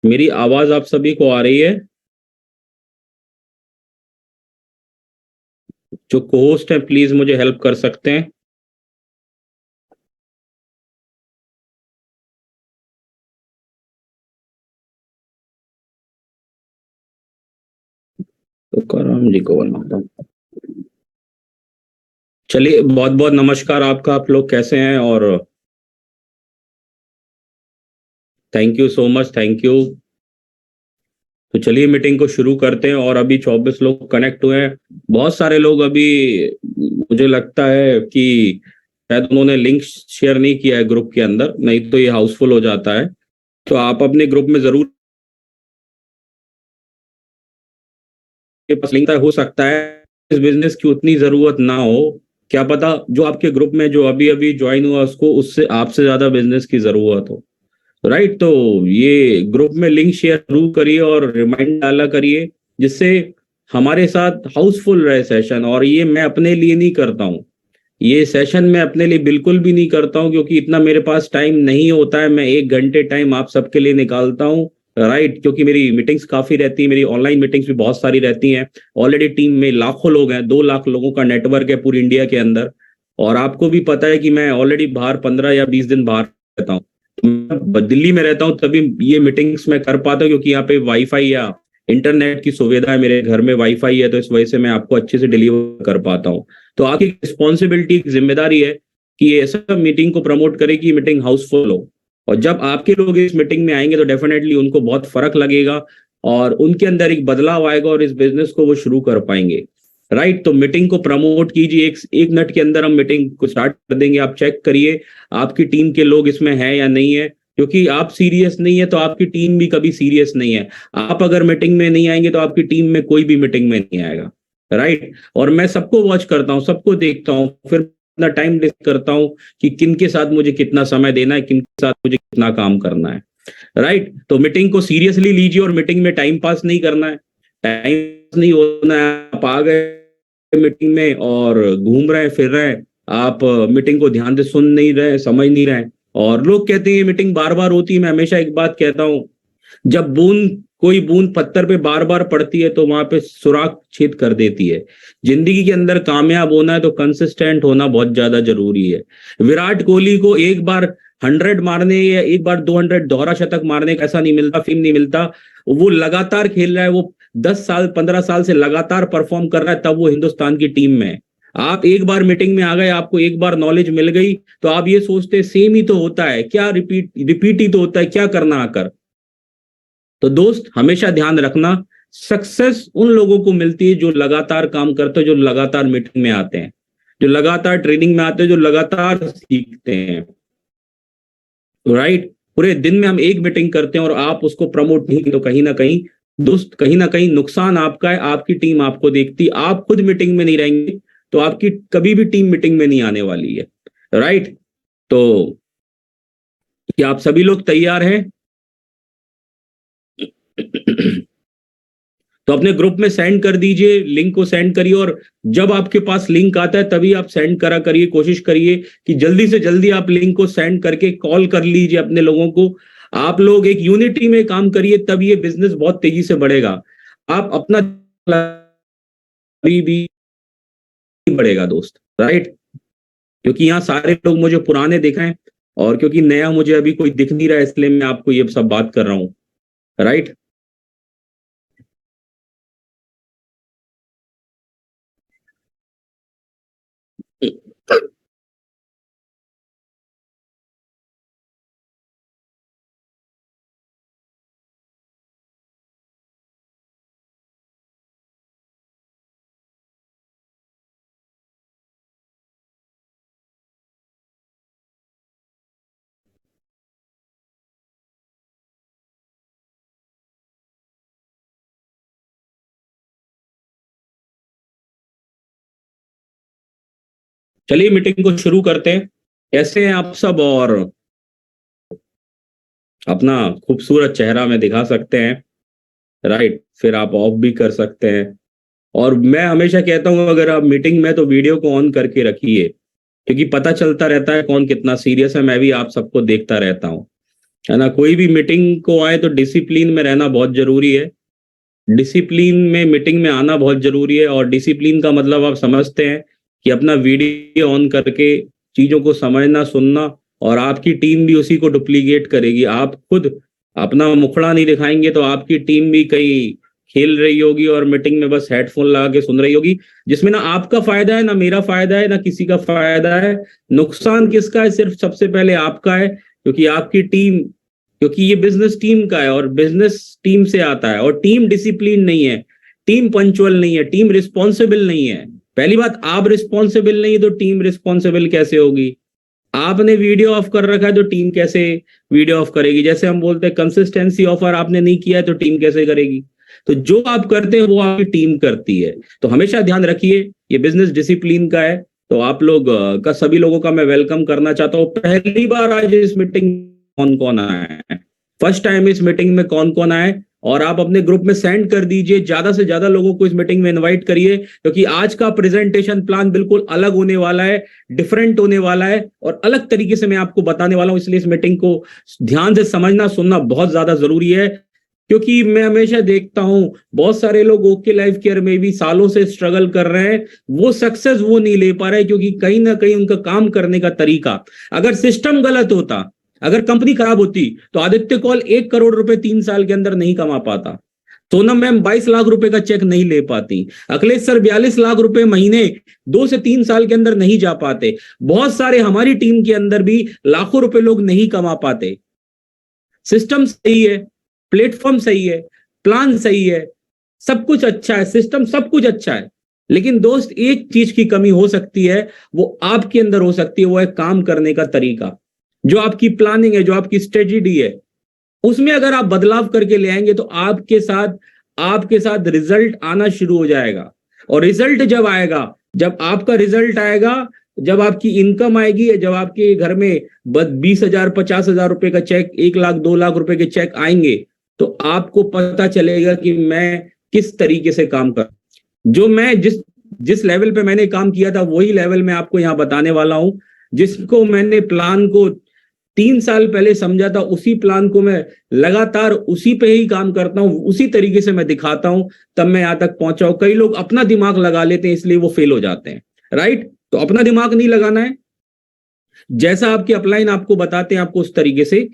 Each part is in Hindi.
मेरी आवाज आप सभी को आ रही है? जो कोहोस्ट है प्लीज मुझे हेल्प कर सकते हैं? तो कराम जी को बनाता हूँ। चलिए, बहुत बहुत नमस्कार आपका। आप लोग कैसे हैं? और thank you so much, thank you. तो चलिए मीटिंग को शुरू करते हैं। और अभी 24 लोग कनेक्ट हुए हैं। बहुत सारे लोग अभी, मुझे लगता है कि शायद उन्होंने लिंक शेयर नहीं किया है ग्रुप के अंदर, नहीं तो ये हाउसफुल हो जाता है। तो आप अपने ग्रुप में जरूर, के पास लिंक हो सकता है इस बिजनेस की उतनी जरूरत ना हो। क्या पता जो आपके ग्रुप में जो अभी अभी ज्वाइन हुआ उसको उससे आपसे ज्यादा बिजनेस की जरूरत हो। राइट, तो ये ग्रुप में लिंक शेयर जरूर करिए और रिमाइंड डाला करिए, जिससे हमारे साथ हाउसफुल रहे सेशन। और ये मैं अपने लिए नहीं करता हूँ, ये सेशन मैं अपने लिए बिल्कुल भी नहीं करता हूँ, क्योंकि इतना मेरे पास टाइम नहीं होता है। मैं 1 घंटे टाइम आप सबके लिए निकालता हूँ। राइट, क्योंकि मेरी मीटिंग्स काफी रहती है, मेरी ऑनलाइन मीटिंग्स भी बहुत सारी रहती हैं। ऑलरेडी टीम में लाखों लोग हैं, 2 लाख लोगों का नेटवर्क है पूरी इंडिया के अंदर। और आपको भी पता है कि मैं ऑलरेडी बाहर 15 या 20 दिन बाहर रहता हूँ। मैं दिल्ली में रहता हूँ तभी ये मीटिंग्स मैं कर पाता हूँ, क्योंकि यहाँ पे वाईफाई या इंटरनेट की सुविधा है। मेरे घर में वाईफाई है, तो इस वजह से मैं आपको अच्छे से डिलीवर कर पाता हूँ। तो आपकी रिस्पॉन्सिबिलिटी, जिम्मेदारी है कि ये ऐसा मीटिंग को प्रमोट करे कि मीटिंग हाउसफुल हो। और जब आपके लोग इस मीटिंग में आएंगे तो डेफिनेटली उनको बहुत फर्क लगेगा, और उनके अंदर एक बदलाव आएगा और इस बिजनेस को वो शुरू कर पाएंगे। राइट, तो मीटिंग को प्रमोट कीजिए। एक मिनट के अंदर हम मीटिंग को स्टार्ट कर देंगे। आप चेक करिए आपकी टीम के लोग इसमें है या नहीं है, क्योंकि आप सीरियस नहीं है तो आपकी टीम भी कभी सीरियस नहीं है। आप अगर मीटिंग में नहीं आएंगे तो आपकी टीम में कोई भी मीटिंग में नहीं आएगा। राइट, और मैं सबको वॉच करता हूँ, सबको देखता हूँ, फिर अपना टाइम डिसाइड करता हूँ कि किन के साथ मुझे कितना समय देना है, किन के साथ मुझे कितना काम करना है। राइट, तो मीटिंग को सीरियसली लीजिए और मीटिंग में टाइम पास नहीं करना है। टाइम पास नहीं होना है। आप आ गए मीटिंग में और घूम रहे हैं फिर रहे हैं, आप मीटिंग को ध्यान से सुन नहीं रहे, समझ नहीं रहे। और लोग कहते हैं मीटिंग बार बार होती है। मैं हमेशा एक बात कहता हूँ, जब कोई बूंद पत्थर पे बार बार पड़ती है तो वहां पे सुराख छेद कर देती है। जिंदगी के अंदर कामयाब होना है तो कंसिस्टेंट होना बहुत ज्यादा जरूरी है। विराट कोहली को एक बार 100 मारने या एक बार 200 दोहरा शतक मारने का ऐसा नहीं मिलता, फिल्म नहीं मिलता। वो लगातार खेल रहा है, वो 10 साल 15 साल से लगातार परफॉर्म कर रहा है, तब वो हिंदुस्तान की टीम में है। आप एक बार मीटिंग में आ गए, आपको एक बार नॉलेज मिल गई, तो आप ये सोचते सेम ही तो होता है क्या, रिपीट रिपीट ही तो होता है क्या, करना आकर। तो दोस्त हमेशा ध्यान रखना, सक्सेस उन लोगों को मिलती है जो लगातार काम करते हैं, जो लगातार मीटिंग में आते हैं, जो लगातार ट्रेनिंग में आते हैं, जो लगातार सीखते हैं। राइट, पूरे दिन में हम एक मीटिंग करते हैं और आप उसको प्रमोट नहीं, तो कहीं ना कहीं दोस्त, कहीं ना कहीं नुकसान आपका है। आपकी टीम आपको देखती, आप खुद मीटिंग में नहीं रहेंगे तो आपकी कभी भी टीम मीटिंग में नहीं आने वाली है। राइट, तो क्या आप सभी लोग तैयार हैं? तो अपने ग्रुप में सेंड कर दीजिए, लिंक को सेंड करिए। और जब आपके पास लिंक आता है तभी आप सेंड करा करिए। कोशिश करिए कि जल्दी से जल्दी आप लिंक को सेंड करके कॉल कर लीजिए अपने लोगों को। आप लोग एक यूनिटी में काम करिए, तब ये बिजनेस बहुत तेजी से बढ़ेगा। आप अपना भी बढ़ेगा दोस्त। राइट, क्योंकि यहाँ सारे लोग मुझे पुराने दिख रहे हैं, और क्योंकि नया मुझे अभी कोई दिख नहीं रहा है, इसलिए मैं आपको ये सब बात कर रहा हूँ। राइट, चलिए मीटिंग को शुरू करते हैं। कैसे हैं आप सब? और अपना खूबसूरत चेहरा में दिखा सकते हैं। राइट, फिर आप ऑफ भी कर सकते हैं। और मैं हमेशा कहता हूं, अगर आप मीटिंग में तो वीडियो को ऑन करके रखिए, क्योंकि पता चलता रहता है कौन कितना सीरियस है। मैं भी आप सबको देखता रहता हूं। है ना। कोई भी मीटिंग को आए तो डिसिप्लिन में रहना बहुत जरूरी है, डिसिप्लिन में मीटिंग में आना बहुत जरूरी है। और डिसिप्लिन का मतलब आप समझते हैं कि अपना वीडियो ऑन करके चीजों को समझना सुनना, और आपकी टीम भी उसी को डुप्लीकेट करेगी। आप खुद अपना मुखड़ा नहीं दिखाएंगे तो आपकी टीम भी कहीं खेल रही होगी और मीटिंग में बस हेडफोन लगा के सुन रही होगी, जिसमें ना आपका फायदा है, ना मेरा फायदा है, ना किसी का फायदा है। नुकसान किसका है? सिर्फ सबसे पहले आपका है, क्योंकि आपकी टीम, क्योंकि ये बिजनेस टीम का है और बिजनेस टीम से आता है। और टीम डिसिप्लिन नहीं है, टीम पंचुअल नहीं है, टीम रिस्पॉन्सिबल नहीं है। पहली बात, आप रिस्पॉन्सिबल नहीं तो टीम रिस्पॉन्सिबल कैसे होगी? आपने वीडियो ऑफ कर रखा है तो टीम कैसे वीडियो ऑफ करेगी? जैसे हम बोलते हैं कंसिस्टेंसी ऑफर आपने नहीं किया है तो टीम कैसे करेगी? तो जो आप करते हैं वो आपकी टीम करती है। तो हमेशा ध्यान रखिए, ये बिजनेस डिसिप्लिन का है। तो आप लोग का, सभी लोगों का मैं वेलकम करना चाहता हूँ। पहली बार आज इस मीटिंग कौन कौन आया है, फर्स्ट टाइम इस मीटिंग में कौन कौन आए, और आप अपने ग्रुप में सेंड कर दीजिए, ज्यादा से ज्यादा लोगों को इस मीटिंग में इनवाइट करिए, क्योंकि आज का प्रेजेंटेशन प्लान बिल्कुल अलग होने वाला है, डिफरेंट होने वाला है, और अलग तरीके से मैं आपको बताने वाला हूं। इसलिए इस मीटिंग को ध्यान से समझना सुनना बहुत ज्यादा जरूरी है, क्योंकि मैं हमेशा देखता हूं बहुत सारे लोग ओके लाइफ केयर में भी सालों से स्ट्रगल कर रहे हैं, वो सक्सेस वो नहीं ले पा रहे, क्योंकि कहीं ना कहीं उनका काम करने का तरीका, अगर सिस्टम गलत होता, अगर कंपनी खराब होती, तो आदित्य कौल 1 करोड़ रुपए 3 साल के अंदर नहीं कमा पाता, सोनम मैम 22 लाख रुपए का चेक नहीं ले पाती, अखिलेश सर 42 लाख रुपए महीने 2 से 3 साल के अंदर नहीं जा पाते, बहुत सारे हमारी टीम के अंदर भी लाखों रुपए लोग नहीं कमा पाते। सिस्टम सही है, प्लेटफॉर्म सही है, प्लान सही है, सब कुछ अच्छा है, सिस्टम सब कुछ अच्छा है, लेकिन दोस्त एक चीज की कमी हो सकती है, वो आपके अंदर हो सकती है, वो है काम करने का तरीका। जो आपकी प्लानिंग है, जो आपकी स्ट्रेटेजी है, उसमें अगर आप बदलाव करके ले आएंगे तो आपके साथ रिजल्ट आना शुरू हो जाएगा। और रिजल्ट जब आएगा, जब आपका रिजल्ट आएगा, जब आपकी इनकम आएगी, जब आपके घर में 20,000 50,000 रुपए का चेक, 1 लाख 2 लाख रुपए के चेक आएंगे, तो आपको पता चलेगा कि मैं किस तरीके से काम कर, जो मैं जिस जिस लेवल पे मैंने काम किया था वही लेवल मैं आपको यहां बताने वाला हूं। जिसको मैंने प्लान को 3 साल पहले समझा था, उसी प्लान को मैं लगातार उसी पे ही काम करता हूं, उसी तरीके से मैं दिखाता हूं, तब मैं यहां तक पहुंचा हूं। कई लोग अपना दिमाग लगा लेते हैं, इसलिए वो फेल हो जाते हैं, राइट? तो अपना दिमाग नहीं लगाना है, जैसा आपके अपलाइन आपको बताते हैं आपको उस तरीके से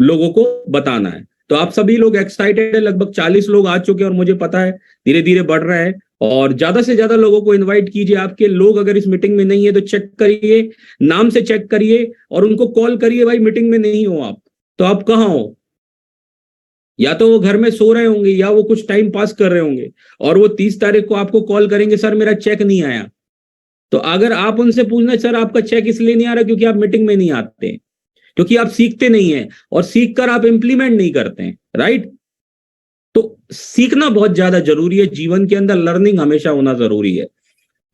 लोगों को बताना है। तो आप सभी लोग एक्साइटेड है, लगभग 40 लोग आ चुके हैं और मुझे पता है धीरे धीरे बढ़ रहा है, और ज्यादा से ज्यादा लोगों को इनवाइट कीजिए। आपके लोग अगर इस मीटिंग में नहीं है तो चेक करिए, नाम से चेक करिए और उनको कॉल करिए, भाई मीटिंग में नहीं हो आप तो आप कहाँ हो? या तो वो घर में सो रहे होंगे या वो कुछ टाइम पास कर रहे होंगे, और वो 30 तारीख को आपको कॉल करेंगे, सर मेरा चेक नहीं आया। तो अगर आप उनसे पूछना सर आपका चेक इसलिए नहीं आ रहा क्योंकि आप मीटिंग में नहीं आते, क्योंकि आप सीखते नहीं है, और सीख कर आप इंप्लीमेंट नहीं करते हैं, राइट? तो सीखना बहुत ज्यादा जरूरी है, जीवन के अंदर लर्निंग हमेशा होना जरूरी है।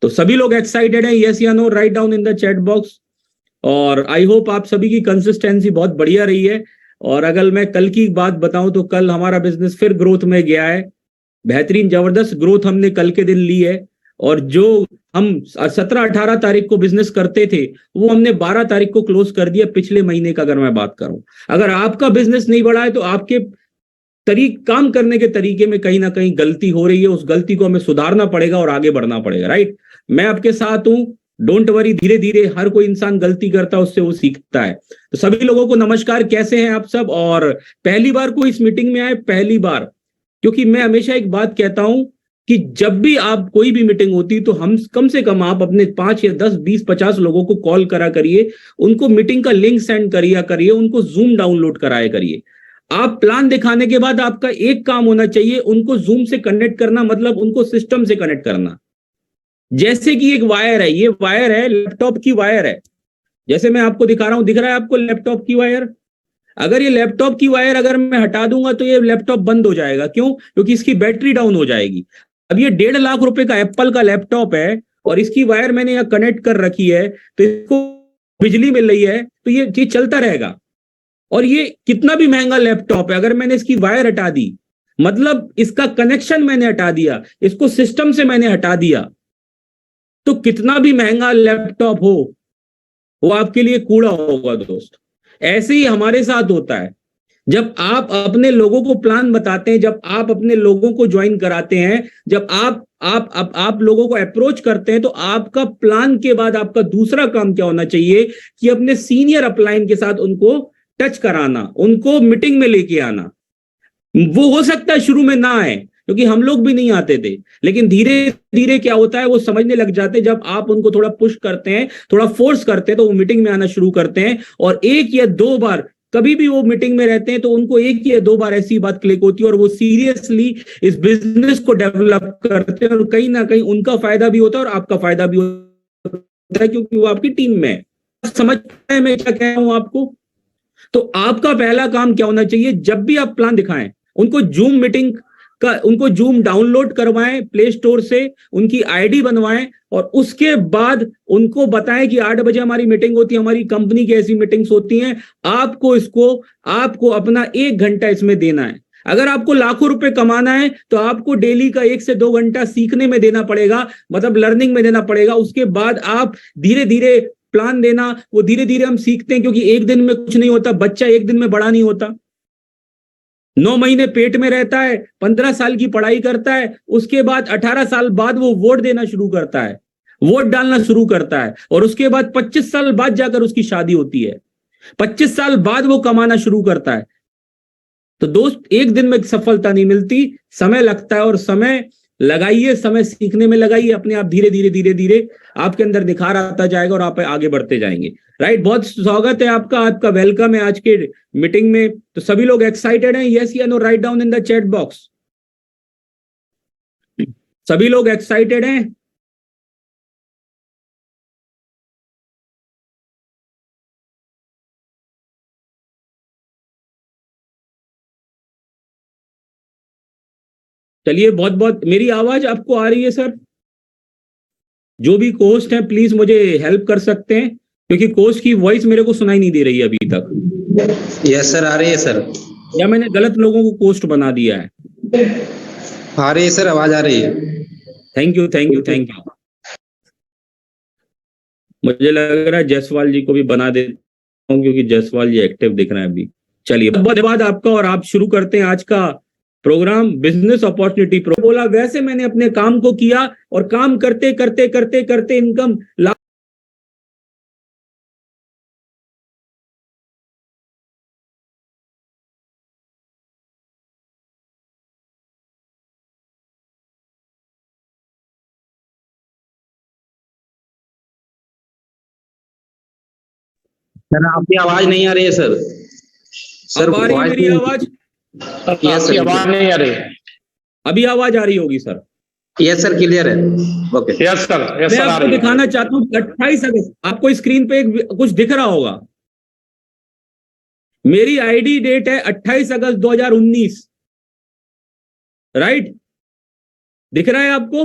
तो सभी लोग एक्साइटेड हैं? यस या no, write down in the chat box. और आई होप आप सभी की कंसिस्टेंसी बहुत बढ़िया रही है। और अगर मैं कल की बात बताऊं तो कल हमारा बिजनेस फिर ग्रोथ में गया है, बेहतरीन जबरदस्त ग्रोथ हमने कल के दिन ली है। और जो हम 17-18 तारीख को बिजनेस करते थे वो हमने 12 तारीख को क्लोज कर दिया, पिछले महीने का अगर मैं बात करूं। अगर आपका बिजनेस नहीं बढ़ा है तो आपके काम करने के तरीके में कहीं ना कहीं गलती हो रही है, उस गलती को हमें सुधारना पड़ेगा और आगे बढ़ना पड़ेगा, राइट? मैं आपके साथ हूं, डोंट वरी, धीरे धीरे हर कोई इंसान गलती करता है, उससे वो सीखता है। तो सभी लोगों को नमस्कार, कैसे हैं आप सब? और पहली बार को इस मीटिंग में आए, पहली बार, क्योंकि मैं हमेशा एक बात कहता हूं कि जब भी आप कोई भी मीटिंग होती तो हम कम से कम आप अपने 5 या 10 20 50 लोगों को कॉल करा करिए, उनको मीटिंग का लिंक सेंड करिए, उनको जूम डाउनलोड कराया करिए। आप प्लान दिखाने के बाद आपका एक काम होना चाहिए, उनको जूम से कनेक्ट करना, मतलब उनको सिस्टम से कनेक्ट करना। जैसे कि एक वायर है, ये वायर है, लैपटॉप की वायर है, जैसे मैं आपको दिखा रहा हूं, दिख रहा है आपको लैपटॉप की वायर? अगर ये लैपटॉप की वायर अगर मैं हटा दूंगा तो ये लैपटॉप बंद हो जाएगा। क्यों? क्योंकि इसकी बैटरी डाउन हो जाएगी। अब ये 1.5 लाख रुपए का एप्पल का लैपटॉप है और इसकी वायर मैंने यहाँ कनेक्ट कर रखी है, तो इसको बिजली मिल रही है, तो ये चलता रहेगा। और ये कितना भी महंगा लैपटॉप है, अगर मैंने इसकी वायर हटा दी, मतलब इसका कनेक्शन मैंने हटा दिया, इसको सिस्टम से मैंने हटा दिया, तो कितना भी महंगा लैपटॉप हो वो आपके लिए कूड़ा होगा दोस्त। ऐसे ही हमारे साथ होता है। जब आप अपने लोगों को प्लान बताते हैं, जब आप अपने लोगों को ज्वाइन कराते हैं, जब आप लोगों को अप्रोच करते हैं, तो आपका प्लान के बाद आपका दूसरा काम क्या होना चाहिए कि अपने सीनियर अपलाइन के साथ उनको टच कराना, उनको मीटिंग में लेके आना। वो हो सकता है शुरू में ना आए, क्योंकि हम लोग भी नहीं आते थे, लेकिन धीरे धीरे क्या होता है वो समझने लग जाते हैं। जब आप उनको थोड़ा पुश करते हैं, थोड़ा फोर्स करते हैं, तो वो मीटिंग में आना शुरू करते हैं। और एक या दो बार कभी भी वो मीटिंग में रहते हैं तो उनको एक या दो बार ऐसी बात क्लिक होती है और वो सीरियसली इस बिजनेस को डेवलप करते हैं, और कहीं ना कहीं उनका फायदा भी होता है और आपका फायदा भी होता है, क्योंकि वो आपकी टीम में है। समझ में मैं क्या कह रहा हूं आपको? तो आपका पहला काम क्या होना चाहिए, जब भी आप प्लान दिखाएं, उनको जूम मीटिंग का, उनको जूम डाउनलोड करवाएं प्ले स्टोर से, उनकी आईडी बनवाएं, और उसके बाद उनको बताएं कि 8 बजे हमारी मीटिंग होती है, हमारी कंपनी की ऐसी मीटिंग्स होती हैं, आपको अपना 1 घंटा इसमें देना है। अगर आपको लाखों रुपए कमाना है तो आपको डेली का 1 से 2 घंटा सीखने में देना पड़ेगा, मतलब लर्निंग में देना पड़ेगा। उसके बाद आप धीरे धीरे प्लान देना, वो धीरे धीरे हम सीखते हैं, क्योंकि एक दिन में कुछ नहीं होता, बच्चा एक दिन में बड़ा नहीं होता। 9 महीने पेट में रहता है, 15 साल की पढ़ाई करता है, उसके बाद 18 साल बाद वो वोट देना शुरू करता है, वोट डालना शुरू करता है, और उसके बाद 25 साल बाद जाकर उसकी शादी होती है, 25 साल बाद वो कमाना शुरू करता है। तो दोस्त, एक दिन में सफलता नहीं मिलती, समय लगता है, और समय लगाइए, समय सीखने में लगाइए, अपने आप धीरे धीरे धीरे धीरे आपके अंदर निखार आता जाएगा और आप आगे बढ़ते जाएंगे। राइट, बहुत स्वागत है आपका, आपका वेलकम है आज के मीटिंग में। तो सभी लोग एक्साइटेड हैं? यस या no, write down in the chat box. सभी लोग एक्साइटेड हैं? चलिए, बहुत बहुत, मेरी आवाज आपको आ रही है सर? जो भी कोस्ट है प्लीज मुझे हेल्प कर सकते हैं, क्योंकि कोस्ट की वॉइस मेरे को सुनाई नहीं दे रही है अभी तक। यस सर, आ रही है सर। या मैंने गलत लोगों को कोस्ट बना दिया है? आ रही है सर, आवाज आ रही है। Thank you thank you thank you. मुझे लग रहा है जायसवाल जी को भी बना देता हूँ, क्योंकि जायसवाल जी एक्टिव दिख रहे हैं अभी। चलिए, बहुत धन्यवाद आपका, और आप शुरू करते हैं आज का प्रोग्राम बिजनेस अपॉर्चुनिटी प्रो। बोला वैसे मैंने अपने काम को किया, और काम करते करते करते करते इनकम सर आपकी आवाज नहीं आ रही है सर। सर, अब आ रही है मेरी आवाज? यस सर, आवाज नहीं आ रही। अभी आवाज आ रही होगी सर? यस सर, क्लियर है। ओके यस सर, यस मैं सर, आ आपको रही है। दिखाना चाहता हूँ 28 अगस्त, आपको स्क्रीन पे कुछ दिख रहा होगा। मेरी आईडी डेट है 28 अगस्त 2019। राइट, दिख रहा है आपको?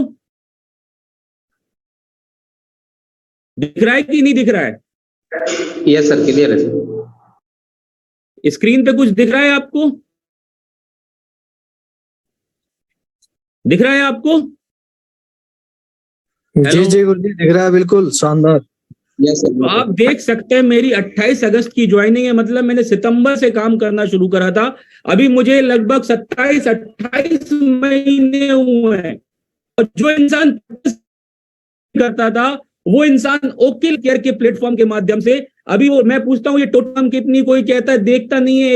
दिख रहा है कि नहीं दिख रहा है? यस सर, क्लियर है सर। स्क्रीन पे कुछ दिख रहा है आपको? दिख रहा है आपको? जी जी गुरुजी, दिख रहा है, बिल्कुल शानदार। यस सर, तो आप देख सकते हैं मेरी 28 अगस्त की ज्वाइनिंग है, मतलब मैंने सितंबर से काम करना शुरू करा था, अभी मुझे लगभग 27-28 महीने हुए हैं। और जो इंसान करता था, वो इंसान ओके केयर के प्लेटफॉर्म के माध्यम से, अभी वो, मैं पूछता हूँ ये टोटल कितनी, कोई कहता है देखता नहीं है,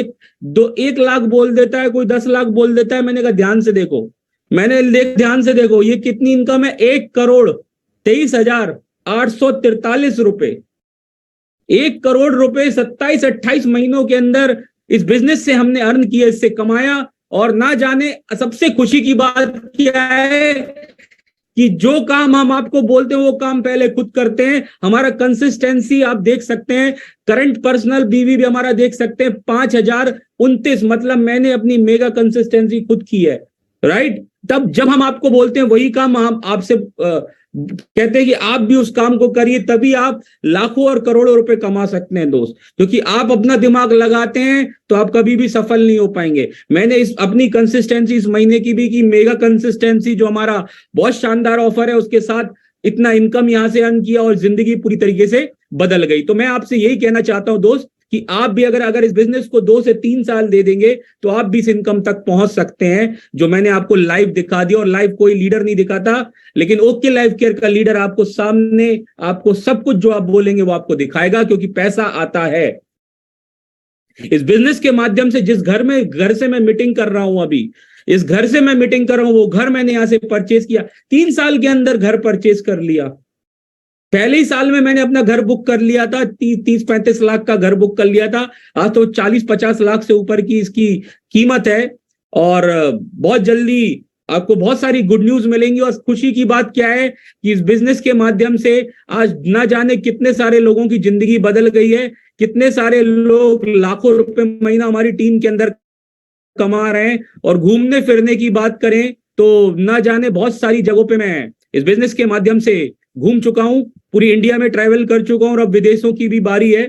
1 लाख बोल देता है, कोई 10 लाख बोल देता है। मैंने कहा ध्यान से देखो, ध्यान से देखो ये कितनी इनकम है, 1,23,843 रुपए। 1 करोड़ रुपए 27-28 महीनों के अंदर इस बिजनेस से हमने अर्न किया, इससे कमाया। और ना जाने सबसे खुशी की बात क्या है कि जो काम हम आपको बोलते हैं वो काम पहले खुद करते हैं। हमारा कंसिस्टेंसी आप देख सकते हैं, करंट पर्सनल बीवी भी हमारा देख सकते हैं 5,029, मतलब मैंने अपनी मेगा कंसिस्टेंसी खुद की है। राइट, तब जब हम आपको बोलते हैं वही काम हम आपसे कहते हैं कि आप भी उस काम को करिए, तभी आप लाखों और करोड़ों रुपए कमा सकते हैं दोस्त। क्योंकि आप अपना दिमाग लगाते हैं तो आप कभी भी सफल नहीं हो पाएंगे। मैंने इस अपनी कंसिस्टेंसी इस महीने की भी की, मेगा कंसिस्टेंसी जो हमारा बहुत शानदार ऑफर है, उसके साथ इतना इनकम यहां से अर्न किया और जिंदगी पूरी तरीके से बदल गई। तो मैं आपसे यही कहना चाहता हूं दोस्त कि आप भी अगर इस बिजनेस को 2 से 3 साल दे देंगे तो आप भी इस इनकम तक पहुंच सकते हैं, जो मैंने आपको लाइव दिखा दिया। और लाइव कोई लीडर नहीं दिखाता, लेकिन ओके लाइफ केयर का लीडर आपको सामने, आपको सब कुछ जो आप बोलेंगे वो आपको दिखाएगा, क्योंकि पैसा आता है इस बिजनेस के माध्यम से। जिस घर से मैं मीटिंग कर रहा हूं, अभी इस घर से मैं मीटिंग कर रहा हूं, वो घर मैंने यहां से परचेज किया, 3 साल के अंदर घर परचेज कर लिया। पहले ही साल में मैंने अपना घर बुक कर लिया था, 30-35 लाख का घर बुक कर लिया था। आज तो 40-50 लाख से ऊपर की इसकी कीमत है। और बहुत जल्दी आपको बहुत सारी गुड न्यूज मिलेंगी। और खुशी की बात क्या है कि इस बिजनेस के माध्यम से आज ना जाने कितने सारे लोगों की जिंदगी बदल गई है, कितने सारे लोग लाखों रुपए महीना हमारी टीम के अंदर कमा रहे हैं। और घूमने फिरने की बात करें तो ना जाने बहुत सारी जगहों पे मैं इस बिजनेस के माध्यम से घूम चुका हूं, पूरी इंडिया में ट्रैवल कर चुका हूं, और अब विदेशों की भी बारी है,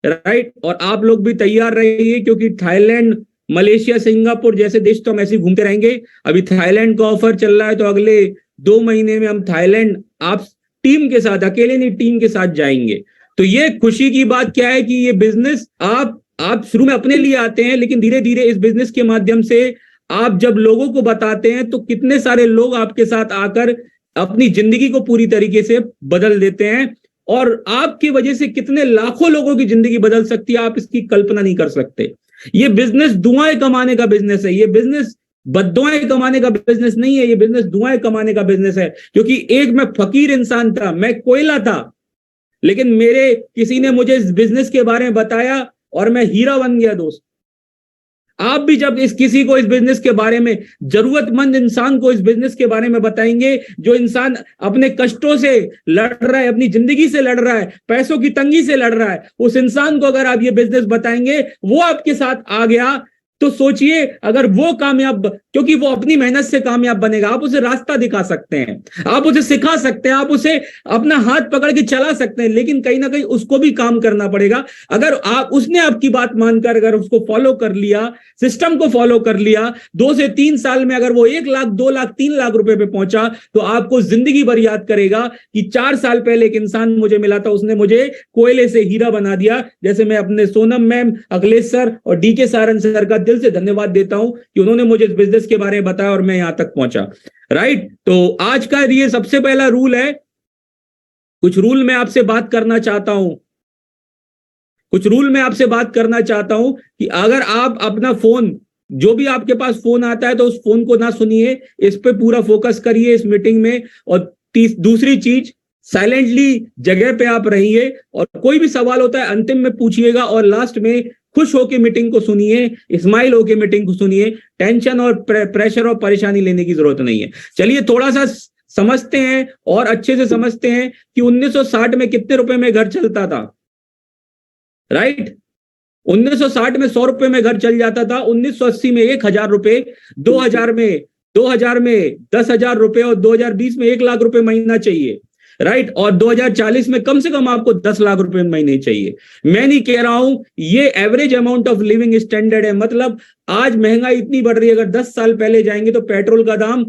राइट। और आप लोग भी तैयार रहिए, क्योंकि थाईलैंड, मलेशिया, सिंगापुर जैसे देश तो हम ऐसे घूमते रहेंगे। अभी थाईलैंड का ऑफर चल रहा है, तो अगले 2 महीने में हम थाईलैंड आप टीम के साथ, अकेले नहीं टीम के साथ जाएंगे। तो ये खुशी की बात क्या है कि ये बिजनेस आप शुरू में अपने लिए आते हैं, लेकिन धीरे धीरे इस बिजनेस के माध्यम से आप जब लोगों को बताते हैं तो कितने सारे लोग आपके साथ आकर अपनी जिंदगी को पूरी तरीके से बदल देते हैं। और आपकी वजह से कितने लाखों लोगों की जिंदगी बदल सकती है, आप इसकी कल्पना नहीं कर सकते। ये बिजनेस दुआएं कमाने का बिजनेस है, ये बिजनेस बद्दुआएं कमाने का बिजनेस नहीं है, ये बिजनेस दुआएं कमाने का बिजनेस है। क्योंकि एक मैं फकीर इंसान था, मैं कोयला था, लेकिन मेरे किसी ने मुझे इस बिजनेस के बारे में बताया और मैं हीरा बन गया। दोस्त, आप भी जब किसी को इस बिजनेस के बारे में, जरूरतमंद इंसान को इस बिजनेस के बारे में बताएंगे, जो इंसान अपने कष्टों से लड़ रहा है, अपनी जिंदगी से लड़ रहा है, पैसों की तंगी से लड़ रहा है, उस इंसान को अगर आप ये बिजनेस बताएंगे, वो आपके साथ आ गया, तो सोचिए अगर वो कामयाब, क्योंकि वो अपनी मेहनत से कामयाब बनेगा, आप उसे रास्ता दिखा सकते हैं, आप उसे सिखा सकते हैं, आप उसे अपना हाथ पकड़ के चला सकते हैं, लेकिन कहीं ना कहीं उसको भी काम करना पड़ेगा। अगर उसने आपकी बात मानकर अगर उसको फॉलो कर लिया, सिस्टम को फॉलो कर लिया, 2 से 3 साल में अगर वो 1 लाख, 2 लाख, 3 लाख रुपए पे पहुंचा, तो आपको जिंदगी भर याद करेगा कि 4 साल पहले एक इंसान मुझे मिला था, उसने मुझे कोयले से हीरा बना दिया। जैसे मैं अपने सोनम मैम, अखिलेश सर और डीके सारन सर का दिल से धन्यवाद देता हूं कि उन्होंने मुझे इस बिजनेस के बारे में बताया और मैं यहां तक पहुंचा, राइट। तो आज का ये सबसे पहला रूल है, कुछ रूल मैं आपसे बात करना चाहता हूं, कि अगर आप अपना फोन, जो भी आपके पास फोन आता है, तो उस फोन को ना सुनिए, इस पे पूरा फोकस करिए इस मीटिंग में। और दूसरी चीज, साइलेंटली जगह पे आप रहिए, और कोई भी सवाल होता है अंतिम में पूछिएगा, और लास्ट में खुश होकर मीटिंग को सुनिए, स्माइल होकर मीटिंग को सुनिए। टेंशन और प्रेशर और परेशानी लेने की जरूरत नहीं है। चलिए थोड़ा सा समझते हैं और अच्छे से समझते हैं कि 1960 में कितने रुपए में घर चलता था, राइट। 1960 में 100 रुपए में घर चल जाता था, 1980 में 1000 रुपए, 2000 में 10,000 रुपए, और 2020 में 1 लाख रुपए महीना चाहिए, राइट। और 2040 में कम से कम आपको 10 लाख रुपए महीने चाहिए। मैं नहीं कह रहा हूं, ये average amount of living standard है। मतलब आज महंगाई इतनी बढ़ रही है, अगर 10 साल पहले जाएंगे तो पेट्रोल का दाम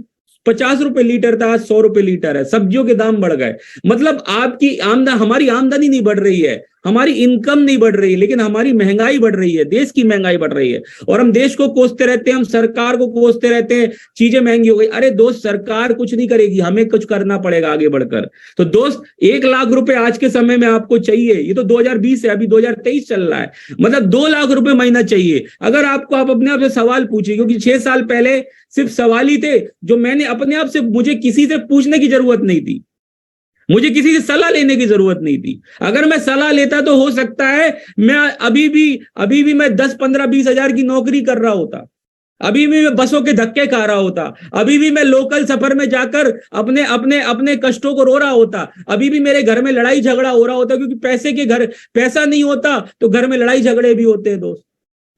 50 रुपए लीटर था, आज 100 रुपए लीटर है। सब्जियों के दाम बढ़ गए। मतलब आपकी हमारी आमदनी नहीं बढ़ रही है, हमारी इनकम नहीं बढ़ रही, लेकिन हमारी महंगाई बढ़ रही है, देश की महंगाई बढ़ रही है। और हम देश को कोसते रहते हैं, हम सरकार को कोसते रहते हैं, चीजें महंगी हो गई। अरे दोस्त, सरकार कुछ नहीं करेगी, हमें कुछ करना पड़ेगा आगे बढ़कर। तो दोस्त, 1 लाख रुपए आज के समय में आपको चाहिए। ये तो 2020 है, अभी 2023 चल रहा है, मतलब 2 लाख रुपए महीना चाहिए। अगर आपको, आप अपने आप से सवाल पूछिए, क्योंकि 6 साल पहले सिर्फ सवाल ही थे जो मैंने अपने आप से, मुझे किसी से पूछने की जरूरत नहीं थी, मुझे किसी से सलाह लेने की जरूरत नहीं थी। अगर मैं सलाह लेता तो हो सकता है मैं अभी भी मैं 10, 15, 20 हजार की नौकरी कर रहा होता, अभी भी मैं बसों के धक्के खा रहा होता, अभी भी मैं लोकल सफर में जाकर अपने अपने अपने कष्टों को रो रहा होता, अभी भी मेरे घर में लड़ाई झगड़ा हो रहा होता, क्योंकि पैसा नहीं होता तो घर में लड़ाई झगड़े भी होते हैं दोस्त।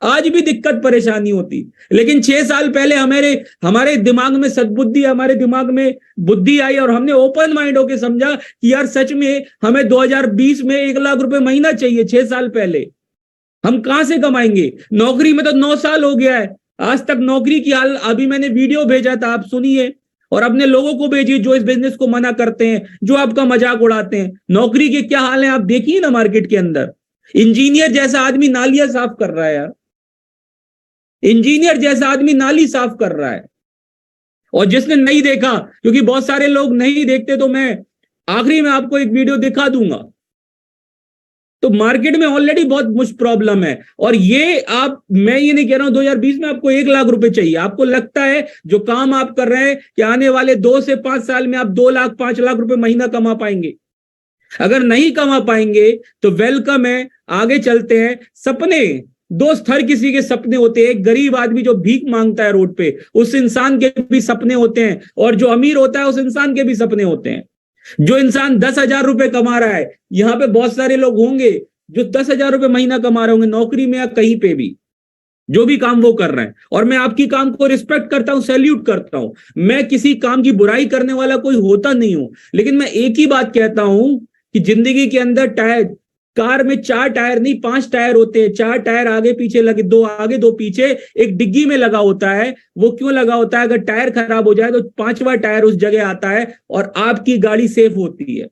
आज भी दिक्कत परेशानी होती, लेकिन 6 साल पहले हमारे दिमाग में सद्बुद्धि, हमारे दिमाग में बुद्धि आई, और हमने ओपन माइंड होकर समझा कि यार सच में हमें 2020 में 1 लाख रुपए महीना चाहिए। 6 साल पहले हम कहां से कमाएंगे? नौकरी में तो 9 साल हो गया है, आज तक नौकरी की हाल। अभी मैंने वीडियो भेजा था, आप सुनिए, और अपने लोगों को भेजिए जो इस बिजनेस को मना करते हैं, जो आपका मजाक उड़ाते हैं। नौकरी के क्या हाल है आप देखिए ना मार्केट के अंदर। इंजीनियर जैसा आदमी नालियां साफ कर रहा है यार, इंजीनियर जैसा आदमी नाली साफ कर रहा है। और जिसने नहीं देखा, क्योंकि बहुत सारे लोग नहीं देखते, तो मैं आखिरी में आपको एक वीडियो दिखा दूंगा। तो मार्केट में ऑलरेडी बहुत मुझ प्रॉब्लम है। और ये आप, मैं ये नहीं कह रहा हूं 2020 में आपको 1 लाख रुपए चाहिए। आपको लगता है जो काम आप कर रहे हैं कि आने वाले 2 से 5 साल में आप 2 लाख 5 लाख रुपए महीना कमा पाएंगे? अगर नहीं कमा पाएंगे तो वेलकम है, आगे चलते हैं। सपने दोस्त, हर किसी के सपने होते हैं। एक गरीब आदमी जो भीख मांगता है रोड पे, उस इंसान के भी सपने होते हैं, और जो अमीर होता है उस इंसान के भी सपने होते हैं। जो इंसान 10,000 रुपए कमा रहा है, यहां पे बहुत सारे लोग होंगे जो 10,000 रुपए महीना कमा रहे होंगे, नौकरी में या कहीं पे भी, जो भी काम वो कर रहे हैं। और मैं आपकी काम को रिस्पेक्ट करता हूं, सैल्यूट करता हूं। मैं किसी काम की बुराई करने वाला कोई होता नहीं हूं, लेकिन मैं एक ही बात कहता हूं कि जिंदगी के अंदर टायर, कार में 4 टायर नहीं 5 टायर होते हैं। 4 टायर आगे पीछे लगे, 2 आगे 2 पीछे, एक डिग्गी में लगा होता है। वो क्यों लगा होता है? अगर टायर खराब हो जाए तो 5वां टायर उस जगह आता है और आपकी गाड़ी सेफ होती है।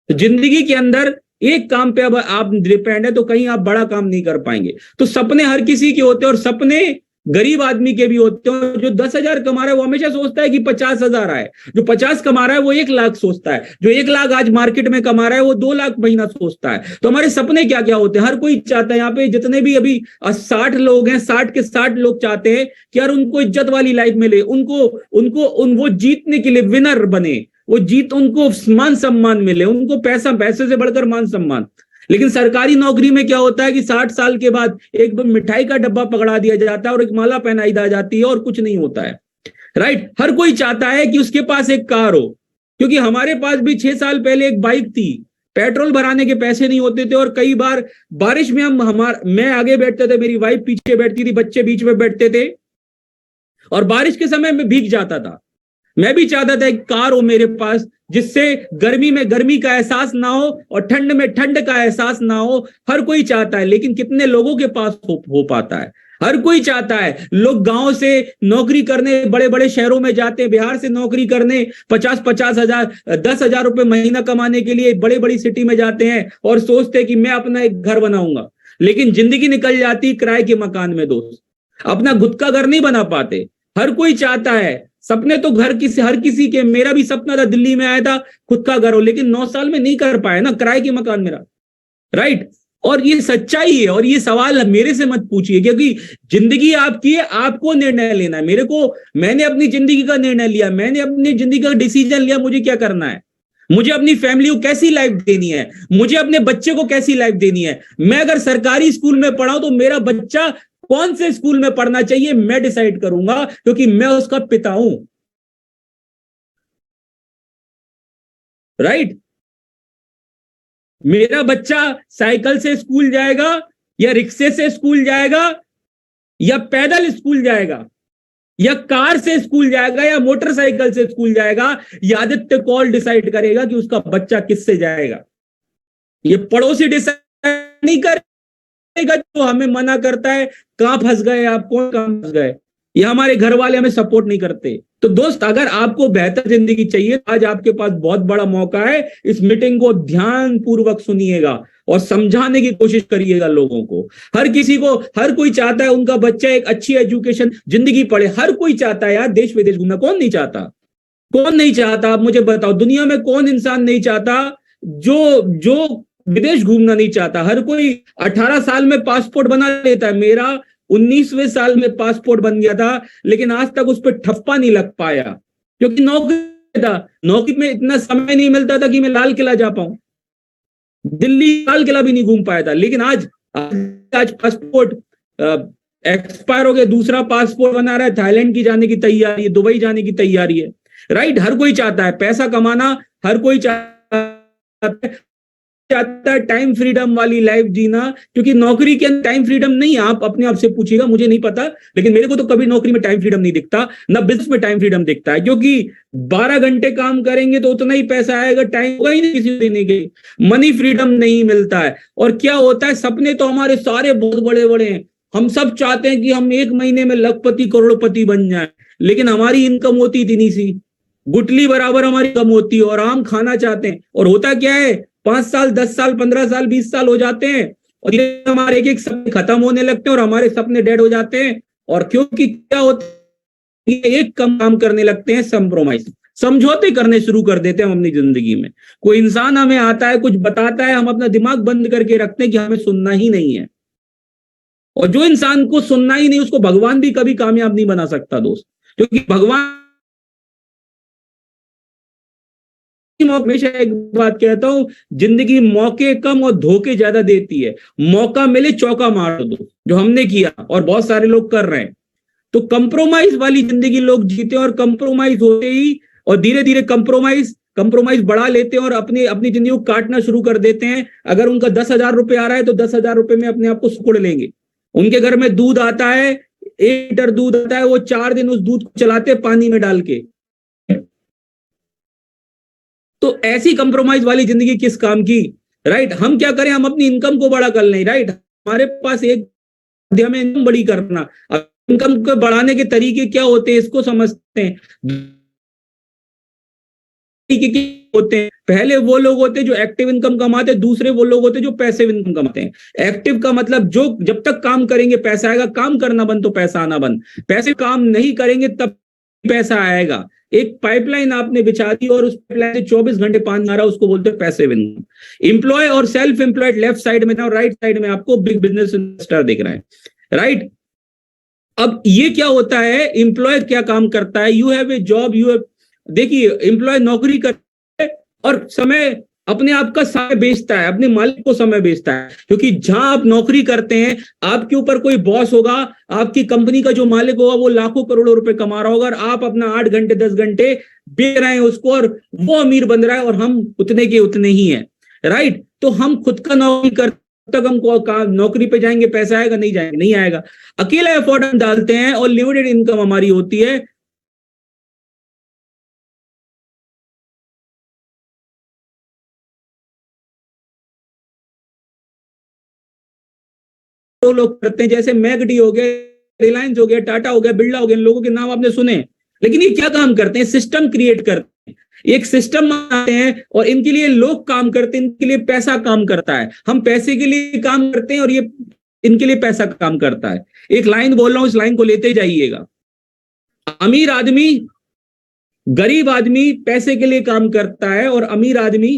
तो जिंदगी के अंदर एक काम पे अब आप डिपेंड है तो कहीं आप बड़ा काम नहीं कर पाएंगे। तो सपने हर किसी के होते हैं, और सपने गरीब आदमी के भी होते हैं। जो 10,000 कमा रहा है वो हमेशा सोचता है कि 50,000 आए। जो 50 कमा रहा है वो 1 लाख सोचता है। जो 1 लाख आज मार्केट में कमा रहा है वो 2 लाख महीना सोचता है। तो हमारे सपने क्या क्या होते हैं? हर कोई चाहता है, यहाँ पे जितने भी अभी 60 लोग हैं, 60 के 60 लोग चाहते हैं कि यार उनको इज्जत वाली लाइफ मिले, वो जीतने के लिए विनर बने, वो जीत, उनको मान सम्मान मिले, उनको पैसे से बढ़कर मान सम्मान। लेकिन सरकारी नौकरी में क्या होता है कि 60 साल के बाद एक मिठाई का डब्बा पकड़ा दिया जाता है और एक माला पहनाई दी जाती है और कुछ नहीं होता है। राइट? हर कोई चाहता है कि उसके पास एक कार हो, क्योंकि हमारे पास भी 6 साल पहले एक बाइक थी, पेट्रोल भराने के पैसे नहीं होते थे, और कई बार बारिश में मैं आगे बैठते थे, मेरी वाइफ पीछे बैठती थी, बच्चे बीच में बैठते थे, और बारिश के समय में भीग जाता था। मैं भी चाहता था एक कार हो मेरे पास, जिससे गर्मी में गर्मी का एहसास ना हो और ठंड में ठंड का एहसास ना हो। हर कोई चाहता है, लेकिन कितने लोगों के पास हो पाता है? हर कोई चाहता है। लोग गांव से नौकरी करने बड़े बड़े शहरों में जाते हैं, बिहार से नौकरी करने 50-50 हजार 10,000 रुपए महीना कमाने के लिए बड़ी बड़ी सिटी में जाते हैं और सोचते हैं कि मैं अपना एक घर बनाऊंगा। लेकिन जिंदगी निकल जाती किराए के मकान में दोस्त, अपना खुद का घर नहीं बना पाते। हर कोई चाहता है, सपने तो हर किसी के, मेरा भी सपना था, दिल्ली में आया था खुद का घर हो, लेकिन 9 साल में नहीं कर पाया ना, किराए के मकान मेरा। राइट? और ये सच्चाई है, और ये सवाल मेरे से मत पूछिए, क्योंकि जिंदगी आपकी है, आपको निर्णय लेना है। मैंने अपनी जिंदगी का निर्णय लिया, मैंने अपनी जिंदगी का डिसीजन लिया, मुझे क्या करना है, मुझे अपनी फैमिली को कैसी लाइफ देनी है, मुझे अपने बच्चे को कैसी लाइफ देनी है। मैं अगर सरकारी स्कूल में पढ़ा तो मेरा बच्चा कौन से स्कूल में पढ़ना चाहिए मैं डिसाइड करूंगा, क्योंकि मैं उसका पिता हूं। राइट? मेरा बच्चा साइकिल से स्कूल जाएगा या रिक्शे से स्कूल जाएगा या पैदल स्कूल जाएगा या कार से स्कूल जाएगा या मोटरसाइकिल से स्कूल जाएगा, ये आदित्य कौल डिसाइड करेगा कि उसका बच्चा किससे जाएगा। ये पड़ोसी डिसाइड नहीं करेगा जो हमें मना करता है, कहां फंस गए आप, कौन कहां फंस गए, ये हमारे घर वाले हमें सपोर्ट नहीं करते। तो दोस्त, अगर आपको बेहतर जिंदगी चाहिए, आज आपके पास बहुत बड़ा मौका है। इस मीटिंग को ध्यान पूर्वक सुनिएगा और समझाने की कोशिश करिएगा लोगों को। हर कोई चाहता है उनका बच्चा एक अच्छी एजुकेशन जिंदगी पढ़े। हर कोई चाहता है यार देश विदेश घूमना, कौन नहीं चाहता? कौन नहीं चाहता? आप मुझे बताओ, दुनिया में कौन इंसान नहीं चाहता जो विदेश घूमना नहीं चाहता? हर कोई 18 साल में पासपोर्ट बना लेता है। मेरा 19वें साल में पासपोर्ट बन गया था, लेकिन आज तक उस पर ठप्पा नहीं लग पाया, क्योंकि नौकरी था। नौकरी में इतना समय नहीं मिलता था कि मैं लाल किला जा पाऊं, दिल्ली लाल किला भी नहीं घूम पाया था। लेकिन आज पासपोर्ट एक्सपायर हो गया, दूसरा पासपोर्ट बना रहा है, थाईलैंड की जाने की तैयारी है, दुबई जाने की तैयारी है। राइट? हर कोई चाहता है पैसा कमाना, हर कोई चाहता है टाइम फ्रीडम वाली लाइफ जीना, क्योंकि नौकरी के अंदर टाइम फ्रीडम नहीं है। आप अपने आप से पूछिएगा, मुझे नहीं पता, लेकिन मेरे को तो कभी नौकरी में टाइम फ्रीडम नहीं दिखता, ना बिजनेस में टाइम फ्रीडम दिखता है, क्योंकि 12 घंटे काम करेंगे तो उतना ही पैसा आएगा, टाइम होगा ही नहीं किसी देने के, मनी फ्रीडम नहीं मिलता है। और क्या होता है, सपने तो हमारे सारे बहुत बड़े बड़े हैं, हम सब चाहते हैं कि हम 1 महीने में लखपति करोड़पति बन जाए, लेकिन हमारी इनकम होती इतनी सी, गुटली बराबर हमारी इनकम होती है, और आम खाना चाहते हैं। और होता क्या है, 5 साल 10 साल 15 साल 20 साल हो जाते हैं और ये हमारे एक एक सपने खत्म होने लगते हैं और हमारे सपने डेड हो जाते हैं। और क्योंकि क्या होता है, एक कम काम करने लगते हैं, कंप्रोमाइज, समझौते करने शुरू कर देते हैं हम अपनी जिंदगी में। कोई इंसान हमें आता है, कुछ बताता है, हम अपना दिमाग बंद करके रखते हैं कि हमें सुनना ही नहीं है। और जो इंसान को सुनना ही नहीं, उसको भगवान भी कभी कामयाब नहीं बना सकता दोस्त, क्योंकि भगवान, हमेशा एक बात कहता हूं, जिंदगी मौके कम और धोखे ज्यादा देती है। मौका मिले चौका मार दो, जो हमने किया और बहुत सारे लोग कर रहे हैं। तो कंप्रोमाइज वाली जिंदगी लोग जीते हैं, और कंप्रोमाइज होते ही और धीरे धीरे कंप्रोमाइज बढ़ा लेते हैं और अपनी अपनी जिंदगी को काटना शुरू कर देते हैं। अगर उनका 10,000 रुपए आ रहा है तो 10,000 रुपए में अपने आप को सुकुड़ लेंगे। उनके घर में दूध आता है, 1 लीटर दूध आता है, वो 4 दिन उस दूध को चलाते पानी में डाल के। तो ऐसी कंप्रोमाइज वाली जिंदगी किस काम की, राइट? हम क्या करें, हम अपनी इनकम को बड़ा कर लें, राइट? हमारे पास एक हमें इनकम बड़ी करना, इनकम को बढ़ाने के तरीके क्या होते हैं इसको समझते हैं। होते हैं, पहले वो लोग होते हैं जो एक्टिव इनकम कमाते हैं, दूसरे वो लोग होते हैं जो पैसिव इनकम कमाते हैं। एक्टिव का मतलब जो जब तक काम करेंगे पैसा आएगा, काम करना बंद तो पैसा आना बंद। पैसे काम नहीं करेंगे तब पैसा आएगा। एक पाइपलाइन आपने बिछा दी और उस पाइपलाइन से 24 घंटे पानी आ रहा है, उसको बोलते हैं पैसिव इनकम। एम्प्लॉय और सेल्फ एम्प्लॉयड लेफ्ट साइड में और राइट साइड में आपको बिग बिजनेस इन्वेस्टर दिख रहा है, राइट? अब ये क्या होता है, एम्प्लॉय क्या काम करता है, यू हैव ए जॉब, देखिए एम्प्लॉय नौकरी करता है और समय अपने आप का समय बेचता है, अपने मालिक को समय बेचता है। क्योंकि जहां आप नौकरी करते हैं, आपके ऊपर कोई बॉस होगा, आपकी कंपनी का जो मालिक होगा वो लाखों करोड़ों रुपए कमा रहा होगा, और आप अपना 8 घंटे 10 घंटे बेच रहे हैं उसको, और वो अमीर बन रहा है और हम उतने के उतने ही हैं, राइट? तो हम खुद का नौकरी करते तक हम नौकरी पे जाएंगे, पैसा आएगा? नहीं जाएंगे, नहीं आएगा। अकेला एफर्ट हम डालते हैं और लिमिटेड इनकम हमारी होती है। तो लोग करते हैं, जैसे मैगडी हो गया, रिलायंस हो गया, टाटा हो गया, बिरला हो गया, इन लोगों के नाम आपने सुने। लेकिन ये क्या काम करते हैं, सिस्टम क्रिएट करते हैं, एक सिस्टम बनाते हैं और इनके लिए लोग काम करते हैं, इनके लिए पैसा काम करता है। हम पैसे के लिए काम करते हैं और ये इनके लिए पैसा काम करता है। एक लाइन बोल रहा हूं, इस लाइन को लेते जाइएगा। अमीर आदमी, गरीब आदमी पैसे के लिए काम करता है और अमीर आदमी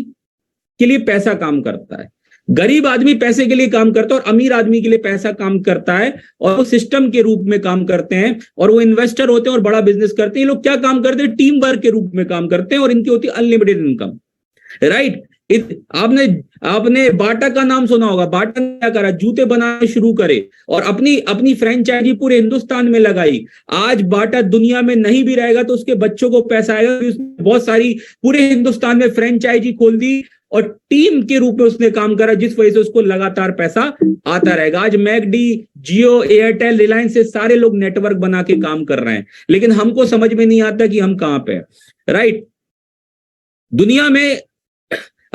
के लिए पैसा काम करता है। गरीब आदमी पैसे के लिए काम करता है और अमीर आदमी के लिए पैसा काम करता है, और वो सिस्टम के रूप में काम करते हैं, और वो इन्वेस्टर होते हैं और बड़ा बिजनेस करते हैं। ये लोग क्या काम करते हैं, टीम वर्क के रूप में काम करते हैं, और इनकी होती है अनलिमिटेड इनकम, राइट? आपने बाटा का नाम सुना होगा। बाटा ने क्या करा, जूते बनाने शुरू करे और अपनी फ्रेंचाइजी पूरे हिंदुस्तान में लगाई। आज बाटा दुनिया में नहीं भी रहेगा तो उसके बच्चों को पैसा आएगा। उसने बहुत सारी पूरे हिंदुस्तान में फ्रेंचाइजी खोल दी और टीम के रूप में उसने काम करा, जिस वजह से उसको लगातार पैसा आता रहेगा। आज मैकडी, जियो, एयरटेल, रिलायंस से सारे लोग नेटवर्क बना के काम कर रहे हैं, लेकिन हमको समझ में नहीं आता कि हम कहां पे, राइट? दुनिया में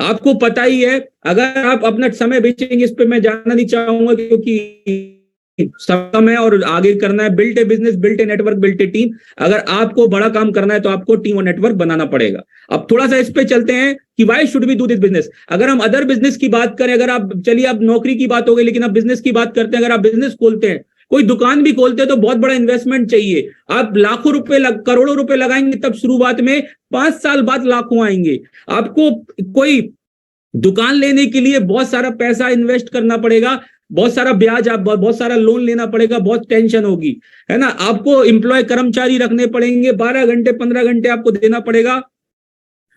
आपको पता ही है, अगर आप अपना समय बेचेंगे, इस पे मैं जानना नहीं चाहूंगा क्योंकि समय और आगे करना है। Built A business, built a network, built A team. अगर आपको बड़ा काम करना है तो आपको टीम और नेटवर्क बनाना पड़ेगा। अब थोड़ा सा इस पे चलते हैं कि why should we do this business. अगर हम अदर बिजनेस की बात करें, अगर आप, चलिए आप नौकरी की बात हो गई, लेकिन आप बिजनेस की बात करते हैं। अगर आप बिजनेस खोलते हैं, कोई दुकान भी खोलते हैं, तो बहुत बड़ा इन्वेस्टमेंट चाहिए। आप लाखों रुपए करोड़ों रुपए लगाएंगे तब शुरुआत में, 5 साल बाद लाखों आएंगे। आपको कोई दुकान लेने के लिए बहुत सारा पैसा इन्वेस्ट करना पड़ेगा, बहुत सारा ब्याज, आप बहुत सारा लोन लेना पड़ेगा, बहुत टेंशन होगी, है ना? आपको एम्प्लॉय कर्मचारी रखने पड़ेंगे, 12 घंटे 15 घंटे आपको देना पड़ेगा।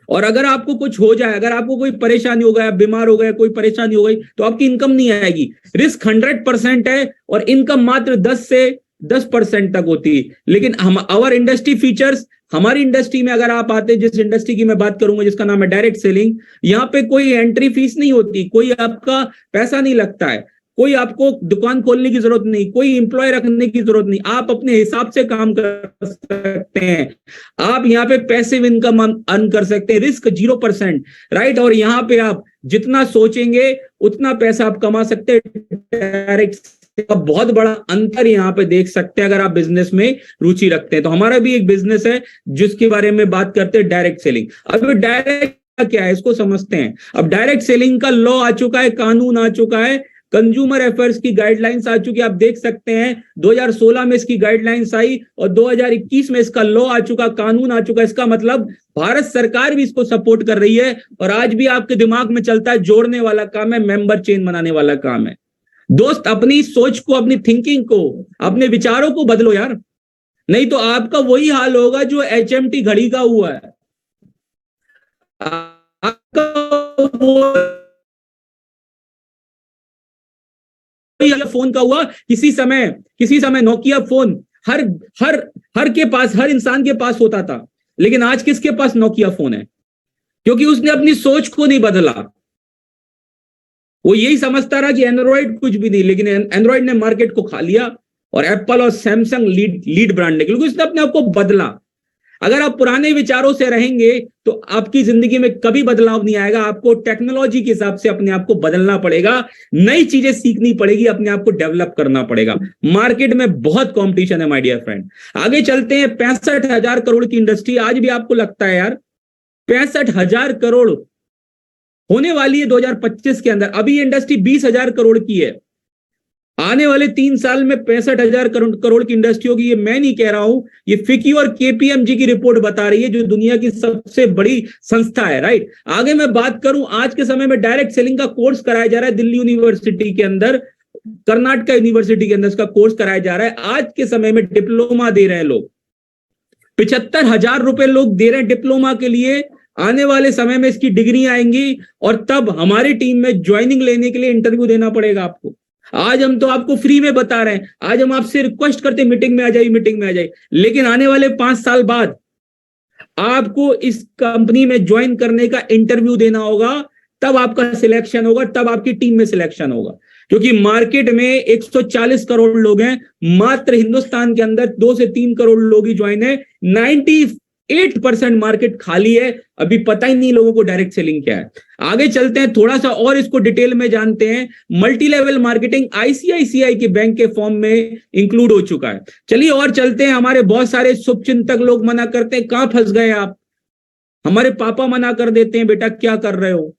और अगर आपको कुछ हो जाए, अगर आपको कोई परेशानी हो गया, बीमार हो गया, कोई परेशानी हो गई, तो आपकी इनकम नहीं आएगी। रिस्क 100% है और इनकम मात्र 10% तक होती है। लेकिन हम आवर इंडस्ट्री फीचर्स, हमारी इंडस्ट्री में अगर आप आते हैं, जिस इंडस्ट्री की मैं बात करूंगा जिसका नाम है डायरेक्ट सेलिंग, यहाँ पे कोई एंट्री फीस नहीं होती, कोई आपका पैसा नहीं लगता है, कोई आपको दुकान खोलने की जरूरत नहीं, कोई एम्प्लॉय रखने की जरूरत नहीं, आप अपने हिसाब से काम कर सकते हैं। आप यहाँ पे पैसिव इनकम अर्न कर सकते हैं, रिस्क 0%, राइट? और यहाँ पे आप जितना सोचेंगे उतना पैसा आप कमा सकते हैं। डायरेक्ट बहुत बड़ा अंतर यहाँ पे देख सकते हैं अगर आप बिजनेस में रुचि रखते हैं। तो हमारा भी एक बिजनेस है जिसके बारे में बात करते हैं, डायरेक्ट सेलिंग। अब डायरेक्ट क्या है इसको समझते हैं। अब डायरेक्ट सेलिंग का लॉ आ चुका है, कानून आ चुका है, कंज्यूमर अफेयर्स की गाइडलाइंस आ चुकी है, आप देख सकते हैं 2016 में इसकी गाइडलाइंस आई और 2021 में इसका लॉ आ चुका, कानून आ चुका। इसका मतलब भारत सरकार भी इसको सपोर्ट कर रही है और आज भी आपके दिमाग में चलता है, जोड़ने वाला काम है, मेंबर चेन बनाने वाला काम है। दोस्त, अपनी सोच को, अपनी थिंकिंग को, अपने विचारों को बदलो यार, नहीं तो आपका वही हाल होगा जो HMT घड़ी का हुआ है। आपका फोन का हुआ, किसी समय नोकिया फोन हर के पास, हर इंसान के पास होता था, लेकिन आज किसके पास नोकिया फोन है? क्योंकि उसने अपनी सोच को नहीं बदला। वो यही समझता रहा कि एंड्रॉइड कुछ भी नहीं, लेकिन एंड्रॉइड ने मार्केट को खा लिया और एप्पल और सैमसंग लीड ब्रांड निकले, क्योंकि उसने अपने आप को बदला। अगर आप पुराने विचारों से रहेंगे तो आपकी जिंदगी में कभी बदलाव नहीं आएगा। आपको टेक्नोलॉजी के हिसाब से अपने आप को बदलना पड़ेगा, नई चीजें सीखनी पड़ेगी, अपने आप को डेवलप करना पड़ेगा। मार्केट में बहुत कंपटीशन है माय डियर फ्रेंड। आगे चलते हैं। 65,000 करोड़ की इंडस्ट्री, आज भी आपको लगता है यार 65,000 करोड़ होने वाली है 2025 के अंदर? अभी इंडस्ट्री 20,000 करोड़ की है, आने वाले 3 साल में 65,000 करोड़ की इंडस्ट्री होगी। ये मैं नहीं कह रहा हूं, ये फिकी और KPMG की रिपोर्ट बता रही है, जो दुनिया की सबसे बड़ी संस्था है, राइट। आगे मैं बात करूं, आज के समय में डायरेक्ट सेलिंग का कोर्स कराया जा रहा है दिल्ली यूनिवर्सिटी के अंदर, कर्नाटक यूनिवर्सिटी के अंदर इसका कोर्स कराया जा रहा है। आज के समय में डिप्लोमा दे रहे हैं लोग, 75,000 रुपए लोग दे रहे हैं डिप्लोमा के लिए। आने वाले समय में इसकी डिग्री आएंगी और तब हमारी टीम में ज्वाइनिंग लेने के लिए इंटरव्यू देना पड़ेगा आपको। आज हम तो आपको फ्री में बता रहे हैं, आज हम आपसे रिक्वेस्ट करते हैं मीटिंग में आ जाइए, लेकिन आने वाले 5 साल बाद आपको इस कंपनी में ज्वाइन करने का इंटरव्यू देना होगा, तब आपका सिलेक्शन होगा, तब आपकी टीम में सिलेक्शन होगा। क्योंकि मार्केट में 140 करोड़ लोग हैं, मात्र हिंदुस्तान के अंदर 2 से 3 करोड़ लोग ही ज्वाइन है, 98% मार्केट खाली है। अभी पता ही नहीं लोगों को डायरेक्ट सेलिंग क्या है। आगे चलते हैं, थोड़ा सा और इसको डिटेल में जानते हैं। मल्टी लेवल मार्केटिंग ICICI के बैंक के फॉर्म में इंक्लूड हो चुका है। चलिए और चलते हैं। हमारे बहुत सारे शुभचिंतक लोग मना करते हैं, कहां फंस गए आप? हमारे पापा मना कर देते हैं, बेटा क्या कर रहे हो,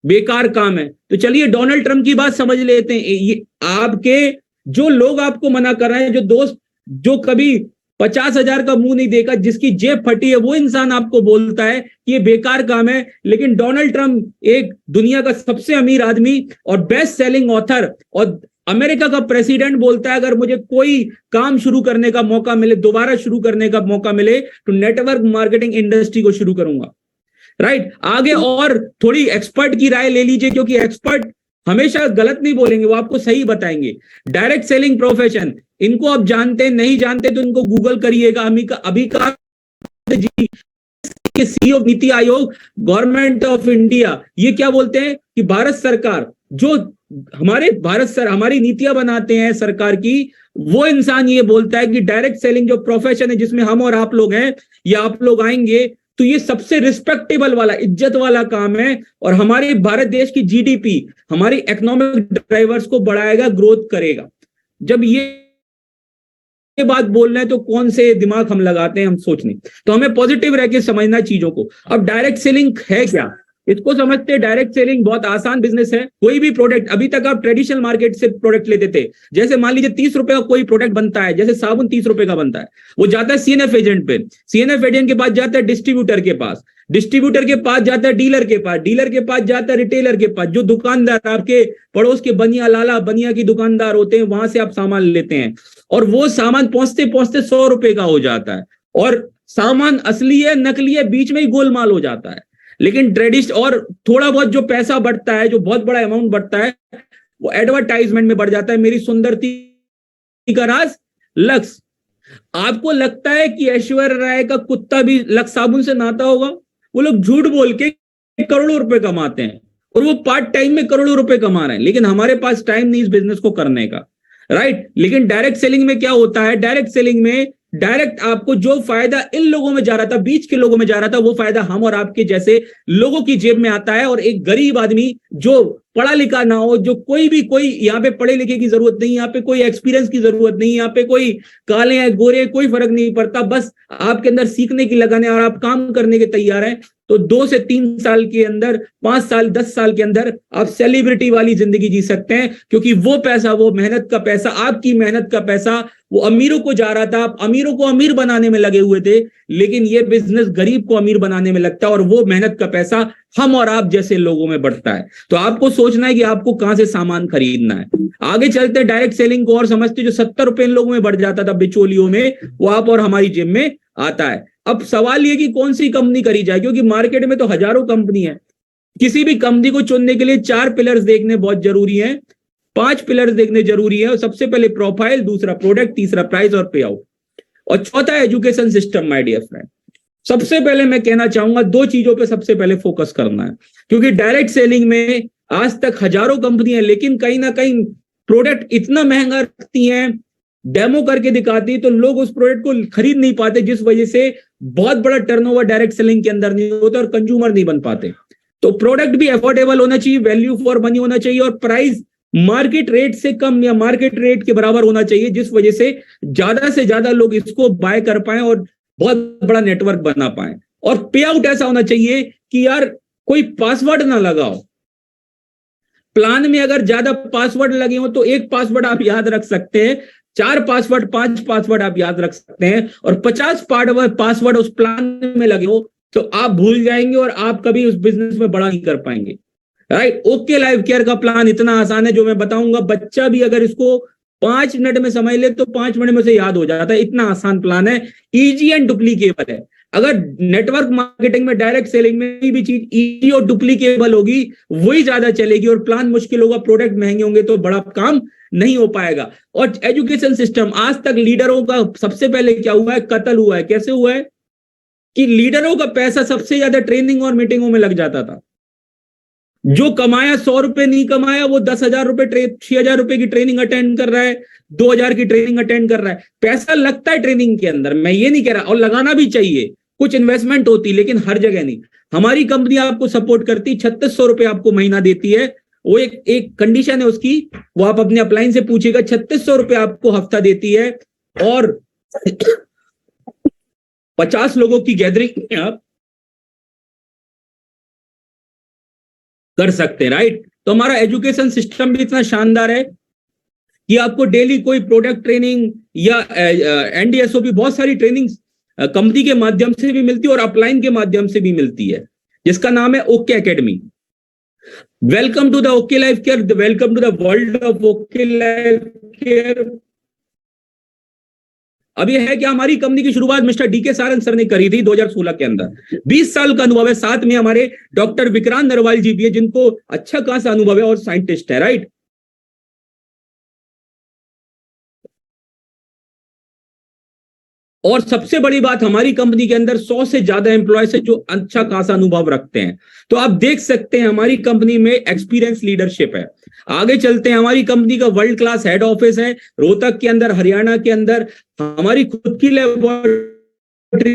बेकार काम है। तो चलिए डोनाल्ड ट्रंप की बात समझ लेते हैं। ये आपके जो लोग आपको मना कर रहे हैं, जो दोस्त जो कभी 50,000 का मुंह नहीं देखा, जिसकी जेब फटी है, वो इंसान आपको बोलता है कि ये बेकार काम है। लेकिन डोनाल्ड ट्रंप एक दुनिया का सबसे अमीर आदमी और बेस्ट सेलिंग ऑथर और अमेरिका का प्रेसिडेंट बोलता है, अगर मुझे कोई काम शुरू करने का मौका मिले, दोबारा शुरू करने का मौका मिले, तो नेटवर्क मार्केटिंग इंडस्ट्री को शुरू करूंगा, राइट। आगे और थोड़ी एक्सपर्ट की राय ले लीजिए, क्योंकि एक्सपर्ट हमेशा गलत नहीं बोलेंगे, वो आपको सही बताएंगे। डायरेक्ट सेलिंग प्रोफेशन, इनको आप जानते हैं, नहीं जानते तो इनको गूगल करिएगा। अभिका जी के CEO NITI Aayog, government of India, ये क्या बोलते हैं कि भारत सरकार जो हमारी नीतियां बनाते हैं सरकार की, वो इंसान ये बोलता है कि डायरेक्ट सेलिंग जो प्रोफेशन है, जिसमें हम और आप लोग हैं या आप लोग आएंगे, तो ये सबसे रिस्पेक्टेबल वाला, इज्जत वाला काम है और हमारे भारत देश की GDP, हमारी इकोनॉमिक ड्राइवर्स को बढ़ाएगा, ग्रोथ करेगा। जब ये बात बोल रहे हैं तो कौन से दिमाग हम लगाते हैं, हम सोच नहीं। तो हमें पॉजिटिव रह के समझना चीजों को। अब डायरेक्ट सेलिंग है क्या, इसको समझते हैं। डायरेक्ट सेलिंग बहुत आसान बिजनेस है। कोई भी प्रोडक्ट, अभी तक आप ट्रेडिशनल मार्केट से प्रोडक्ट लेते थे, जैसे मान लीजिए 30 रुपए का कोई प्रोडक्ट बनता है, जैसे साबुन 30 रुपए का बनता है, वो जाता है CNF एजेंट पे, CNF एजेंट के पास जाता है डिस्ट्रीब्यूटर के पास, डिस्ट्रीब्यूटर के पास जाता है डीलर के पास, डीलर के पास जाता है रिटेलर के पास, जो दुकानदार आपके पड़ोस के बनिया लाला बनिया की दुकानदार होते हैं, वहां से आप सामान लेते हैं और वो सामान पहुंचते पहुंचते 100 रुपए का हो जाता है और सामान असली है नकली है, बीच में ही गोलमाल हो जाता है। लेकिन ट्रेडिशनल और थोड़ा बहुत जो पैसा बढ़ता है, जो बहुत बड़ा अमाउंट बढ़ता है, वो एडवर्टाइजमेंट में बढ़ जाता है। मेरी सुंदरती का राज लक्स। आपको लगता है कि ऐश्वर्या राय का कुत्ता भी लक्स साबुन से नहाता होगा? वो लोग झूठ बोल के करोड़ों रुपए कमाते हैं और वो पार्ट टाइम में करोड़ों रुपए कमा रहे हैं, लेकिन हमारे पास टाइम नहीं इस बिजनेस को करने का, राइट। लेकिन डायरेक्ट सेलिंग में क्या होता है, डायरेक्ट सेलिंग में डायरेक्ट आपको जो फायदा इन लोगों में जा रहा था, बीच के लोगों में जा रहा था, वो फायदा हम और आपके जैसे लोगों की जेब में आता है और एक गरीब आदमी जो पढ़ा लिखा ना हो, जो कोई यहाँ पे पढ़े लिखे की जरूरत नहीं, यहाँ पे कोई एक्सपीरियंस की जरूरत नहीं, यहाँ पे कोई काले हैं गोरे हैं कोई फर्क नहीं पड़ता, बस आपके अंदर सीखने की लगन है और आप काम करने के तैयार हैं, तो 2 से 3 साल के अंदर, 5 साल 10 साल के अंदर आप सेलिब्रिटी वाली जिंदगी जी सकते हैं। क्योंकि वो पैसा, वो मेहनत का पैसा, आपकी मेहनत का पैसा वो अमीरों को जा रहा था, आप अमीरों को अमीर बनाने में लगे हुए थे, लेकिन ये बिजनेस गरीब को अमीर बनाने में लगता है और वो मेहनत का पैसा हम और आप जैसे लोगों में बढ़ता है। तो आपको सोचना है कि आपको कहां से सामान खरीदना है। आगे चलते डायरेक्ट सेलिंग को और समझते, जो 70 रुपए इन लोगों में बढ़ जाता था बिचौलियों में, वो आप और हमारी जेब में आता है। अब सवाल ये कि कौन सी कंपनी करी जाए, क्योंकि मार्केट में तो हजारों कंपनी है। किसी भी कंपनी को चुनने के लिए 4 पिलर्स देखने बहुत जरूरी है, 5 पिलर्स देखने जरूरी है। और सबसे पहले प्रोफाइल, दूसरा प्रोडक्ट, तीसरा प्राइस और पे आउट, और चौथा education system. My dear friend, सबसे पहले मैं कहना चाहूंगा 2 चीजों पे सबसे पहले फोकस करना है, क्योंकि डायरेक्ट सेलिंग में आज तक हजारों कंपनियां, लेकिन कहीं ना कहीं प्रोडक्ट इतना महंगा रखती हैं, डेमो करके दिखाती है, तो लोग उस प्रोडक्ट को खरीद नहीं पाते, जिस वजह से बहुत बड़ा टर्नओवर डायरेक्ट सेलिंग के अंदर नहीं होता और कंज्यूमर नहीं बन पाते। तो प्रोडक्ट भी अफोर्डेबल होना चाहिए, वैल्यू फॉर मनी होना चाहिए, और प्राइस मार्केट रेट से कम या मार्केट रेट के बराबर होना चाहिए, जिस वजह से ज्यादा लोग इसको बाय कर पाए और बहुत बड़ा नेटवर्क बना पाए। और पे आउट ऐसा होना चाहिए कि यार कोई पासवर्ड ना लगाओ। प्लान में अगर ज्यादा पासवर्ड लगे हो तो एक पासवर्ड आप याद रख सकते हैं, 4 पासवर्ड 5 पासवर्ड आप याद रख सकते हैं, और 50 पासवर्ड उस प्लान में लगे हो तो आप भूल जाएंगे और आप कभी उस बिजनेस में बड़ा नहीं कर पाएंगे। राइट। ओके लाइफ केयर का प्लान इतना आसान है, जो मैं बताऊंगा बच्चा भी अगर इसको 5 मिनट में समझ ले तो 5 मिनट में से याद हो जाता है, इतना आसान प्लान है, इजी एंड डुप्लीकेबल है। अगर नेटवर्क मार्केटिंग में, डायरेक्ट सेलिंग में भी चीज इजी और डुप्लीकेबल होगी, वही ज्यादा चलेगी, और प्लान मुश्किल होगा, प्रोडक्ट महंगे होंगे तो बड़ा काम नहीं हो पाएगा। और एजुकेशन सिस्टम, आज तक लीडरों का सबसे पहले क्या हुआ है, कत्ल हुआ है। कैसे हुआ है कि लीडरों का पैसा सबसे ज्यादा ट्रेनिंग और मीटिंगों में लग जाता था। जो कमाया 100 रुपए नहीं कमाया, वो 10,000 रुपए 6,000 रुपए की ट्रेनिंग अटेंड कर रहा है, 2,000 की ट्रेनिंग अटेंड कर रहा है। पैसा लगता है ट्रेनिंग के अंदर, मैं ये नहीं कह रहा, और लगाना भी चाहिए, कुछ इन्वेस्टमेंट होती, लेकिन हर जगह नहीं। हमारी कंपनी आपको सपोर्ट करती, 3600 रुपए आपको महीना देती है। वो एक कंडीशन है उसकी, वो आप अपने अपलाइन से पूछिएगा, 3600 रुपए आपको हफ्ता देती है, और 50 लोगों की गैदरिंग आप कर सकते हैं। राइट। तो हमारा एजुकेशन सिस्टम भी इतना शानदार है कि आपको डेली कोई प्रोडक्ट ट्रेनिंग या एनडीएसओपी, बहुत सारी ट्रेनिंग कंपनी के माध्यम से भी मिलती है और अपलाइन के माध्यम से भी मिलती है, जिसका नाम है OK Academy. Welcome to the OK Life Care, welcome to the world of OK Life Care. अब यह है कि हमारी कंपनी की शुरुआत मिस्टर डीके सारंग सर ने करी थी 2016 के अंदर। 20 साल का अनुभव है। साथ में हमारे डॉक्टर विक्रांत नरवाल जी भी है, जिनको अच्छा खासा अनुभव है और साइंटिस्ट है। राइट। और सबसे बड़ी बात, हमारी कंपनी के अंदर 100 से ज्यादा एम्प्लॉयज है जो अच्छा खासा अनुभव रखते हैं। तो आप देख सकते हैं हमारी कंपनी में एक्सपीरियंस लीडरशिप है। आगे चलते हैं, हमारी कंपनी का वर्ल्ड क्लास हेड ऑफिस है रोहतक के अंदर, हरियाणा के अंदर। हमारी खुद की लैबोरेटरी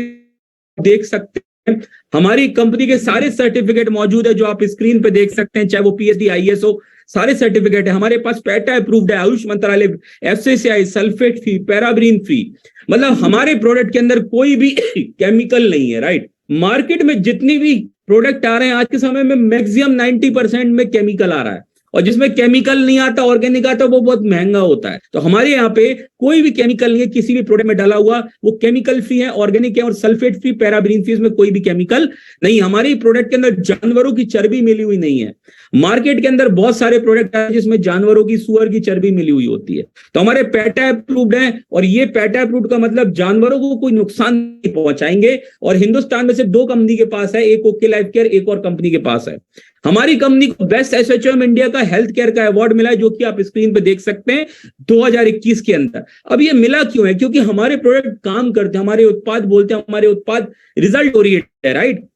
देख सकते हैं। हमारी कंपनी के सारे सर्टिफिकेट मौजूद है जो आप स्क्रीन पे देख सकते हैं, चाहे वो पीएचडी, आईएसओ, सारे सर्टिफिकेट है हमारे पास। पैटा अप्रूव्ड है, आयुष मंत्रालय, एफसीसीआई, सल्फेट फ्री, पैराब्रीन फ्री। मतलब हमारे प्रोडक्ट के अंदर कोई भी केमिकल नहीं है। राइट। मार्केट में जितनी भी प्रोडक्ट आ रहे हैं आज के समय में, मैक्सिमम 90% में केमिकल आ रहा है, और जिसमें केमिकल नहीं आता, ऑर्गेनिक आता, वो बहुत महंगा होता है। तो हमारे यहाँ पे कोई भी केमिकल नहीं है किसी भी प्रोडक्ट में डाला हुआ, वो केमिकल फ्री है, ऑर्गेनिक है, और सल्फेट फ्री, पैराब्रीन फ्री, इसमें कोई भी केमिकल नहीं। हमारे प्रोडक्ट के अंदर जानवरों की चर्बी मिली हुई नहीं है। मार्केट के अंदर बहुत सारे प्रोडक्ट है जिसमें जानवरों की, सुअर की चर्बी मिली हुई होती है। तो हमारे पैटा अप्रूव्ड है, और ये पैटा अप्रूव्ड का मतलब जानवरों को कोई नुकसान नहीं पहुंचाएंगे। और हिंदुस्तान में सिर्फ 2 कंपनी के पास है, एक ओके लाइफ केयर, एक और कंपनी के पास है। हमारी कंपनी को बेस्ट एसएचओ इंडिया का हेल्थ केयर का अवार्ड मिला है, जो कि आप स्क्रीन पे देख सकते हैं 2021 के अंदर। अब ये मिला क्यों है? क्योंकि हमारे प्रोडक्ट काम करते हैं, हमारे उत्पाद बोलते हैं, हमारे उत्पाद रिजल्ट ओरिएंटेड है। राइट।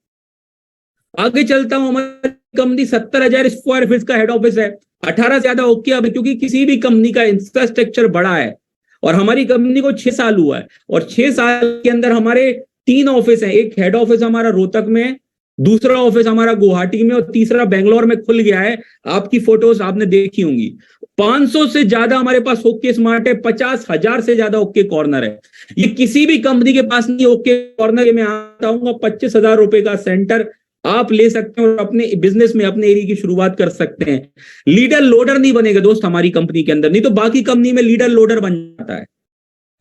आगे चलता हूं, हमारी कंपनी 70,000 स्क्वायर फीट का हेड ऑफिस है, 18 से ज्यादा ओके। अब क्योंकि किसी भी कंपनी का इंफ्रास्ट्रक्चर बड़ा है, और हमारी कंपनी को 6 साल हुआ है, और 6 साल के अंदर हमारे 3 ऑफिस हैं। एक हेड ऑफिस हमारा रोहतक में है, दूसरा ऑफिस हमारा गुवाहाटी में और तीसरा बेंगलोर में खुल गया है। आपकी फोटोज आपने देखी होंगी। 500 से ज्यादा हमारे पास ओके स्मार्ट है, 50,000 से ज्यादा ओके कॉर्नर है। ये किसी भी कंपनी के पास नहीं। ओके कॉर्नर में आता हूँ 25,000 रुपए का सेंटर आप ले सकते हैं और अपने बिजनेस में अपने एरिया की शुरुआत कर सकते हैं। लीडर लोडर नहीं बनेगा दोस्त हमारी कंपनी के अंदर, नहीं तो बाकी कंपनी में लीडर लोडर बन जाता है।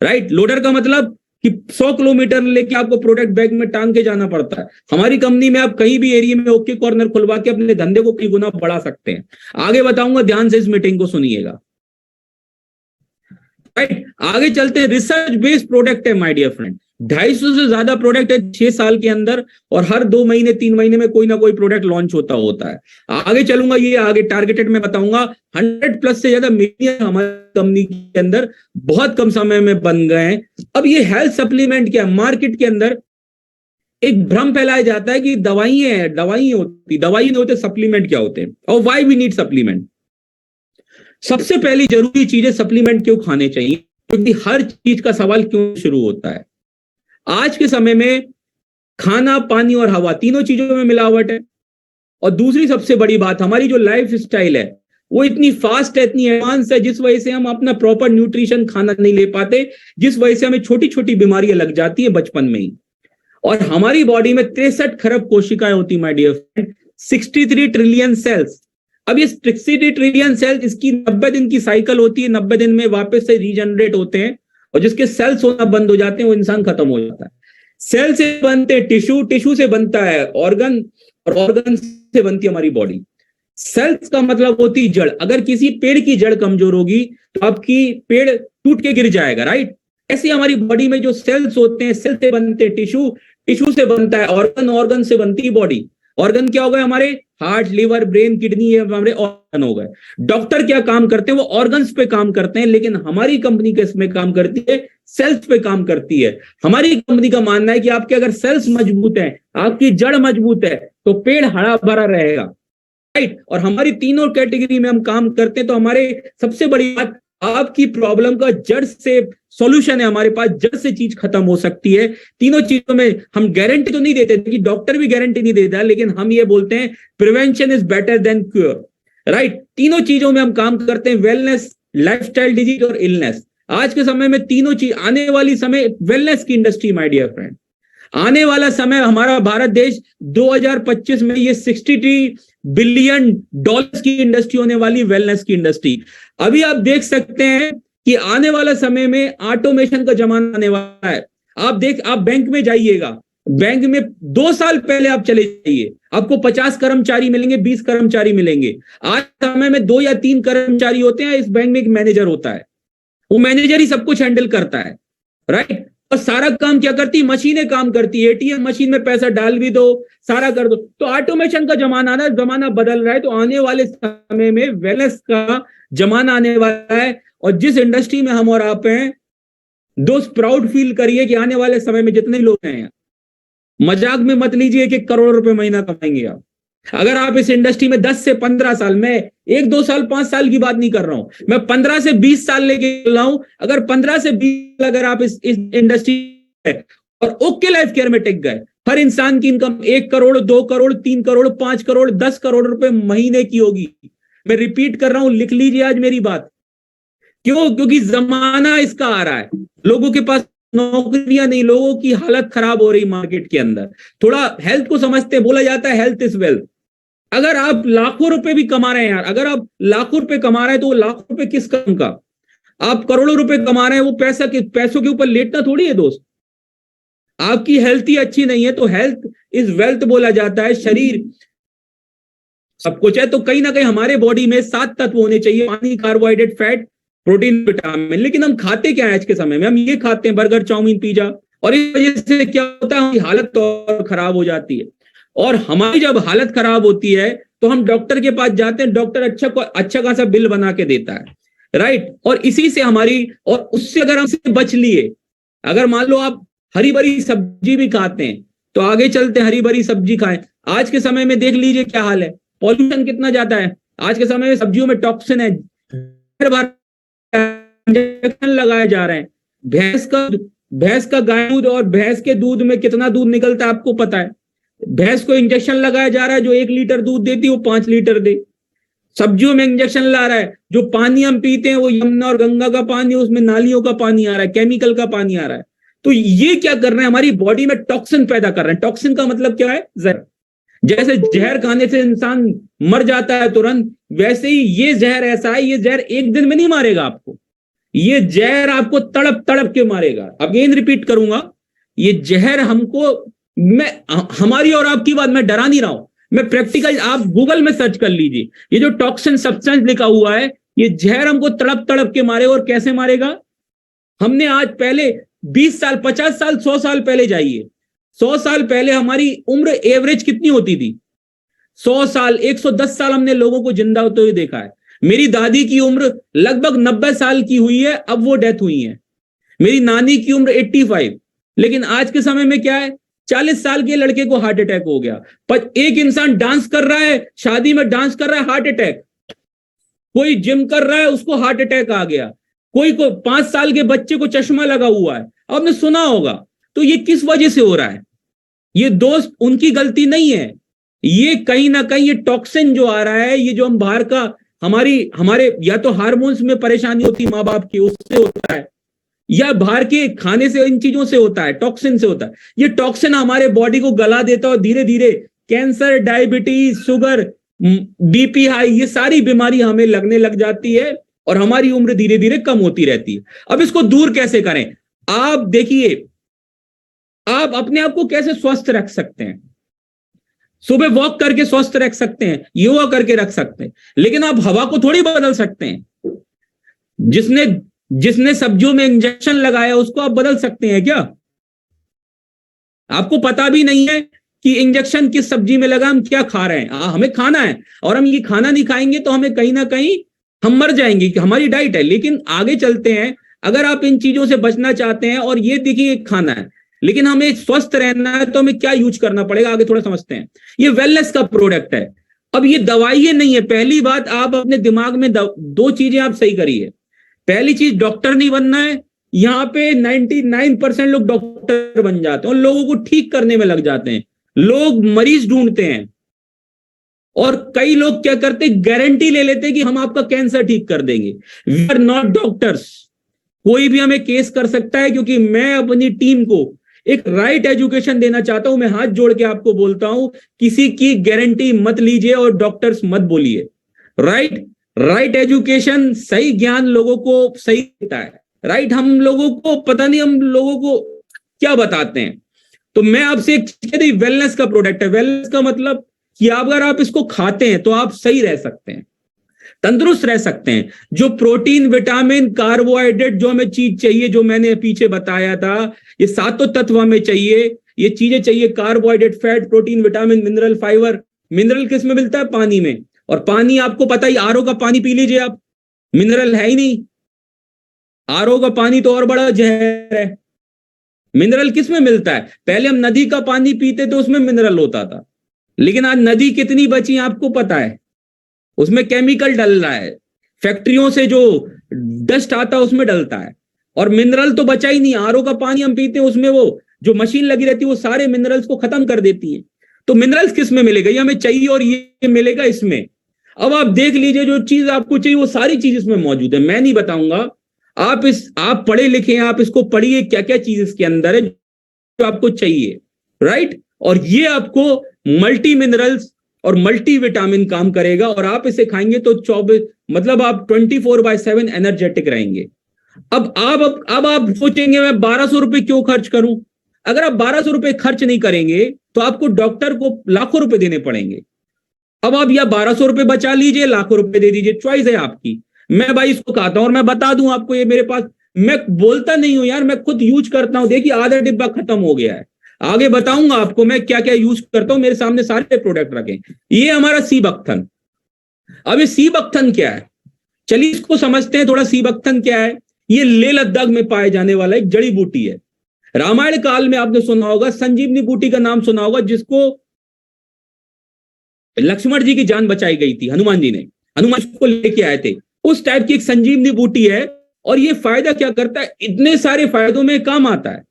राइट, लोडर का मतलब कि 100 किलोमीटर लेके आपको प्रोडक्ट बैग में टांग के जाना पड़ता है। हमारी कंपनी में आप कहीं भी एरिया में ओके कॉर्नर खुलवा के अपने धंधे को कई गुना बढ़ा सकते हैं। आगे बताऊंगा, ध्यान से इस मीटिंग को सुनिएगा। राइट, आगे चलते हैं। रिसर्च बेस्ड प्रोडक्ट है माय डियर फ्रेंड, 250 से ज्यादा प्रोडक्ट है 6 साल के अंदर, और हर 2 महीने 3 महीने में कोई ना कोई प्रोडक्ट लॉन्च होता है। आगे चलूंगा, ये आगे टारगेटेड में बताऊंगा। 100+ से ज्यादा मिलियन हमारी कंपनी के अंदर बहुत कम समय में बन गए हैं। अब ये हेल्थ सप्लीमेंट क्या, मार्केट के अंदर एक भ्रम फैलाया जाता है कि दवाई नहीं होते, सप्लीमेंट क्या होते हैं और व्हाई वी नीड सप्लीमेंट। सबसे पहली जरूरी चीज है सप्लीमेंट क्यों खाने चाहिए, क्योंकि हर चीज का सवाल क्यों शुरू होता है। आज के समय में खाना, पानी और हवा तीनों चीजों में मिलावट है। और दूसरी सबसे बड़ी बात, हमारी जो लाइफ स्टाइल है वो इतनी फास्ट है, इतनी एडवांस है, जिस वजह से हम अपना प्रॉपर न्यूट्रिशन खाना नहीं ले पाते, जिस वजह से हमें छोटी छोटी बीमारियां लग जाती है बचपन में ही। और हमारी बॉडी में 63 खरब कोशिकाएं होती, my dear friend, 63 trillion cells. अब ये 63 ट्रिलियन सेल्स, इसकी 90 दिन की साइकिल होती है, 90 दिन में वापस से रीजनरेट होते हैं, और जिसके सेल्स होना बंद हो जाते हैं वो इंसान खत्म हो जाता है। सेल से बनते हैं टिश्यू, टिश्यू से बनता है ऑर्गन, और ऑर्गन से बनती है हमारी बॉडी। सेल्स का मतलब होती है जड़। अगर किसी पेड़ की जड़ कमजोर होगी तो आपकी पेड़ टूट के गिर जाएगा। राइट, ऐसे हमारी बॉडी में जो सेल्स होते हैं, सेल से बनते हैं टिश्यू, टिश्यू से बनता है ऑर्गन, ऑर्गन से बनती है बॉडी। ऑर्गन क्या हो गए हमारे, हार्ट, लिवर, ब्रेन, किडनी, ये हमारे ऑर्गन हो गए। डॉक्टर क्या काम करते हैं, वो ऑर्गन्स पे काम करते हैं, लेकिन हमारी कंपनी किसमें काम करती है, सेल्स पे काम करती है। हमारी कंपनी का मानना है कि आपके अगर सेल्स मजबूत है, आपकी जड़ मजबूत है, तो पेड़ हरा भरा रहेगा। राइट, और हमारी तीनों कैटेगरी में हम काम करते हैं। तो हमारे सबसे बड़ी बात, आपकी प्रॉब्लम का जड़ से सॉल्यूशन है हमारे पास, जड़ से चीज खत्म हो सकती है। तीनों चीजों में हम गारंटी तो नहीं देते कि डॉक्टर भी गारंटी नहीं देता, लेकिन हम ये बोलते हैं prevention is better than cure. Right, तीनों चीजों में हम काम करते हैं, वेलनेस, लाइफस्टाइल डिजीज और इलनेस। आज के समय में तीनों चीज, आने वाली समय वेलनेस की इंडस्ट्री माय डियर फ्रेंड, आने वाला समय हमारा भारत देश 2025 में ये 63 बिलियन डॉलर्स की इंडस्ट्री होने वाली, वेलनेस की इंडस्ट्री। अभी आप देख सकते हैं कि आने वाला समय में ऑटोमेशन का जमाना आने वाला है। आप बैंक में जाइएगा, बैंक में 2 साल पहले आप चले जाइए, आपको 50 कर्मचारी मिलेंगे, 20 कर्मचारी मिलेंगे। आज समय में 2 या 3 कर्मचारी होते हैं। इस बैंक में एक मैनेजर होता है, वो मैनेजर ही सब कुछ हैंडल करता है। राइट, और सारा काम क्या करती, मशीनें काम करती है। एटीएम मशीन में पैसा डाल भी दो, सारा कर दो। तो ऑटोमेशन का जमाना बदल रहा है। तो आने वाले समय में वेलनेस का जमाना आने वाला है। और जिस इंडस्ट्री में हम और आप हैं, दोस्त प्राउड फील करिए कि आने वाले समय में जितने लोग हैं, मजाक में मत लीजिए कि करोड़ रुपए महीना कमाएंगे आप। अगर आप इस इंडस्ट्री में 10 से 15 साल, मैं 1-2 साल 5 साल की बात नहीं कर रहा हूं, मैं 15 से 20 साल लेके चल रहा हूं। अगर 15 से 20 अगर आप इस इंडस्ट्री में और ओके लाइफ केयर में टिक गए, हर इंसान की इनकम 1 करोड़, 2 करोड़, 3 करोड़, 5 करोड़, 10 करोड़ रुपए महीने की होगी। मैं रिपीट कर रहा हूं, लिख लीजिए आज मेरी बात। क्यों? क्योंकि जमाना इसका आ रहा है। लोगों के पास नौकरियां नहीं, लोगों की हालत खराब हो रही मार्केट के अंदर। थोड़ा हेल्थ को समझते हैं, बोला जाता है हेल्थ इज वेल्थ। अगर आप लाखों रुपए भी कमा रहे हैं यार, अगर आप लाखों रुपए कमा रहे हैं तो वो लाखों रुपए किस काम का? आप करोड़ों रुपए कमा रहे हैं, वो पैसों के ऊपर लेटना थोड़ी है दोस्त। आपकी हेल्थ ही अच्छी नहीं है तो हेल्थ इज वेल्थ बोला जाता है। शरीर सब कुछ है, तो कहीं ना कहीं हमारे बॉडी में 7 तत्व होने चाहिए, पानी, कार्बोहाइड्रेट, फैट, प्रोटीन, विटामिन। लेकिन हम खाते क्या है आज के समय में? हम ये खाते हैं बर्गर, चाउमीन, पिज्जा, और इस वजह से क्या होता है, हमारी हालत और खराब हो जाती है। और हमारी जब हालत खराब होती है तो हम डॉक्टर के पास जाते हैं, डॉक्टर अच्छा खासा बिल बना के देता है। राइट, और इसी से हमारी, और उससे अगर हमसे बच लिए, अगर मान लो आप हरी भरी सब्जी भी खाते हैं तो आगे चलते हरी भरी सब्जी खाएं। आज के समय में देख लीजिए क्या हाल है, पॉल्यूशन कितना ज्यादा है। आज के समय में सब्जियों में टॉक्सिन है, इंजेक्शन लगाए जा रहे हैं। भैंस का गाय दूध और भैंस के दूध में कितना दूध निकलता है आपको पता है? भैंस को इंजेक्शन लगाया जा रहा है, जो 1 लीटर दूध देती है वो 5 लीटर दे। सब्जियों में इंजेक्शन ला रहा है, जो पानी हम पीते हैं वो यमुना और गंगा का पानी, उसमें नालियों का पानी आ रहा है, केमिकल का पानी आ रहा है। तो ये क्या कर रहे हैं, हमारी बॉडी में टॉक्सिन पैदा कर रहे हैं। टॉक्सिन का मतलब क्या है, जहर। जैसे जहर खाने से इंसान मर जाता है तुरंत, वैसे ही ये जहर ऐसा है, ये जहर एक दिन में नहीं मारेगा आपको, ये जहर आपको तड़प तड़प के मारेगा। अगेन रिपीट करूंगा, ये जहर हमको, मैं हमारी और आपकी बात मैं डरा नहीं रहा हूं, मैं प्रैक्टिकल, आप गूगल में सर्च कर लीजिए, ये जो टॉक्सिन सब्सटेंस लिखा हुआ है, ये जहर हमको तड़प तड़प के मारेगा। और कैसे मारेगा, हमने आज पहले 20 साल 50 साल 100 साल पहले जाइए, 100 साल पहले हमारी उम्र एवरेज कितनी होती थी, 100 साल 110 साल हमने लोगों को जिंदा होते हुए देखा है। मेरी दादी की उम्र लगभग 90 साल की हुई है, अब वो डेथ हुई है। मेरी नानी की उम्र 85, लेकिन आज के समय में क्या है, 40 साल के लड़के को हार्ट अटैक हो गया। पर एक इंसान डांस कर रहा है, शादी में डांस कर रहा है, हार्ट अटैक। कोई जिम कर रहा है, उसको हार्ट अटैक आ गया। कोई को 5 साल के बच्चे को चश्मा लगा हुआ है, आपने सुना होगा। तो ये किस वजह से हो रहा है, ये दोस्त उनकी गलती नहीं है, ये कहीं ना कहीं ये टॉक्सिन जो आ रहा है, ये जो हम बाहर का, हमारे या तो हार्मोन्स में परेशानी होती माँ बाप की, उससे होता है, या बाहर के खाने से, इन चीजों से होता है, टॉक्सिन से होता है। ये टॉक्सिन हमारे बॉडी को गला देता है और धीरे धीरे cancer, diabetes, sugar, BP high, ये सारी बीमारी हमें लगने लग जाती है और हमारी उम्र धीरे धीरे कम होती रहती है। अब इसको दूर कैसे करें, आप देखिए, आप अपने आप को कैसे स्वस्थ रख सकते हैं। सुबह वॉक करके स्वस्थ रख सकते हैं, योगा करके रख सकते हैं, लेकिन आप हवा को थोड़ी बदल सकते हैं। जिसने सब्जियों में इंजेक्शन लगाया उसको आप बदल सकते हैं क्या? आपको पता भी नहीं है कि इंजेक्शन किस सब्जी में लगा, हम क्या खा रहे हैं। हमें खाना है, और हम ये खाना नहीं खाएंगे तो हमें कहीं ना कहीं हम मर जाएंगे, कि हमारी डाइट है। लेकिन आगे चलते हैं, अगर आप इन चीजों से बचना चाहते हैं, और ये देखिए खाना है, लेकिन हमें स्वस्थ रहना है, तो हमें क्या यूज करना पड़ेगा, आगे थोड़ा समझते हैं। ये वेलनेस का प्रोडक्ट है। अब ये दवाई नहीं है। पहली बात, आप अपने दिमाग में 2 चीजें आप सही करिए। पहली चीज, डॉक्टर नहीं बनना है। यहाँ पे 99% लोग डॉक्टर बन जाते हैं और लोगों को ठीक करने में लग जाते हैं। लोग मरीज ढूंढते हैं, और कई लोग क्या करते हैं, गारंटी ले लेते हैं कि हम आपका कैंसर ठीक कर देंगे। We are not doctors. कोई भी हमें केस कर सकता है, क्योंकि मैं अपनी टीम को एक राइट एजुकेशन देना चाहता हूं। मैं हाथ जोड़ के आपको बोलता हूं, किसी की गारंटी मत लीजिए और डॉक्टर्स मत बोलिए। राइट एजुकेशन, सही ज्ञान लोगों को सही देता है। राइट, हम लोगों को पता नहीं हम लोगों को क्या बताते हैं। तो मैं आपसे एक चीज कह दी, वेलनेस का प्रोडक्ट है। वेलनेस का मतलब कि अगर आप इसको खाते हैं तो आप सही रह सकते हैं, तंदुरुस्त रह सकते हैं। जो प्रोटीन, विटामिन, कार्बोहाइड्रेट, जो हमें चीज चाहिए, जो मैंने पीछे बताया था, ये 7 तत्व हमें चाहिए, ये चीजें चाहिए। Carbohydrate, fat, protein, vitamin, mineral, fibre. Mineral किस में मिलता है? पानी में। और पानी आपको पता ही, आरओ का पानी पी लीजिए आप, मिनरल है ही नहीं। आरओ का पानी तो और बड़ा जहर है। मिनरल किस में मिलता है? पहले हम नदी का पानी पीते तो उसमें मिनरल होता था, लेकिन आज नदी कितनी बची आपको पता है? उसमें केमिकल डल रहा है, फैक्ट्रियों से जो डस्ट आता है उसमें डलता है, और मिनरल तो बचा ही नहीं। आरओ का पानी हम पीते हैं, उसमें वो जो मशीन लगी रहती है वो सारे मिनरल्स को खत्म कर देती है। तो मिनरल्स किस में मिलेगा? ये हमें चाहिए, और ये मिलेगा इसमें। अब आप देख लीजिए, जो चीज आपको चाहिए वो सारी चीज इसमें मौजूद है। मैं नहीं बताऊंगा, आप पढ़े लिखे हैं, आप इसको पढ़िए, क्या क्या चीज इसके अंदर है जो आपको चाहिए। राइट, और ये आपको मल्टी मिनरल्स और मल्टी विटामिन काम करेगा, और आप इसे खाएंगे तो 24, मतलब आप 24/7 एनर्जेटिक रहेंगे। अब आप सोचेंगे मैं 1200 रुपए क्यों खर्च करूं? अगर आप 1200 रुपए खर्च नहीं करेंगे तो आपको डॉक्टर को लाखों रुपए देने पड़ेंगे। अब आप या 1200 रुपए बचा लीजिए, लाखों रुपए दे दीजिए, चॉइस है आपकी। मैं भाई इसको खाता हूं, और मैं बता दूं आपको, ये मेरे पास, मैं बोलता नहीं हूं यार, मैं खुद यूज करता हूं। देखिए आधा डिब्बा खत्म हो गया है, आगे बताऊंगा आपको मैं क्या क्या यूज करता हूं। मेरे सामने सारे प्रोडक्ट रखे। ये हमारा सीबकथन। अब ये सीबकथन क्या है, चलिए इसको समझते हैं थोड़ा। सीबकथन क्या है? ये लेह लद्दाख में पाए जाने वाला एक जड़ी बूटी है। रामायण काल में आपने सुना होगा, संजीवनी बूटी का नाम सुना होगा, जिसको लक्ष्मण जी की जान बचाई गई थी। हनुमान जी ने, हनुमान को लेके आए थे, उस टाइप की एक संजीवनी बूटी है। और ये फायदा क्या करता है? इतने सारे फायदों में काम आता है।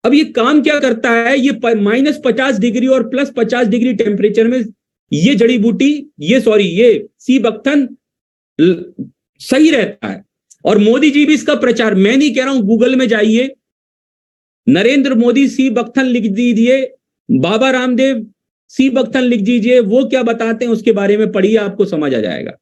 अब ये काम क्या करता है, ये -50 डिग्री और +50 डिग्री टेम्परेचर में ये जड़ी बूटी, ये सीबकथन सही रहता है। और मोदी जी भी इसका प्रचार, मैं नहीं कह रहा हूं, गूगल में जाइए, नरेंद्र मोदी सीबकथन लिख दीजिए, बाबा रामदेव सीबकथन लिख दीजिए, वो क्या बताते हैं उसके बारे में पढ़िए, आपको समझ आ जाएगा।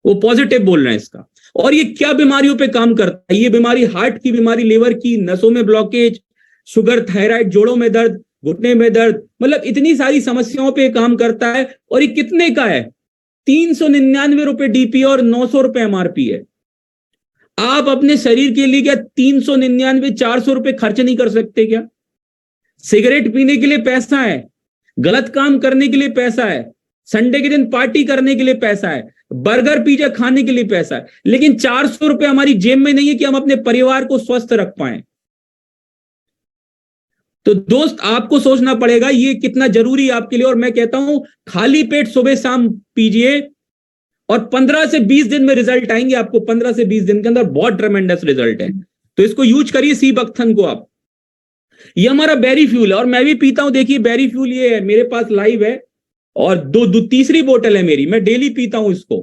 वो पॉजिटिव बोल रहे हैं इसका। और ये क्या बीमारियों पे काम करता है, ये बीमारी हार्ट की बीमारी, लिवर की, नसों में ब्लॉकेज, शुगर, थायराइड, जोड़ों में दर्द, घुटने में दर्द, मतलब इतनी सारी समस्याओं पे काम करता है। और ये कितने का है, 399 रुपए डीपी और 900 रुपए एमआरपी है। आप अपने शरीर के लिए क्या 399 400 रुपए खर्च नहीं कर सकते क्या? सिगरेट पीने के लिए पैसा है, गलत काम करने के लिए पैसा है, संडे के दिन पार्टी करने के लिए पैसा है, बर्गर पिज्जा खाने के लिए पैसा है, लेकिन 400 रुपए हमारी जेब में नहीं है कि हम अपने परिवार को स्वस्थ रख पाए। तो दोस्त, आपको सोचना पड़ेगा ये कितना जरूरी है आपके लिए। और मैं कहता हूं खाली पेट सुबह शाम पीजिए और 15 से 20 दिन में रिजल्ट आएंगे आपको। 15 से 20 दिन के अंदर बहुत ट्रेमेंडस रिजल्ट है। तो इसको यूज करिए, सीबकथन को आप। ये हमारा बेरी फ्यूल है और मैं भी पीता हूं। देखिए बेरी फ्यूल ये है मेरे पास लाइव है और तीसरी बोतल है मेरी, मैं डेली पीता हूं इसको,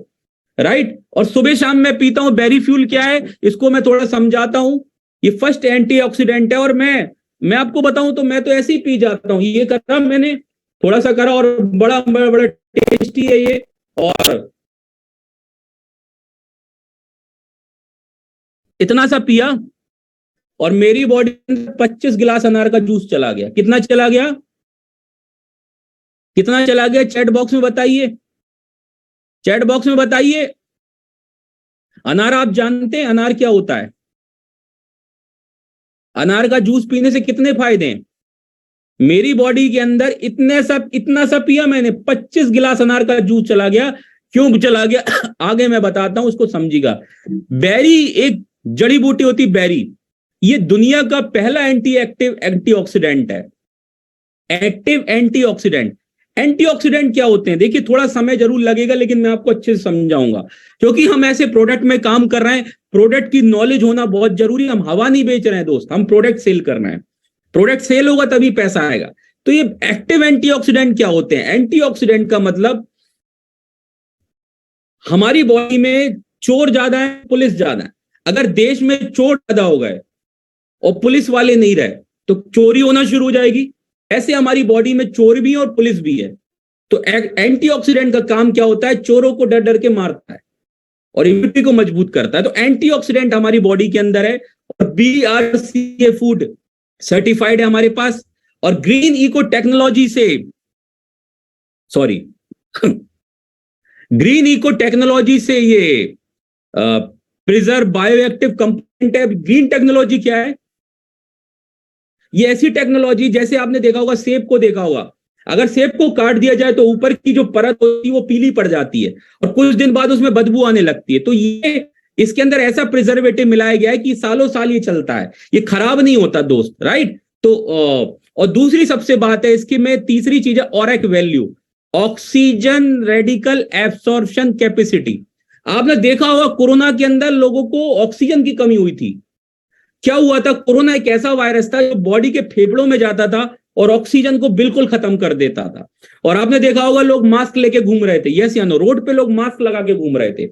राइट। और सुबह शाम मैं पीता हूं। बेरी फ्यूल क्या है इसको मैं थोड़ा समझाता हूं। ये फर्स्ट एंटीऑक्सीडेंट है और मैं आपको बताऊं तो मैं तो ऐसे ही पी जाता हूं। ये करा मैंने, थोड़ा सा करा और बड़ा बड़ा बड़ा टेस्टी है ये। और इतना सा पिया और मेरी बॉडी में 25 गिलास अनार का जूस चला गया। कितना चला गया, कितना चला गया? चैट बॉक्स में बताइए, चैट बॉक्स में बताइए। अनार आप जानते हैं अनार क्या होता है? अनार का जूस पीने से कितने फायदे हैं? मेरी बॉडी के अंदर इतना सा पिया मैंने, 25 गिलास अनार का जूस चला गया। क्यों चला गया आगे मैं बताता हूं, उसको समझिएगा। बेरी एक जड़ी बूटी होती, बेरी ये दुनिया का पहला एंटीऑक्सीडेंट है। Active antioxidant. एंटीऑक्सीडेंट क्या होते हैं? देखिए थोड़ा समय जरूर लगेगा लेकिन मैं आपको अच्छे से समझाऊंगा, क्योंकि हम ऐसे प्रोडक्ट में काम कर रहे हैं। प्रोडक्ट की नॉलेज होना बहुत जरूरी है। हम हवा नहीं बेच रहे हैं दोस्त, हम प्रोडक्ट सेल करना है। प्रोडक्ट सेल होगा तभी पैसा आएगा। तो ये एक्टिव एंटीऑक्सीडेंट क्या होते हैं? एंटीऑक्सीडेंट का मतलब हमारी बॉडी में चोर ज्यादा है, पुलिस ज्यादा है। अगर देश में चोर ज्यादा हो गए और पुलिस वाले नहीं रहे तो चोरी होना शुरू हो जाएगी। ऐसे हमारी बॉडी में चोर भी है और पुलिस भी है। तो एंटीऑक्सीडेंट का काम क्या होता है? चोरों को डर डर के मारता है और इम्यूनिटी को मजबूत करता है। तो एंटीऑक्सीडेंट हमारी बॉडी के अंदर है और BRCA फूड सर्टिफाइड है हमारे पास। और ग्रीन इको टेक्नोलॉजी से, सॉरी ग्रीन इको टेक्नोलॉजी से ये प्रिजर्व बायोएक्टिव कंपोनेंट है। ग्रीन टेक्नोलॉजी क्या है? ये ऐसी टेक्नोलॉजी, जैसे आपने देखा होगा सेब को देखा होगा, अगर सेब को काट दिया जाए तो ऊपर की जो परत होती है वो पीली पड़ जाती है और कुछ दिन बाद उसमें बदबू आने लगती है। तो ये इसके अंदर ऐसा प्रिजर्वेटिव मिलाया गया है कि सालों साल ये चलता है, ये खराब नहीं होता दोस्त, राइट। तो और दूसरी सबसे बात है इसकी में, तीसरी चीज है ORAC value, oxygen radical absorption capacity. आपने देखा होगा कोरोना के अंदर लोगों को ऑक्सीजन की कमी हुई थी। क्या हुआ था? कोरोना एक ऐसा वायरस था जो बॉडी के फेफड़ों में जाता था और ऑक्सीजन को बिल्कुल खत्म कर देता था। और आपने देखा होगा लोग मास्क लेके घूम रहे थे, यस या नो, रोड पे लोग मास्क लगा के घूम रहे थे।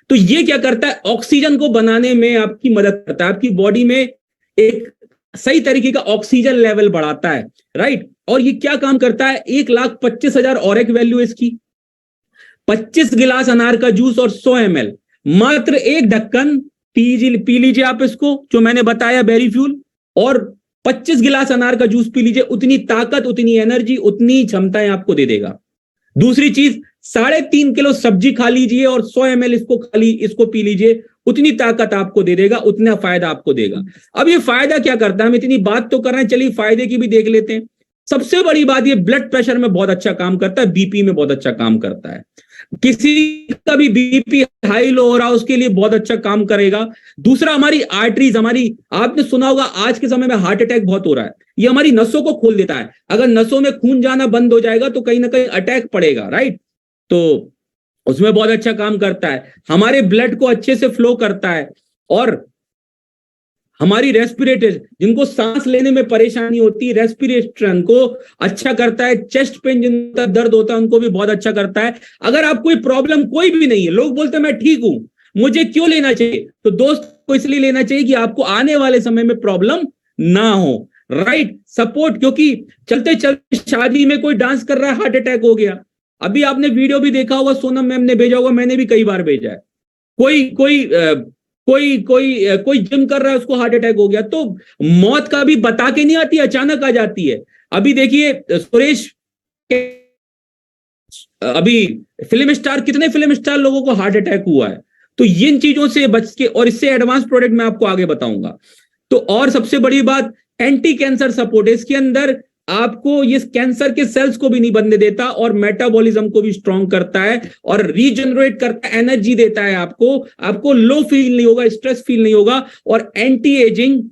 तो ये क्या करता है? ऑक्सीजन को बनाने में आपकी मदद करता है, आपकी बॉडी में एक सही तरीके का ऑक्सीजन लेवल बढ़ाता है, राइट। और ये क्या काम करता है? 1,25,000 ऑरेक वैल्यू इसकी। 25 गिलास अनार का जूस और 100 ml, मात्र एक ढक्कन पी लीजिए आप इसको, जो मैंने बताया बेरी फ्यूल, और 25 गिलास अनार का जूस पी लीजिए। उतनी ताकत, उतनी एनर्जी, उतनी क्षमताएं आपको दे देगा। दूसरी चीज, 3.5 किलो सब्जी खा लीजिए और 100 ml इसको पी लीजिए। उतनी ताकत आपको दे देगा, उतना फायदा आपको देगा। अब ये फायदा क्या करता है? हम इतनी बात तो कर रहे हैं, चलिए फायदे की भी देख लेते हैं। सबसे बड़ी बात, ये ब्लड प्रेशर में बहुत अच्छा काम करता है, बीपी में बहुत अच्छा काम करता है। किसी का भी बीपी हाई लो हो रहा है उसके लिए बहुत अच्छा काम करेगा। दूसरा, हमारी आर्टरीज, आपने सुना होगा आज के समय में हार्ट अटैक बहुत हो रहा है, ये हमारी नसों को खोल देता है। अगर नसों में खून जाना बंद हो जाएगा तो कहीं ना कहीं अटैक पड़ेगा, राइट। तो उसमें बहुत अच्छा काम करता है, हमारे ब्लड को अच्छे से फ्लो करता है। और हमारी रेस्पिरेटर, जिनको सांस लेने में परेशानी होती है, रेस्पिरेशन को अच्छा करता है। चेस्ट पेन जिनका दर्द होता है उनको भी बहुत अच्छा करता है। अगर आप कोई प्रॉब्लम कोई भी नहीं है, लोग बोलते हैं मैं ठीक हूं, मुझे क्यों लेना चाहिए, तो दोस्त को इसलिए लेना चाहिए कि आपको आने वाले समय में प्रॉब्लम ना हो। राइट, सपोर्ट, क्योंकि चलते चलते शादी में कोई डांस कर रहा है, हार्ट अटैक हो गया। अभी आपने वीडियो भी देखा होगा, सोनम मैम ने भेजा होगा, मैंने भी कई बार भेजा है। कोई कोई कोई कोई कोई जिम कर रहा है, उसको हार्ट अटैक हो गया। तो मौत का भी बता के नहीं आती, अचानक आ जाती है। अभी देखिए सुरेश, अभी फिल्म स्टार, कितने फिल्म स्टार लोगों को हार्ट अटैक हुआ है। तो इन चीजों से बच के, और इससे एडवांस प्रोडक्ट मैं आपको आगे बताऊंगा। तो और सबसे बड़ी बात, एंटी कैंसर सपोर्ट, इसके अंदर आपको ये कैंसर के सेल्स को भी नहीं बनने देता और मेटाबॉलिज्म को भी स्ट्रांग करता है और रीजनरेट करता है, एनर्जी देता है आपको लो फील नहीं होगा, स्ट्रेस फील नहीं होगा, और एंटी एजिंग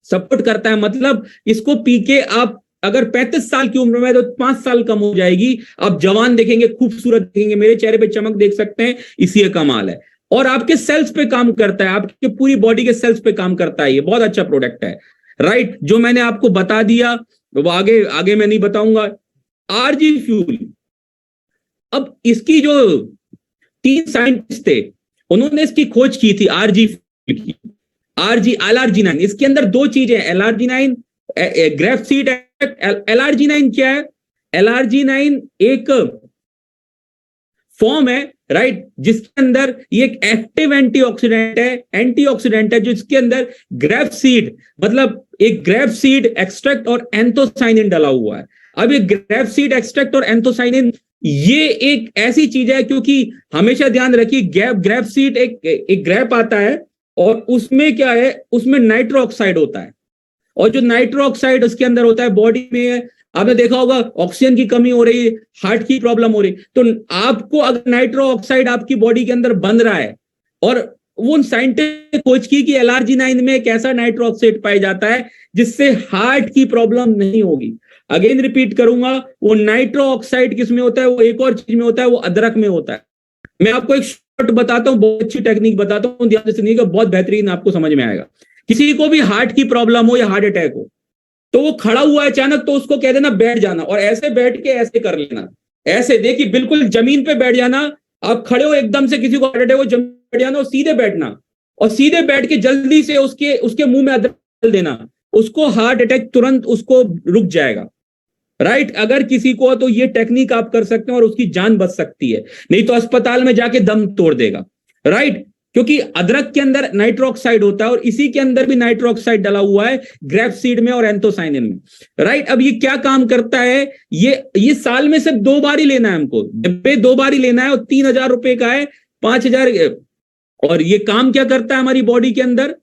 सपोर्ट करता है। मतलब इसको पी के आप अगर 35 साल की उम्र में, तो 5 साल कम हो जाएगी, आप जवान देखेंगे, खूबसूरत देखेंगे, मेरे चेहरे पे चमक देख सकते हैं, इसी कमाल है। और आपके सेल्स पे काम करता है, आपके पूरी बॉडी के सेल्स पे काम करता है, ये बहुत अच्छा प्रोडक्ट है। राइट, जो मैंने आपको बता दिया वो आगे मैं नहीं बताऊंगा। आरजी फ्यूल, अब इसकी जो 3 साइंटिस्ट थे, उन्होंने इसकी खोज की थी, आरजी फ्यूल की, LRG9। इसके अंदर 2 चीजें, LRG9 ग्रेप्सीड एक्सट्रैक्ट। LRG9 क्या है? LRG9 एक फॉर्म है, राइट, जिसके अंदर ये एक एक्टिव एंटीऑक्सीडेंट है, जिसके अंदर ग्रेप्सीड, मतलब एक ग्रेप्सीड एक्सट्रैक्ट और एंथोसाइनिन डाला हुआ है। अब ये ग्रेप्सीड एक्सट्रैक्ट और एंथोसाइनिन, ये एक ऐसी चीज है, क्योंकि हमेशा ध्यान रखिए, ग्रेप्सीड एक ग्रेप आता है और उसमें क्या है, उसमें नाइट्रो ऑक्साइड होता है, और जो नाइट्रो ऑक्साइड उसके अंदर होता है, बॉडी में आपने देखा होगा ऑक्सीजन की कमी हो रही है, हार्ट की प्रॉब्लम हो रही, तो आपको अगर नाइट्रो ऑक्साइड आपकी बॉडी के अंदर बन रहा है, और वो साइंटिस्ट ने खोज की कि LRG9 में एक ऐसा नाइट्रो ऑक्साइड पाया जाता है जिससे हार्ट की प्रॉब्लम नहीं होगी। अगेन रिपीट करूंगा, वो नाइट्रो ऑक्साइड किस में होता है, वो एक और चीज में होता है, वो अदरक में होता है। मैं आपको एक शॉर्ट बताता हूँ, बहुत अच्छी टेक्निक बताता हूँ, ध्यान से सुनिएगा, बहुत बेहतरीन, आपको समझ में आएगा। किसी को भी हार्ट की प्रॉब्लम हो या हार्ट अटैक हो, तो वो खड़ा हुआ है अचानक, तो उसको कह देना बैठ जाना, और ऐसे बैठ के ऐसे कर लेना, ऐसे देखिए, बिल्कुल जमीन पे बैठ जाना। आप खड़े हो, एकदम से किसी को हार्ट अटैक हो, जमीन बैठ जाना और सीधे बैठना, और सीधे बैठ के जल्दी से उसके मुंह में अदरक डाल देना, उसको हार्ट अटैक तुरंत उसको रुक जाएगा। राइट, अगर किसी को, तो ये टेक्निक आप कर सकते हैं और उसकी जान बच सकती है, नहीं तो अस्पताल में जाके दम तोड़ देगा। राइट, क्योंकि अदरक के अंदर नाइट्रो ऑक्साइड होता है, और इसी के अंदर भी नाइट्रो ऑक्साइड डाला हुआ है, ग्रेप्सीड में और एंथोसाइनिन में। राइट, अब ये क्या काम करता है, ये साल में सिर्फ 2 बार ही लेना है हमको, डब्बे 2 बार ही लेना है, और 3000 रुपए का है, 5000। और ये काम क्या करता है हमारी बॉडी के अंदर,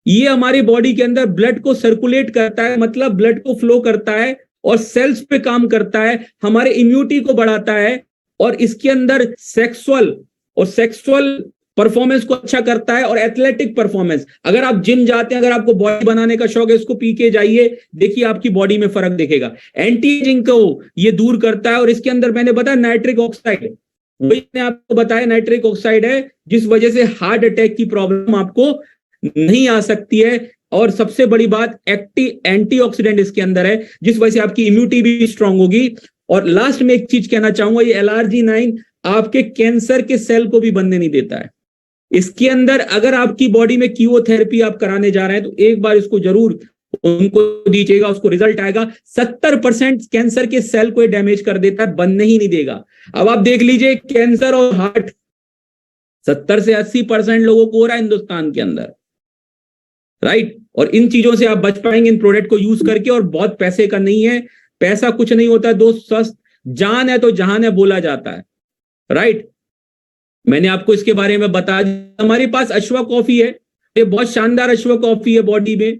ये हमारी बॉडी के अंदर ब्लड को सर्कुलेट करता है, मतलब ब्लड को फ्लो करता है, और सेल्स पे काम करता है, हमारे इम्यूनिटी को बढ़ाता है, और इसके अंदर सेक्सुअल परफॉर्मेंस को अच्छा करता है, और एथलेटिक परफॉर्मेंस। अगर आप जिम जाते हैं, अगर आपको बॉडी बनाने का शौक है, इसको पी के जाइए, देखिए आपकी बॉडी में फर्क दिखेगा। एंटी एजिंग को ये दूर करता है, और इसके अंदर मैंने बताया नाइट्रिक ऑक्साइड, वही मैंने आपको बताया नाइट्रिक ऑक्साइड है, जिस वजह से हार्ट अटैक की प्रॉब्लम आपको नहीं आ सकती है। और सबसे बड़ी बात, एंटीऑक्सीडेंट इसके अंदर है, जिस वजह से आपकी इम्यूनिटी भी स्ट्रांग होगी। और लास्ट में एक चीज कहना चाहूंगा, ये LRG9 आपके कैंसर के सेल को भी बनने नहीं देता है। इसके अंदर अगर आपकी बॉडी में कीमोथेरेपी आप कराने जा रहे हैं, तो एक बार इसको जरूर उनको दीजिएगा, उसको रिजल्ट आएगा। 70% कैंसर के सेल को डैमेज कर देता है, बनने ही नहीं देगा। अब आप देख लीजिए, कैंसर और हार्ट 70 से 80% लोगों को हो रहा है हिंदुस्तान के अंदर। राइट, और इन चीजों से आप बच पाएंगे इन प्रोडक्ट को यूज करके, और बहुत पैसे का नहीं है, पैसा कुछ नहीं होता दोस्त, स्वस्थ जान है तो जहान है बोला जाता है। राइट, मैंने आपको इसके बारे में बता दिया। हमारे पास अश्वा कॉफी है, ये बहुत शानदार अश्वा कॉफी है बॉडी में,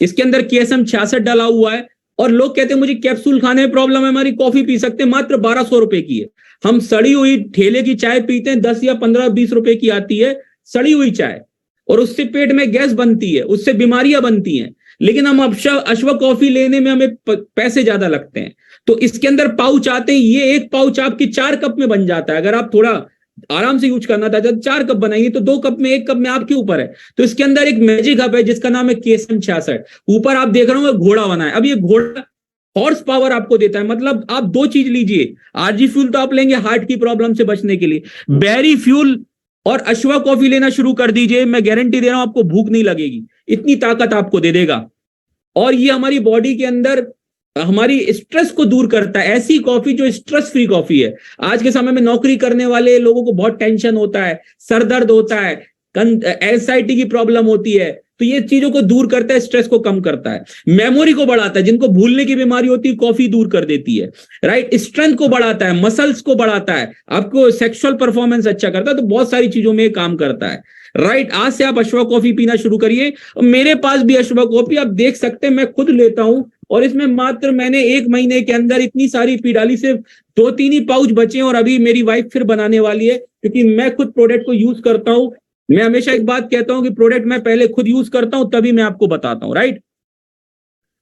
इसके अंदर KSM 66 डाला हुआ है, और लोग कहते हैं मुझे कैप्सूल खाने में प्रॉब्लम है, हमारी कॉफी पी सकते हैं, मात्र 1200 रुपए की है। हम सड़ी हुई ठेले की चाय पीते हैं, 10 या 15-20 रुपए की आती है सड़ी हुई चाय, और उससे पेट में गैस बनती है, उससे बीमारियां बनती हैं। लेकिन हम अश्वा कॉफी लेने में हमें पैसे ज्यादा लगते हैं। तो इसके अंदर पाउच आते हैं, ये एक पाउच आपके 4 कप में बन जाता है। अगर आप थोड़ा आराम से यूज करना था, जब 4 कप बनाएंगे तो 2 कप में 1 कप में आपके ऊपर है। तो इसके अंदर एक मैजिक हब है जिसका नाम है KSM 66। ऊपर आप देख रहे हो घोड़ा बना है। अब ये घोड़ा हॉर्स पावर आपको देता है, मतलब आप 2 चीज लीजिए। आरजी फ्यूल तो आप लेंगे हार्ट की प्रॉब्लम से बचने के लिए, बेरी फ्यूल और अश्वा कॉफी लेना शुरू कर दीजिए, मैं गारंटी दे रहा हूं आपको भूख नहीं लगेगी, इतनी ताकत आपको दे देगा। और ये हमारी बॉडी के अंदर हमारी स्ट्रेस को दूर करता है। ऐसी कॉफी जो स्ट्रेस फ्री कॉफी है। आज के समय में नौकरी करने वाले लोगों को बहुत टेंशन होता है, सर दर्द होता है, एंजाइटी की प्रॉब्लम होती है, तो ये चीजों को दूर करता है, स्ट्रेस को कम करता है, मेमोरी को बढ़ाता है, जिनको भूलने की बीमारी होती है कॉफी दूर कर देती है, राइट। स्ट्रेंथ को बढ़ाता है, मसल्स को बढ़ाता है, आपको सेक्सुअल परफॉर्मेंस अच्छा करता है, तो बहुत सारी चीजों में काम करता है, राइट। आज से आप अश्वा कॉफी पीना शुरू करिए। मेरे पास भी अश्वा कॉफी आप देख सकते हैं, मैं खुद लेता हूं, और इसमें मात्र मैंने 1 महीने के अंदर इतनी सारी पी डाली, सिर्फ 2-3 ही पाउच बचे, और अभी मेरी वाइफ फिर बनाने वाली है, क्योंकि मैं खुद प्रोडक्ट को यूज करता हूं। मैं हमेशा एक बात कहता हूं कि प्रोडक्ट मैं पहले खुद यूज करता हूं तभी मैं आपको बताता हूं, राइट।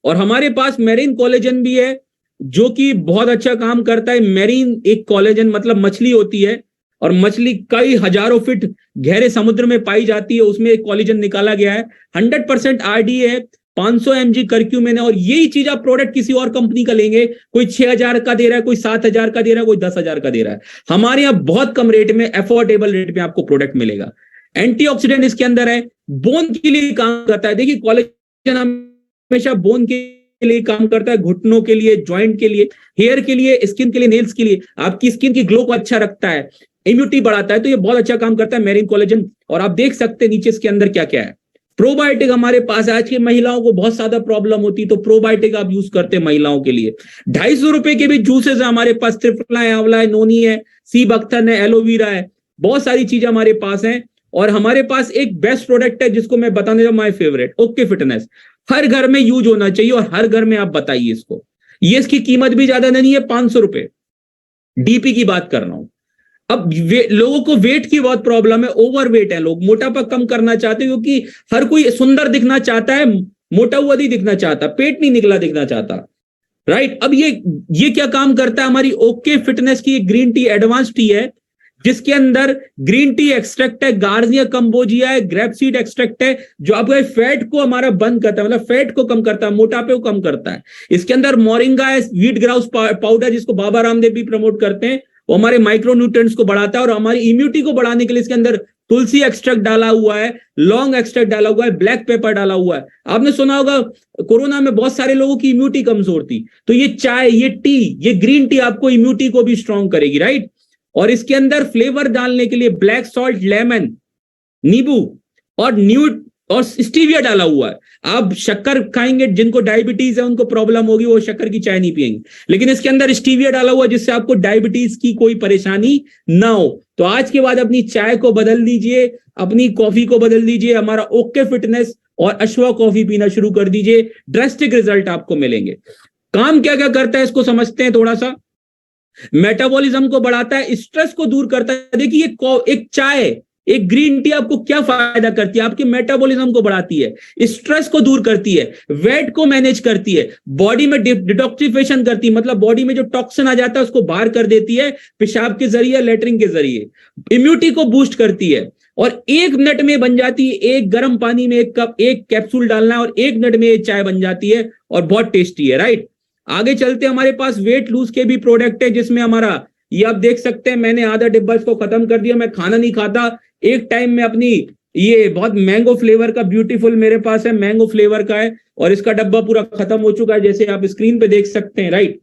और हमारे पास मेरीन कोलेजन भी है जो कि बहुत अच्छा काम करता है। मेरीन एक कोलेजन मतलब मछली होती है, और मछली कई हजारों फीट गहरे समुद्र में पाई जाती है, उसमें एक कोलेजन निकाला गया है। 100% RDA है, 500 mg कर्क्यूमिन है। और यही चीज आप प्रोडक्ट किसी और कंपनी का लेंगे, कोई 6000 का दे रहा है, कोई 7000 का दे रहा है, कोई 10000 का दे रहा है, हमारे यहाँ बहुत कम रेट में, अफोर्डेबल रेट में आपको प्रोडक्ट मिलेगा। एंटीऑक्सीडेंट इसके अंदर है, बोन के लिए काम करता है। देखिए कोलेजन हमेशा बोन के लिए काम करता है, घुटनों के लिए, जॉइंट के लिए, हेयर के लिए, स्किन के लिए, नेल्स के लिए, आपकी स्किन की ग्लो को अच्छा रखता है, इम्यूनिटी बढ़ाता है, तो ये बहुत अच्छा काम करता है मेरीन कोलेजन। और आप देख सकते हैं नीचे इसके अंदर क्या क्या है। प्रोबायोटिक हमारे पास, आज की महिलाओं को बहुत ज्यादा प्रॉब्लम होती है, तो प्रोबायोटिक आप यूज करते हैं महिलाओं के लिए। 250 रुपए के भी जूसेस है हमारे पास, त्रिफला है, आंवला है, नोनी है, सी बख्तन है, एलोवेरा है, बहुत सारी चीजें हमारे पास हैं। और हमारे पास एक बेस्ट प्रोडक्ट है जिसको मैं बताने जा, माय फेवरेट, ओके फिटनेस। हर घर में यूज होना चाहिए, और हर घर में आप बताइए इसको। ये इसकी कीमत भी ज्यादा नहीं है, 500 रुपए, डीपी की बात कर रहा हूं। अब लोगों को वेट की बहुत प्रॉब्लम है, ओवर वेट है, लोग मोटापा कम करना चाहते हैं, क्योंकि हर कोई सुंदर दिखना चाहता है, मोटा हुआ नहीं दिखना चाहता, पेट नहीं निकला दिखना चाहता, राइट। अब ये क्या काम करता है, हमारी ओके फिटनेस की ग्रीन टी एडवांस टी है, जिसके अंदर ग्रीन टी एक्सट्रैक्ट है, गार्निया कंबोजिया है, ग्रेप सीड एक्सट्रैक्ट है, जो आपके फैट को हमारा बंद करता है, मतलब फैट को कम करता है, मोटापे को कम करता है। इसके अंदर मोरिंगा है, व्हीट ग्राउस पाउडर, जिसको बाबा रामदेव भी प्रमोट करते हैं, वो हमारे माइक्रो न्यूट्रिएंट्स को बढ़ाता है। और हमारी इम्यूनिटी को बढ़ाने के लिए इसके अंदर तुलसी एक्सट्रैक्ट डाला हुआ है, लौंग एक्सट्रैक्ट डाला हुआ है, ब्लैक पेपर डाला हुआ है। आपने सुना होगा कोरोना में बहुत सारे लोगों की इम्यूनिटी कमजोर थी, तो ये चाय, ये टी, ये ग्रीन टी आपको इम्यूनिटी को भी स्ट्रांग करेगी, राइट। और इसके अंदर फ्लेवर डालने के लिए ब्लैक सॉल्ट, लेमन, नींबू और न्यूट और स्टीविया डाला हुआ है। आप शक्कर खाएंगे, जिनको डायबिटीज है उनको प्रॉब्लम होगी, वो शक्कर की चाय नहीं पिएंगे, लेकिन इसके अंदर स्टीविया डाला हुआ है, जिससे आपको डायबिटीज की कोई परेशानी ना हो। तो आज के बाद अपनी चाय को बदल दीजिए, अपनी कॉफी को बदल दीजिए, हमारा ओके फिटनेस और अश्वा कॉफी पीना शुरू कर दीजिए, ड्रास्टिक रिजल्ट आपको मिलेंगे। काम क्या क्या करता है इसको समझते हैं थोड़ा सा। मेटाबॉलिज्म को बढ़ाता है, स्ट्रेस को दूर करता है। देखिए एक चाय, एक ग्रीन टी आपको क्या फायदा करती है, आपके मेटाबॉलिज्म को बढ़ाती है, स्ट्रेस को दूर करती है, वेट को मैनेज करती है, बॉडी में डिटॉक्सिफिकेशन करती है, मतलब बॉडी में जो टॉक्सिन आ जाता है उसको बाहर कर देती है पेशाब के जरिए, लेटरिन के जरिए, इम्यूनिटी को बूस्ट करती है। और 1 मिनट में बन जाती है, एक गर्म पानी में 1 कप, 1 कैप्सूल डालना है और 1 मिनट में ये चाय बन जाती है, और बहुत टेस्टी है, राइट। आगे चलते हमारे पास वेट लूज के भी प्रोडक्ट है, जिसमें हमारा ये आप देख सकते हैं, मैंने आधा डिब्बा इसको खत्म कर दिया। मैं खाना नहीं खाता, एक टाइम में अपनी ये बहुत मैंगो फ्लेवर का, ब्यूटीफुल मेरे पास है, मैंगो फ्लेवर का है, और इसका डब्बा पूरा खत्म हो चुका है, जैसे आप स्क्रीन पे देख सकते हैं, राइट।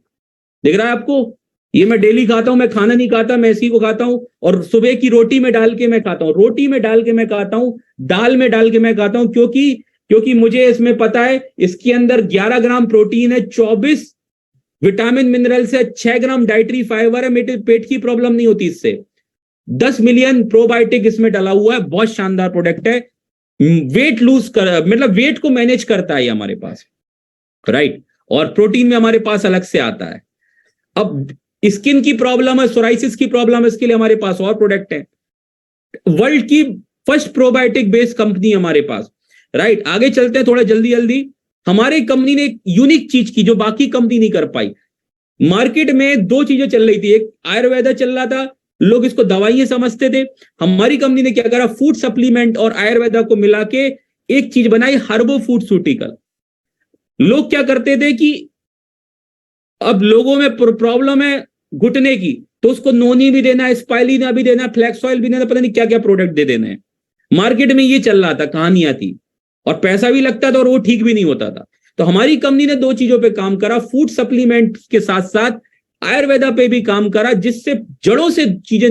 दिख रहा है आपको, ये मैं डेली खाता हूं, मैं खाना नहीं खाता, मैं इसी को खाता हूं, और सुबह की रोटी में डाल के मैं खाता हूं, रोटी में डाल के मैं खाता हूं, दाल में डाल के मैं खाता हूं, क्योंकि मुझे इसमें पता है इसके अंदर 11 ग्राम प्रोटीन है, 24 विटामिन मिनरल्स है, 6 ग्राम डाइटरी फाइबर है, मेरे पेट की प्रॉब्लम नहीं होती इससे, 10 मिलियन प्रोबायोटिक इसमें डाला हुआ है, बहुत शानदार प्रोडक्ट है। वेट लूज कर, मतलब वेट को मैनेज करता है हमारे पास, राइट। और प्रोटीन में हमारे पास अलग से आता है। अब स्किन की प्रॉब्लम है, सोराइसिस की प्रॉब्लम है, इसके लिए हमारे पास और प्रोडक्ट है। वर्ल्ड की फर्स्ट प्रोबायोटिक बेस्ड कंपनी हमारे पास, राइट। आगे चलते हैं थोड़ा जल्दी। हमारी कंपनी ने एक यूनिक चीज की जो बाकी कंपनी नहीं कर पाई। मार्केट में 2 चीजें चल रही थी, एक आयुर्वेदा चल रहा था, लोग इसको दवाइयां समझते थे। हमारी कंपनी ने क्या करा, फूड सप्लीमेंट और आयुर्वेदा को मिला के एक चीज बनाई, हर्बो फूडस्यूटिकल। लोग क्या करते थे कि अब लोगों में प्रॉब्लम है घुटने की, तो उसको नोनी भी देना है, स्पाइलिना भी देना, फ्लैक्स ऑयल भी देना, पता नहीं क्या क्या प्रोडक्ट दे देने हैं। मार्केट में ये चल रहा था, कहानियां थी, और पैसा भी लगता था और वो ठीक भी नहीं होता था। तो हमारी कंपनी ने दो चीजों पे काम करा, फूड सप्लीमेंट के साथ साथ आयुर्वेदा पे भी काम करा, जिससे जड़ों से चीजें,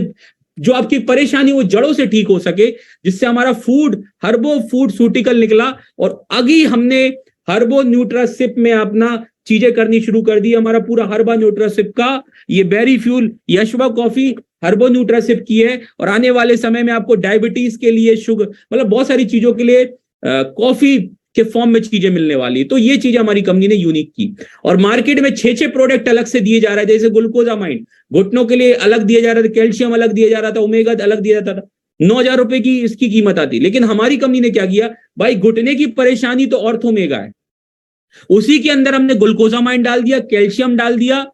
जो आपकी परेशानी वो जड़ों से ठीक हो सके, जिससे हमारा फूड हर्बो फूडस्यूटिकल निकला। और आगे हमने हर्बो न्यूट्रासिप में अपना चीजें करनी शुरू कर दी। हमारा पूरा हर्बा न्यूट्रासिप का ये बेरी फ्यूल, यशवा कॉफी हर्बो न्यूट्रासिप की है, और आने वाले समय में आपको डायबिटीज के लिए, शुगर, मतलब बहुत सारी चीजों के लिए कॉफी के फॉर्म में चीजें मिलने वाली। तो ये चीज हमारी कंपनी ने यूनिक की। और मार्केट में 6 प्रोडक्ट अलग से दिए जा रहे हैं, जैसे ग्लूकोजामाइन घुटनों के लिए अलग दिया जा रहा था, कैल्शियम अलग दिया जा रहा था, ओमेगा अलग दिया जाता था, 9,000 रुपए की इसकी कीमत आती। लेकिन हमारी कंपनी ने क्या किया, भाई घुटने की परेशानी तो ऑर्थोमेगा है, उसी के अंदर हमने ग्लूकोजामाइन डाल दिया, कैल्शियम डाल दिया,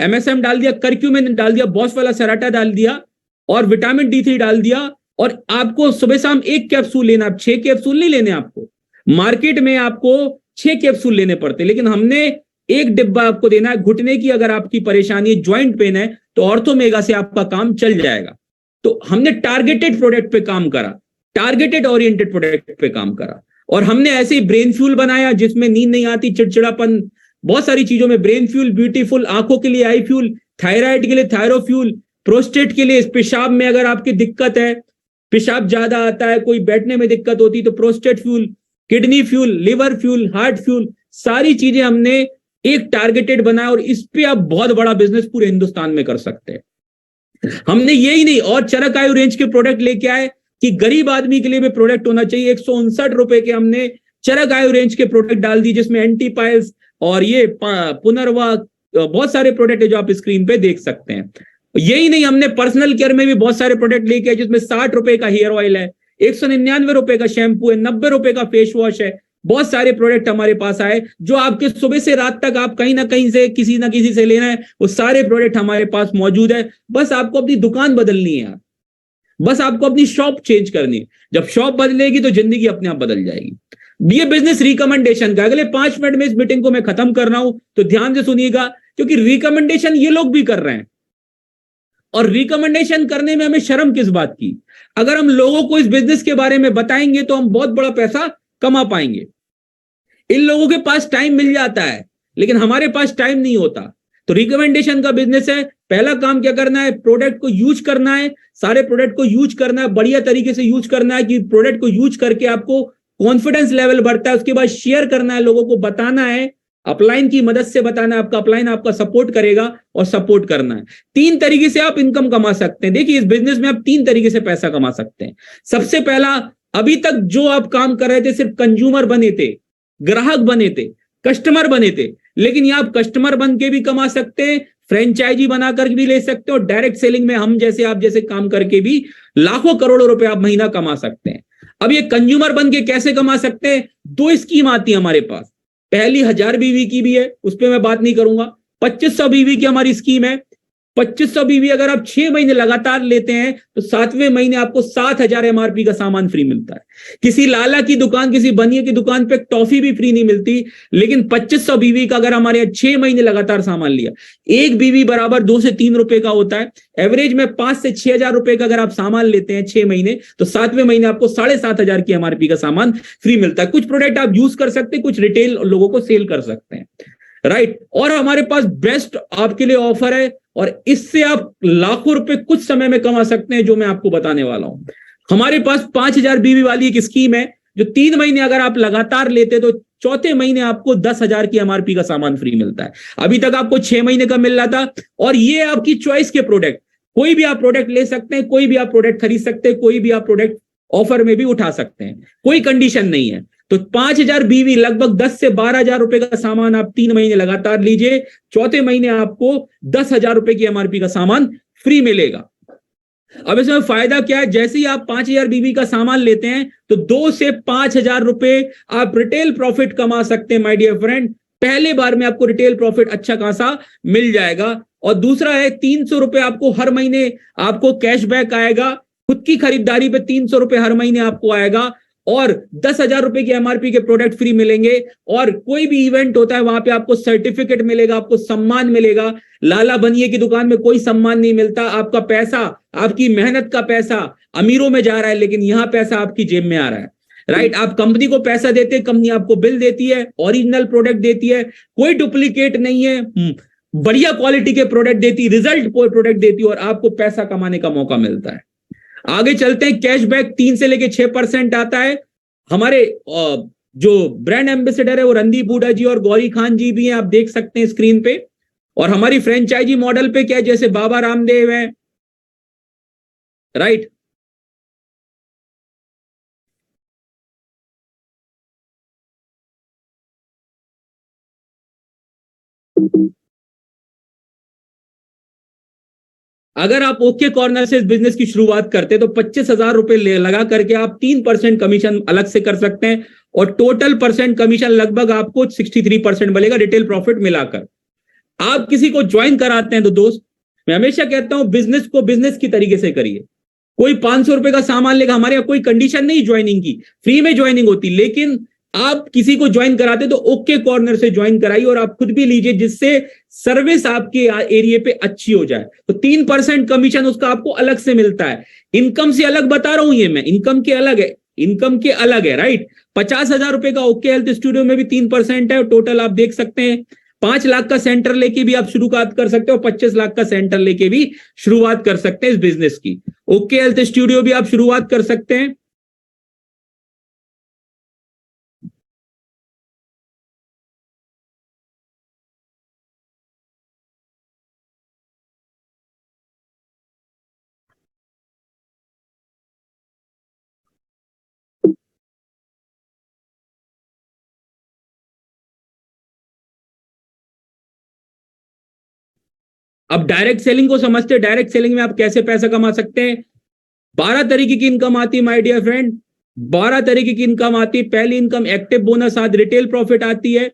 एमएसएम डाल दिया, करक्यूमिन डाल दिया, बॉसफेलासेराटा डाल दिया, और विटामिन D3 डाल दिया। और आपको सुबह शाम 1 कैप्सूल लेना, 6 कैप्सूल नहीं लेने आपको। मार्केट में आपको 6 कैप्सूल लेने पड़ते, लेकिन हमने 1 डिब्बा आपको देना है। घुटने की अगर आपकी परेशानी ज्वाइंट पेन है तो ऑर्थोमेगा से आपका काम चल जाएगा। तो हमने टारगेटेड प्रोडक्ट पे काम करा, टारगेटेड ओरिएंटेड प्रोडक्ट पे काम करा। और हमने ऐसे ही ब्रेन फ्यूल बनाया, जिसमें नींद नहीं आती, चिड़चिड़ापन, बहुत सारी चीजों में ब्रेन फ्यूल, ब्यूटीफुल, आंखों के लिए आई फ्यूल, थायराइड के लिए थायरोफ्यूल, प्रोस्टेट के लिए, पेशाब में अगर आपकी दिक्कत है, पेशाब ज्यादा आता है, कोई बैठने में दिक्कत होती है, तो prostate fuel, kidney fuel, liver fuel, heart fuel, सारी चीजें हमने एक टारगेटेड बनाया। और इस पे आप बहुत बड़ा बिजनेस पूरे हिंदुस्तान में कर सकते हैं। हमने यही नहीं, और चरक आयु रेंज के प्रोडक्ट लेके आए कि गरीब आदमी के लिए भी प्रोडक्ट होना चाहिए। 159 रुपए के हमने चरक आयु रेंज के प्रोडक्ट डाल दी, जिसमें एंटीपाइल्स और ये पुनर्वा, बहुत सारे प्रोडक्ट है जो आप स्क्रीन पे देख सकते हैं। यही नहीं, हमने पर्सनल केयर में भी बहुत सारे प्रोडक्ट लेके आए, जिसमें 60 रुपए का हेयर ऑयल है, 199 रुपए का शैम्पू है, 90 रुपए का फेस वॉश है। बहुत सारे प्रोडक्ट हमारे पास आए, जो आपके सुबह से रात तक आप कहीं ना कहीं से, किसी ना किसी से लेना है, वो सारे प्रोडक्ट हमारे पास मौजूद है। बस आपको अपनी दुकान बदलनी है, बस आपको अपनी शॉप चेंज करनी है। जब शॉप बदलेगी तो जिंदगी अपने आप बदल जाएगी। ये बिजनेस रिकमेंडेशन का, अगले 5 मिनट में इस मीटिंग को मैं खत्म कर रहा हूं, तो ध्यान से सुनिएगा, क्योंकि रिकमेंडेशन ये लोग भी कर रहे हैं। और रिकमेंडेशन करने में हमें शर्म किस बात की? अगर हम लोगों को इस बिजनेस के बारे में बताएंगे तो हम बहुत बड़ा पैसा कमा पाएंगे। इन लोगों के पास टाइम मिल जाता है, लेकिन हमारे पास टाइम नहीं होता। तो रिकमेंडेशन का बिजनेस है, पहला काम क्या करना है, प्रोडक्ट को यूज करना है, सारे प्रोडक्ट को यूज करना है, बढ़िया तरीके से यूज करना है, कि प्रोडक्ट को यूज करके आपको कॉन्फिडेंस लेवल बढ़ता है। उसके बाद शेयर करना है, लोगों को बताना है, अपलाइन की मदद से बताना है, आपका अपलाइन आपका सपोर्ट करेगा, और सपोर्ट करना है। 3 तरीके से आप इनकम कमा सकते हैं। देखिए, इस बिजनेस में आप 3 तरीके से पैसा कमा सकते हैं। सबसे पहला, अभी तक जो आप काम कर रहे थे, सिर्फ कंज्यूमर बने थे, ग्राहक बने थे, कस्टमर बने थे, लेकिन यहां आप कस्टमर बन के भी कमा सकते हैं, फ्रेंचाइजी बनाकर भी ले सकते हो, और डायरेक्ट सेलिंग में हम जैसे, आप जैसे काम करके भी लाखों करोड़ों रुपए आप महीना कमा सकते हैं। अब ये कंज्यूमर बन के कैसे कमा सकते हैं? 2 स्कीम आती है हमारे पास। पहली 1000 बीवी की भी है, उस पर मैं बात नहीं करूंगा। 2500 बीवी की हमारी स्कीम है। 2500 बीवी अगर आप 6 महीने लगातार लेते हैं तो 7वें महीने आपको 7000 MRP का सामान फ्री मिलता है। किसी लाला की दुकान, किसी बनिए की दुकान पे टॉफी भी फ्री नहीं मिलती, लेकिन 2500 बीवी का अगर हमारे यहाँ 6 महीने लगातार सामान लिया, एक बीवी बराबर 2 से 3 रुपए का होता है। एवरेज में 5 से 6,000 रुपए का अगर आप सामान लेते हैं 6 महीने, तो 7वें महीने आपको 7,500 की MRP का सामान फ्री मिलता है। कुछ प्रोडक्ट आप यूज कर सकते हैं, कुछ रिटेल लोगों को सेल कर सकते हैं, राइट। और हमारे पास बेस्ट आपके लिए ऑफर है, और इससे आप लाखों रुपए कुछ समय में कमा सकते हैं, जो मैं आपको बताने वाला हूं। हमारे पास 5000 बीवी वाली एक स्कीम है, जो 3 महीने अगर आप लगातार लेते तो 4थे महीने आपको 10,000 की MRP का सामान फ्री मिलता है। अभी तक आपको 6 महीने का मिल रहा था। और ये आपकी चॉइस के प्रोडक्ट, कोई भी आप प्रोडक्ट ले सकते हैं, कोई भी आप प्रोडक्ट खरीद सकते हैं, कोई भी आप प्रोडक्ट ऑफर में भी उठा सकते हैं, कोई कंडीशन नहीं है। तो 5000 बीवी, लगभग 10 से 12,000 रुपए का सामान आप 3 महीने लगातार लीजिए, 4थे महीने आपको 10,000 रुपए की MRP का सामान फ्री मिलेगा। अब इसमें फायदा क्या है? जैसे ही आप 5000 बीवी का सामान लेते हैं तो 2 से 5,000 रुपए आप रिटेल प्रॉफिट कमा सकते हैं। माय डियर फ्रेंड, पहले बार में आपको रिटेल प्रॉफिट अच्छा खासा मिल जाएगा। और दूसरा है 300 रुपए आपको हर महीने आपको कैशबैक आएगा, खुद की खरीदारी पे 300 रुपए हर महीने आपको आएगा, और 10,000 रुपए की एमआरपी के प्रोडक्ट फ्री मिलेंगे, और कोई भी इवेंट होता है वहां पे आपको सर्टिफिकेट मिलेगा, आपको सम्मान मिलेगा। लाला बनिए की दुकान में कोई सम्मान नहीं मिलता, आपका पैसा, आपकी मेहनत का पैसा अमीरों में जा रहा है, लेकिन यहां पैसा आपकी जेब में आ रहा है, राइट। आप कंपनी को पैसा देते हैं, कंपनी आपको बिल देती है, ओरिजिनल प्रोडक्ट देती है, कोई डुप्लीकेट नहीं है, बढ़िया क्वालिटी के प्रोडक्ट देती, रिजल्ट प्रोडक्ट देती है, और आपको पैसा कमाने का मौका मिलता है। आगे चलते हैं, कैशबैक 3 से लेके 6% आता है। हमारे जो ब्रांड एम्बेसडर है वो रणदीप हुडा जी और गौरी खान जी भी हैं, आप देख सकते हैं स्क्रीन पे। और हमारी फ्रेंचाइजी मॉडल पे क्या है, जैसे बाबा रामदेव है, राइट। अगर आप ओके कॉर्नर से इस बिजनेस की शुरुआत करते तो 25,000 रुपए लगा करके आप 3% कमीशन अलग से कर सकते हैं, और टोटल परसेंट कमीशन लगभग आपको 63% मिलेगा रिटेल प्रॉफिट मिलाकर। आप किसी को ज्वाइन कराते हैं तो दोस्त, मैं हमेशा कहता हूं बिजनेस को बिजनेस की तरीके से करिए। कोई 500 रुपए का सामान लेगा, हमारे यहाँ कोई कंडीशन नहीं ज्वाइनिंग की, फ्री में ज्वाइनिंग होती, लेकिन आप किसी को ज्वाइन कराते तो ओके कॉर्नर से ज्वाइन कराइए, और आप खुद भी लीजिए, जिससे सर्विस आपके एरिया पे अच्छी हो जाए। तो 3% कमीशन उसका आपको अलग से मिलता है। इनकम से अलग बता रहा हूं, ये मैं इनकम के अलग है, इनकम के अलग है, राइट। 50,000 रुपए का ओके हेल्थ स्टूडियो में भी 3% है, टोटल आप देख सकते हैं। 5 लाख का सेंटर लेके भी आप शुरुआत कर सकते हो, 25 लाख का सेंटर लेके भी शुरुआत कर सकते हैं इस बिजनेस की। ओके हेल्थ स्टूडियो भी आप शुरुआत कर सकते हैं। अब डायरेक्ट सेलिंग को समझते हैं, डायरेक्ट सेलिंग में आप कैसे पैसा कमा सकते हैं। 12 तरीके की इनकम आती है माय डियर फ्रेंड, 12 तरीके की इनकम आती है। पहली इनकम एक्टिव बोनस आती, रिटेल प्रॉफिट आती है,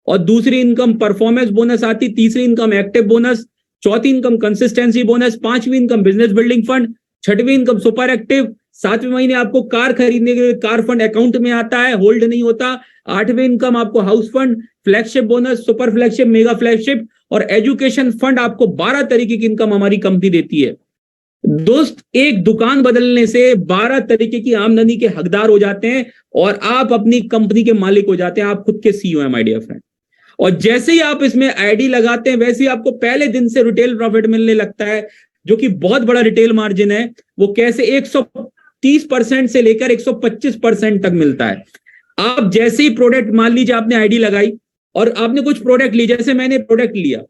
और दूसरी इनकम परफॉर्मेंस बोनस आती, तीसरी इनकम एक्टिव बोनस, चौथी इनकम कंसिस्टेंसी बोनस, पांचवी इनकम बिजनेस बिल्डिंग फंड, छठवीं इनकम सुपर एक्टिव, 7वें महीने आपको कार खरीदने के लिए कार फंड अकाउंट में आता है, होल्ड नहीं होता। 8वें इनकम आपको house fund, flagship bonus, super flagship, mega flagship और एजुकेशन फंड। आपको 12 तरीके की इनकम हमारी कंपनी देती है दोस्त। एक दुकान बदलने से 12 तरीके की आमदनी के हकदार हो जाते हैं, और आप अपनी कंपनी के मालिक हो जाते हैं, आप खुद के सीईओ हैं माय डियर फ्रेंड। और जैसे ही आप इसमें आईडी लगाते हैं, वैसे ही आपको पहले दिन से रिटेल प्रॉफिट मिलने लगता है, जो कि बहुत बड़ा रिटेल मार्जिन है। वो कैसे 130% से लेकर 125% तक मिलता है। आप जैसे ही प्रोडक्ट, मान लीजिए आपने आईडी लगाई और आपने कुछ प्रोडक्ट ली, जैसे मैंने प्रोडक्ट लिया,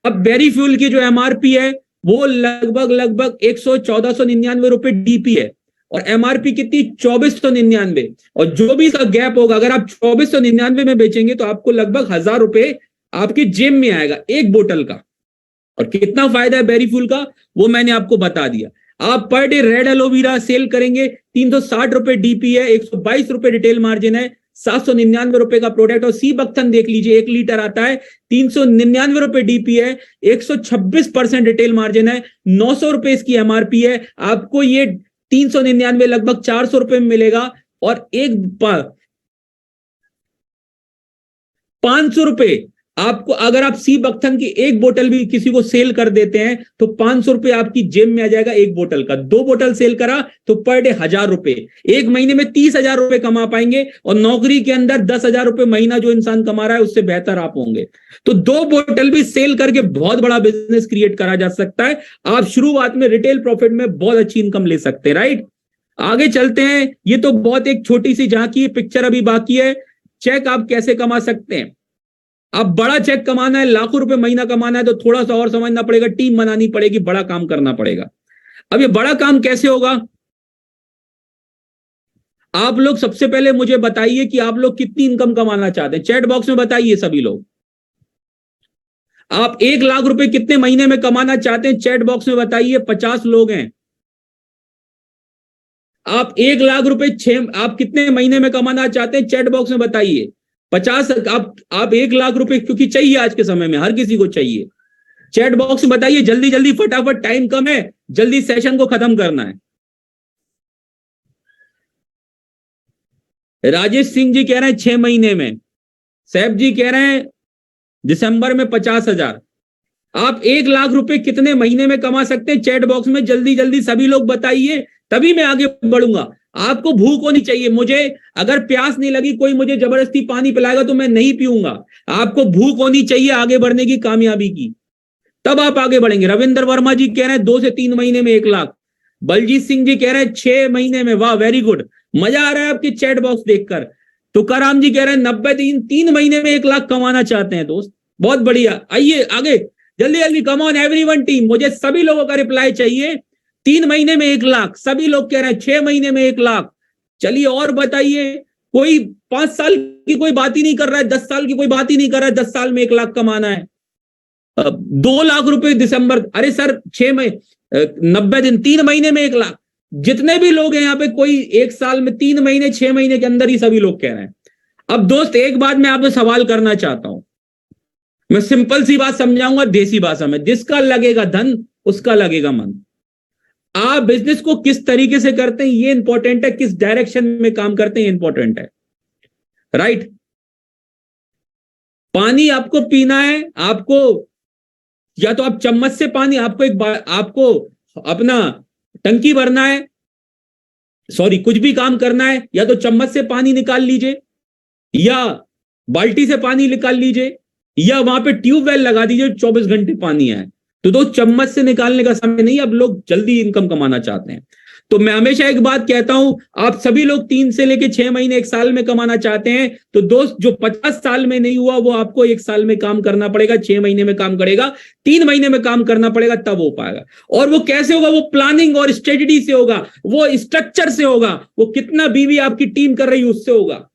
अब बेरी फ्यूल की जो एमआरपी है वो लगभग 1499 रुपए डीपी है, और एमआरपी कितनी 2499। और जो भी इसका गैप होगा, अगर आप 2499 में बेचेंगे तो आपको लगभग 1000 रुपए आपके जेब में आएगा एक बोतल का। और कितना फायदा है बेरी फ्यूल का वो मैंने आपको बता दिया। आप per day red aloe vera cell करेंगे, 360 रुपए डीपी है, 122 रुपए रिटेल मार्जिन है, 799 रुपए का प्रोडक्ट। और सी बख्तन देख लीजिए, 1 लीटर आता है, 399 रुपए डीपी है, 126% रिटेल मार्जिन है, 900 रुपए इसकी एमआरपी है। आपको ये 399 लगभग 400 रुपए में मिलेगा, और 500 रुपए आपको, अगर आप सी बख्तन की एक बोतल भी किसी को सेल कर देते हैं तो 500 रुपए आपकी जेब में आ जाएगा एक बोतल का। 2 बोतल सेल करा तो पर डे 1000 रुपए, एक महीने में 30,000 रुपए कमा पाएंगे, और नौकरी के अंदर 10,000 रुपए महीना जो इंसान कमा रहा है उससे बेहतर आप होंगे। तो 2 बोतल भी सेल करके बहुत बड़ा बिजनेस क्रिएट करा जा सकता है। आप शुरुआत में रिटेल प्रॉफिट में बहुत अच्छी इनकम ले सकते हैं, राइट। आगे चलते हैं। ये तो बहुत एक छोटी सी झांकी, पिक्चर अभी बाकी है। चेक आप कैसे कमा सकते हैं। अब बड़ा चेक कमाना है, लाखों रुपए महीना कमाना है, तो थोड़ा सा और समझना पड़ेगा, टीम बनानी पड़ेगी, बड़ा काम करना पड़ेगा। अब ये बड़ा काम कैसे होगा, आप लोग सबसे पहले मुझे बताइए कि आप लोग कितनी इनकम कमाना चाहते हैं। चैट बॉक्स में बताइए सभी लोग, आप 1 लाख रुपए कितने महीने में कमाना चाहते हैं, चैट बॉक्स में बताइए। 50 लोग हैं। आप 1 लाख रुपए आप कितने महीने में कमाना चाहते हैं, चैट बॉक्स में बताइए। 50 आप 1 लाख रुपए, क्योंकि चाहिए आज के समय में, हर किसी को चाहिए। चैट बॉक्स में बताइए जल्दी जल्दी फटाफट, टाइम कम है, जल्दी सेशन को खत्म करना है। राजेश सिंह जी कह रहे हैं 6 महीने में। सैफ जी कह रहे हैं दिसंबर में 50,000। आप 1 लाख रुपए कितने महीने में कमा सकते हैं? चैट बॉक्स में जल्दी जल्दी सभी लोग बताइए, तभी मैं आगे बढ़ूंगा। आपको भूख होनी चाहिए। मुझे अगर प्यास नहीं लगी, कोई मुझे जबरदस्ती पानी पिलाएगा तो मैं नहीं पीऊंगा। आपको भूख होनी चाहिए आगे बढ़ने की, कामयाबी की, तब आप आगे बढ़ेंगे। रविंद्र वर्मा जी कह रहे हैं 2 से 3 महीने में 1 लाख। बलजीत सिंह जी कह रहे हैं 6 महीने में। वाह, वेरी गुड, मजा आ रहा है आपके चैट बॉक्स देखकर। तुकाराम जी कह रहे हैं 90 दिन, 3 महीने में 1 लाख कमाना चाहते हैं दोस्त, बहुत बढ़िया। आइए आगे, जल्दी जल्दी, कम ऑन एवरीवन टीम, मुझे सभी लोगों का रिप्लाई चाहिए। 3 महीने में 1 लाख, सभी लोग कह रहे हैं 6 महीने में 1 लाख। चलिए और बताइए, कोई 5 साल की कोई बात ही नहीं कर रहा है, 10 साल की कोई बात ही नहीं कर रहा है, 10 साल में 1 लाख कमाना है। 2 लाख रुपए दिसंबर, अरे सर 6 महीने 90 दिन, 3 महीने में 1 लाख। जितने भी लोग हैं यहाँ पे, कोई 1 साल में 3 महीने 6 महीने के अंदर ही सभी लोग कह रहे हैं। अब दोस्त एक बात मैं आपसे सवाल करना चाहता हूं, मैं सिंपल सी बात समझाऊंगा देसी भाषा में। जिसका लगेगा धन उसका लगेगा मन। आप बिजनेस को किस तरीके से करते हैं ये इंपॉर्टेंट है, किस डायरेक्शन में काम करते हैं ये इंपॉर्टेंट है, राइट। पानी आपको पीना है, आपको या तो आप चम्मच से पानी, आपको अपना टंकी भरना है, सॉरी कुछ भी काम करना है, या तो चम्मच से पानी निकाल लीजिए, या बाल्टी से पानी निकाल लीजिए, या वहां पे ट्यूबवेल लगा दीजिए 24 घंटे पानी आए। तो चम्मच से निकालने का समय नहीं, अब लोग जल्दी इनकम कमाना चाहते हैं। तो मैं हमेशा एक बात कहता हूं, आप सभी लोग 3 से लेके 6 महीने 1 साल में कमाना चाहते हैं, तो दोस्त जो 50 साल में नहीं हुआ वो आपको 1 साल में काम करना पड़ेगा, 6 महीने में काम करेगा, 3 महीने में काम करना पड़ेगा, तब हो पाएगा। और वो कैसे होगा? वो प्लानिंग और स्ट्रेटजी से होगा, वो स्ट्रक्चर से होगा, वो कितना बीवी आपकी टीम कर रही है उससे होगा।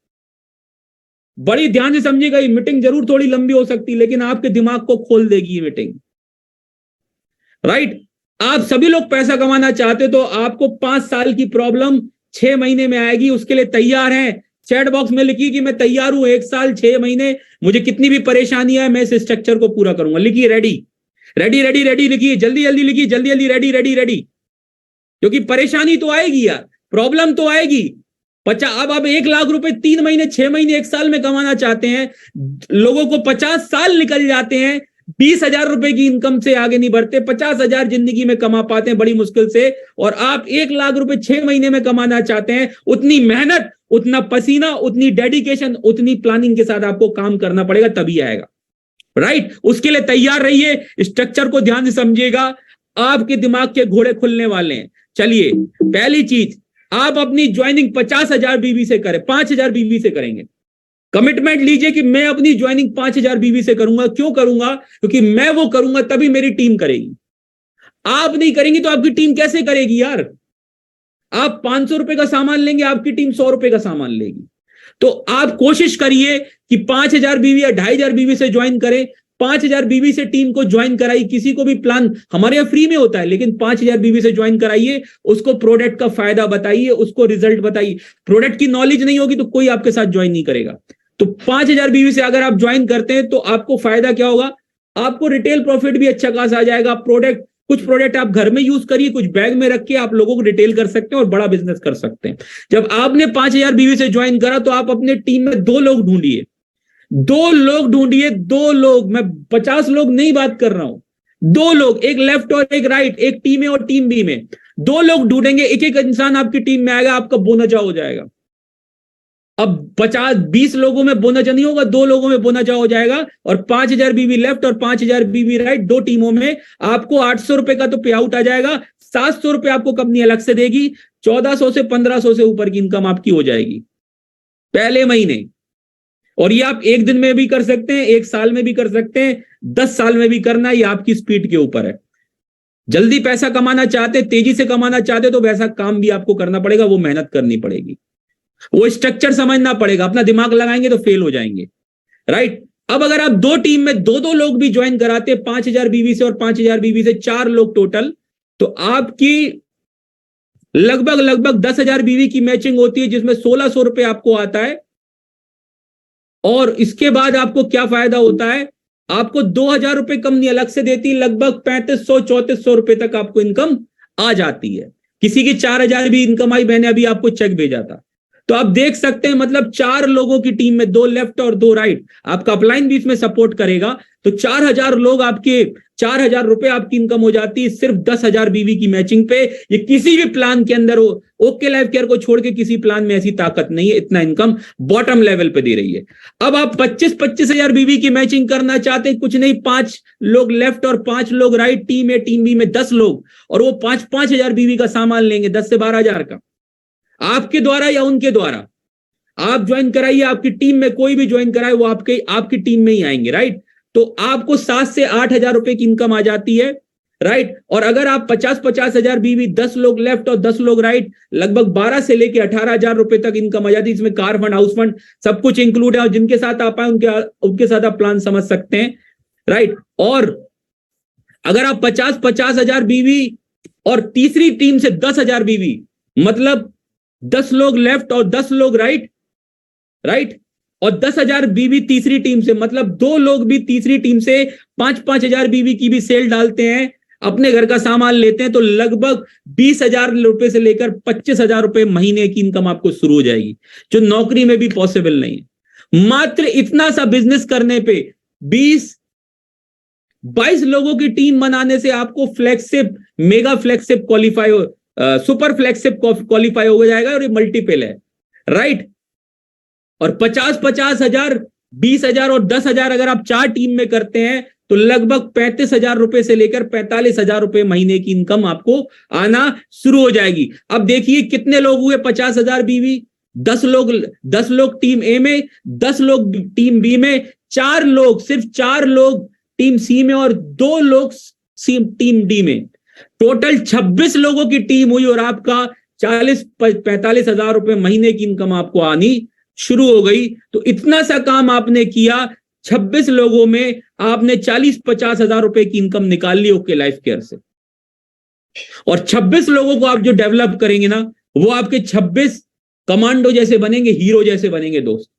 बड़ी ध्यान से समझिएगा, ये मीटिंग जरूर थोड़ी लंबी हो सकती है, लेकिन आपके दिमाग को खोल देगी ये मीटिंग, राइट। आप सभी लोग पैसा कमाना चाहते तो आपको 5 साल की प्रॉब्लम 6 महीने में आएगी, उसके लिए तैयार हैं? चैट बॉक्स में लिखिए कि मैं तैयार हूं, 1 साल 6 महीने, मुझे कितनी भी परेशानी है मैं इस स्ट्रक्चर को पूरा करूंगा। लिखिए रेडी रेडी रेडी रेडी, लिखिए जल्दी जल्दी, लिखिए जल्दी जल्दी, रेडी रेडी रेडी। क्योंकि परेशानी तो आएगी यार, प्रॉब्लम तो आएगी। अब आप 1 लाख रुपए 3 महीने 6 महीने 1 साल में कमाना चाहते हैं, लोगों को 50 साल निकल जाते हैं, 20,000 रुपए की इनकम से आगे नहीं बढ़ते, 50,000 जिंदगी में कमा पाते हैं बड़ी मुश्किल से, और आप 1 लाख रुपए 6 महीने में कमाना चाहते हैं। उतनी मेहनत, उतना पसीना, उतनी डेडिकेशन, उतनी प्लानिंग के साथ आपको काम करना पड़ेगा, तभी आएगा, राइट। उसके लिए तैयार रहिए, स्ट्रक्चर को ध्यान से समझिएगा, आपके दिमाग के घोड़े खुलने वाले हैं। चलिए, पहली चीज, आप अपनी ज्वाइनिंग 50,000 बीवी से करें, 5,000 बीवी से करेंगे। कमिटमेंट लीजिए कि मैं अपनी ज्वाइनिंग 5,000 बीवी से करूंगा। क्यों करूंगा? क्योंकि मैं वो करूंगा तभी मेरी टीम करेगी। आप नहीं करेंगी तो आपकी टीम कैसे करेगी यार? आप 500 रुपए का सामान लेंगे, आपकी टीम 100 रुपए का सामान लेगी। तो आप कोशिश करिए कि 5,000 बीवी या 2,500 बीवी से ज्वाइन करें। 5,000 बीवी से टीम को ज्वाइन कराइए। किसी को भी प्लान हमारे यहाँ फ्री में होता है, लेकिन 5,000 बीवी से ज्वाइन कराइए, उसको प्रोडक्ट का फायदा बताइए, उसको रिजल्ट बताइए। प्रोडक्ट की नॉलेज नहीं होगी तो कोई आपके साथ ज्वाइन नहीं करेगा। तो 5,000 बीवी से अगर आप ज्वाइन करते हैं तो आपको फायदा क्या होगा? आपको रिटेल प्रॉफिट भी अच्छा खासा आ जाएगा। कुछ प्रोडक्ट आप घर में यूज करिए, कुछ बैग में रख के आप लोगों को रिटेल कर सकते हैं और बड़ा बिजनेस कर सकते हैं। जब आपने 5,000 बीवी से ज्वाइन करा तो आप अपने टीम में 2 लोग ढूंढिए, 2 लोग ढूंढिए, 2 लोग, मैं 50 लोग नहीं बात कर रहा हूं, 2 लोग, एक लेफ्ट और एक राइट, एक टीम ए और टीम बी में 2 लोग ढूंढेंगे। एक एक इंसान आपकी टीम में आएगा, आपका बोनजा हो जाएगा। अब 50-20 लोगों में बोनजा नहीं होगा, 2 लोगों में बोनजा हो जाएगा, और 5,000 बीवी लेफ्ट और 5,000 बीवी राइट, 2 टीमों में आपको 800 रुपए का तो पे आउट आ जाएगा। 700 रुपए आपको कंपनी अलग से देगी। 1400 से 1500 से ऊपर की इनकम आपकी हो जाएगी पहले महीने। और ये आप 1 दिन में भी कर सकते हैं, 1 साल में भी कर सकते हैं, 10 साल में भी करना, ये आपकी स्पीड के ऊपर है। जल्दी पैसा कमाना चाहते, तेजी से कमाना चाहते तो वैसा काम भी आपको करना पड़ेगा, वो मेहनत करनी पड़ेगी, वो स्ट्रक्चर समझना पड़ेगा। अपना दिमाग लगाएंगे तो फेल हो जाएंगे, राइट। अब अगर आप 2 टीम में 2-2 लोग भी ज्वाइन कराते, 5,000 बीवी से और 5,000 बीवी से 4 लोग टोटल, तो आपकी लगभग 10,000 बीवी की मैचिंग होती है, जिसमें 1,600 रुपए आपको आता है। और इसके बाद आपको क्या फायदा होता है? आपको 2,000 रुपए कंपनी अलग से देती, लगभग 3,500-3,400 रुपए तक आपको इनकम आ जाती है। किसी की 4,000 भी इनकम आई, मैंने अभी आपको चेक भेजा था। तो आप देख सकते हैं, मतलब 4 लोगों की टीम में 2 लेफ्ट और 2 राइट, आपका अपलाइन भी इसमें सपोर्ट करेगा, तो 4,000 लोग आपके 4,000 रुपए आपकी इनकम हो जाती है सिर्फ 10,000 बीवी की मैचिंग पे। ये किसी भी प्लान के अंदर हो, ओके लाइफ केयर को छोड़ के किसी प्लान में ऐसी ताकत नहीं है, इतना इनकम बॉटम लेवल पे दे रही है। अब आप 25,000 बीवी की मैचिंग करना चाहते हैं, कुछ नहीं, 5 लोग लेफ्ट और 5 लोग राइट, टीम ए टीम बी में 10 लोग, और वो 5,000 बीवी का सामान लेंगे, 10 से 12,000 का, आपके द्वारा या उनके द्वारा। आप ज्वाइन कराइए, आपकी टीम में कोई भी ज्वाइन कराए, वो आपकी टीम में ही आएंगे, राइट। तो आपको 7 से 8,000 रुपए की इनकम आ जाती है, राइट। और अगर आप 50,000 बीवी, 10 लोग लेफ्ट और 10 लोग राइट, लगभग 12 से लेके 18,000 रुपए तक इनकम आ जाती है। इसमें कार फंड, हाउस फंड सब कुछ इंक्लूड है, और जिनके साथ आप आए उनके साथ आप प्लान समझ सकते हैं, राइट। और अगर आप 50,000 बीवी और तीसरी टीम से 10,000 बीवी, मतलब 10 लोग लेफ्ट और 10 लोग राइट, और 10,000 बीवी तीसरी टीम से, मतलब 2 लोग भी तीसरी टीम से 5,000 बीवी की भी सेल डालते हैं, अपने घर का सामान लेते हैं, तो लगभग 20,000 रुपए से लेकर 25,000 रुपए महीने की इनकम आपको शुरू हो जाएगी, जो नौकरी में भी पॉसिबल नहीं है। मात्र इतना सा बिजनेस करने पे 22 लोगों की टीम बनाने से आपको flagship, mega flagship qualify, super flagship qualify हो जाएगा, और ये मल्टीपल है, राइट। और 50,000, 20,000 और 10,000 अगर आप 4 टीम में करते हैं, तो लगभग 35,000 रुपए से लेकर 45,000 रुपए महीने की इनकम आपको आना शुरू हो जाएगी। अब देखिए कितने लोग हुए 50,000 बीवी, 10 लोग टीम ए में, 10 लोग टीम बी में, 4 लोग, सिर्फ 4 लोग टीम सी में, और 2 लोग टीम डी में, टोटल 26 लोगों की टीम हुई, और आपका 40-45,000 रुपए महीने की इनकम आपको आनी शुरू हो गई। तो इतना सा काम आपने किया, 26 लोगों में आपने 40-50,000 रुपए की इनकम निकाल ली ओके लाइफ केयर से। और 26 लोगों को आप जो डेवलप करेंगे ना, वो आपके 26 कमांडो जैसे बनेंगे, हीरो जैसे बनेंगे दोस्त।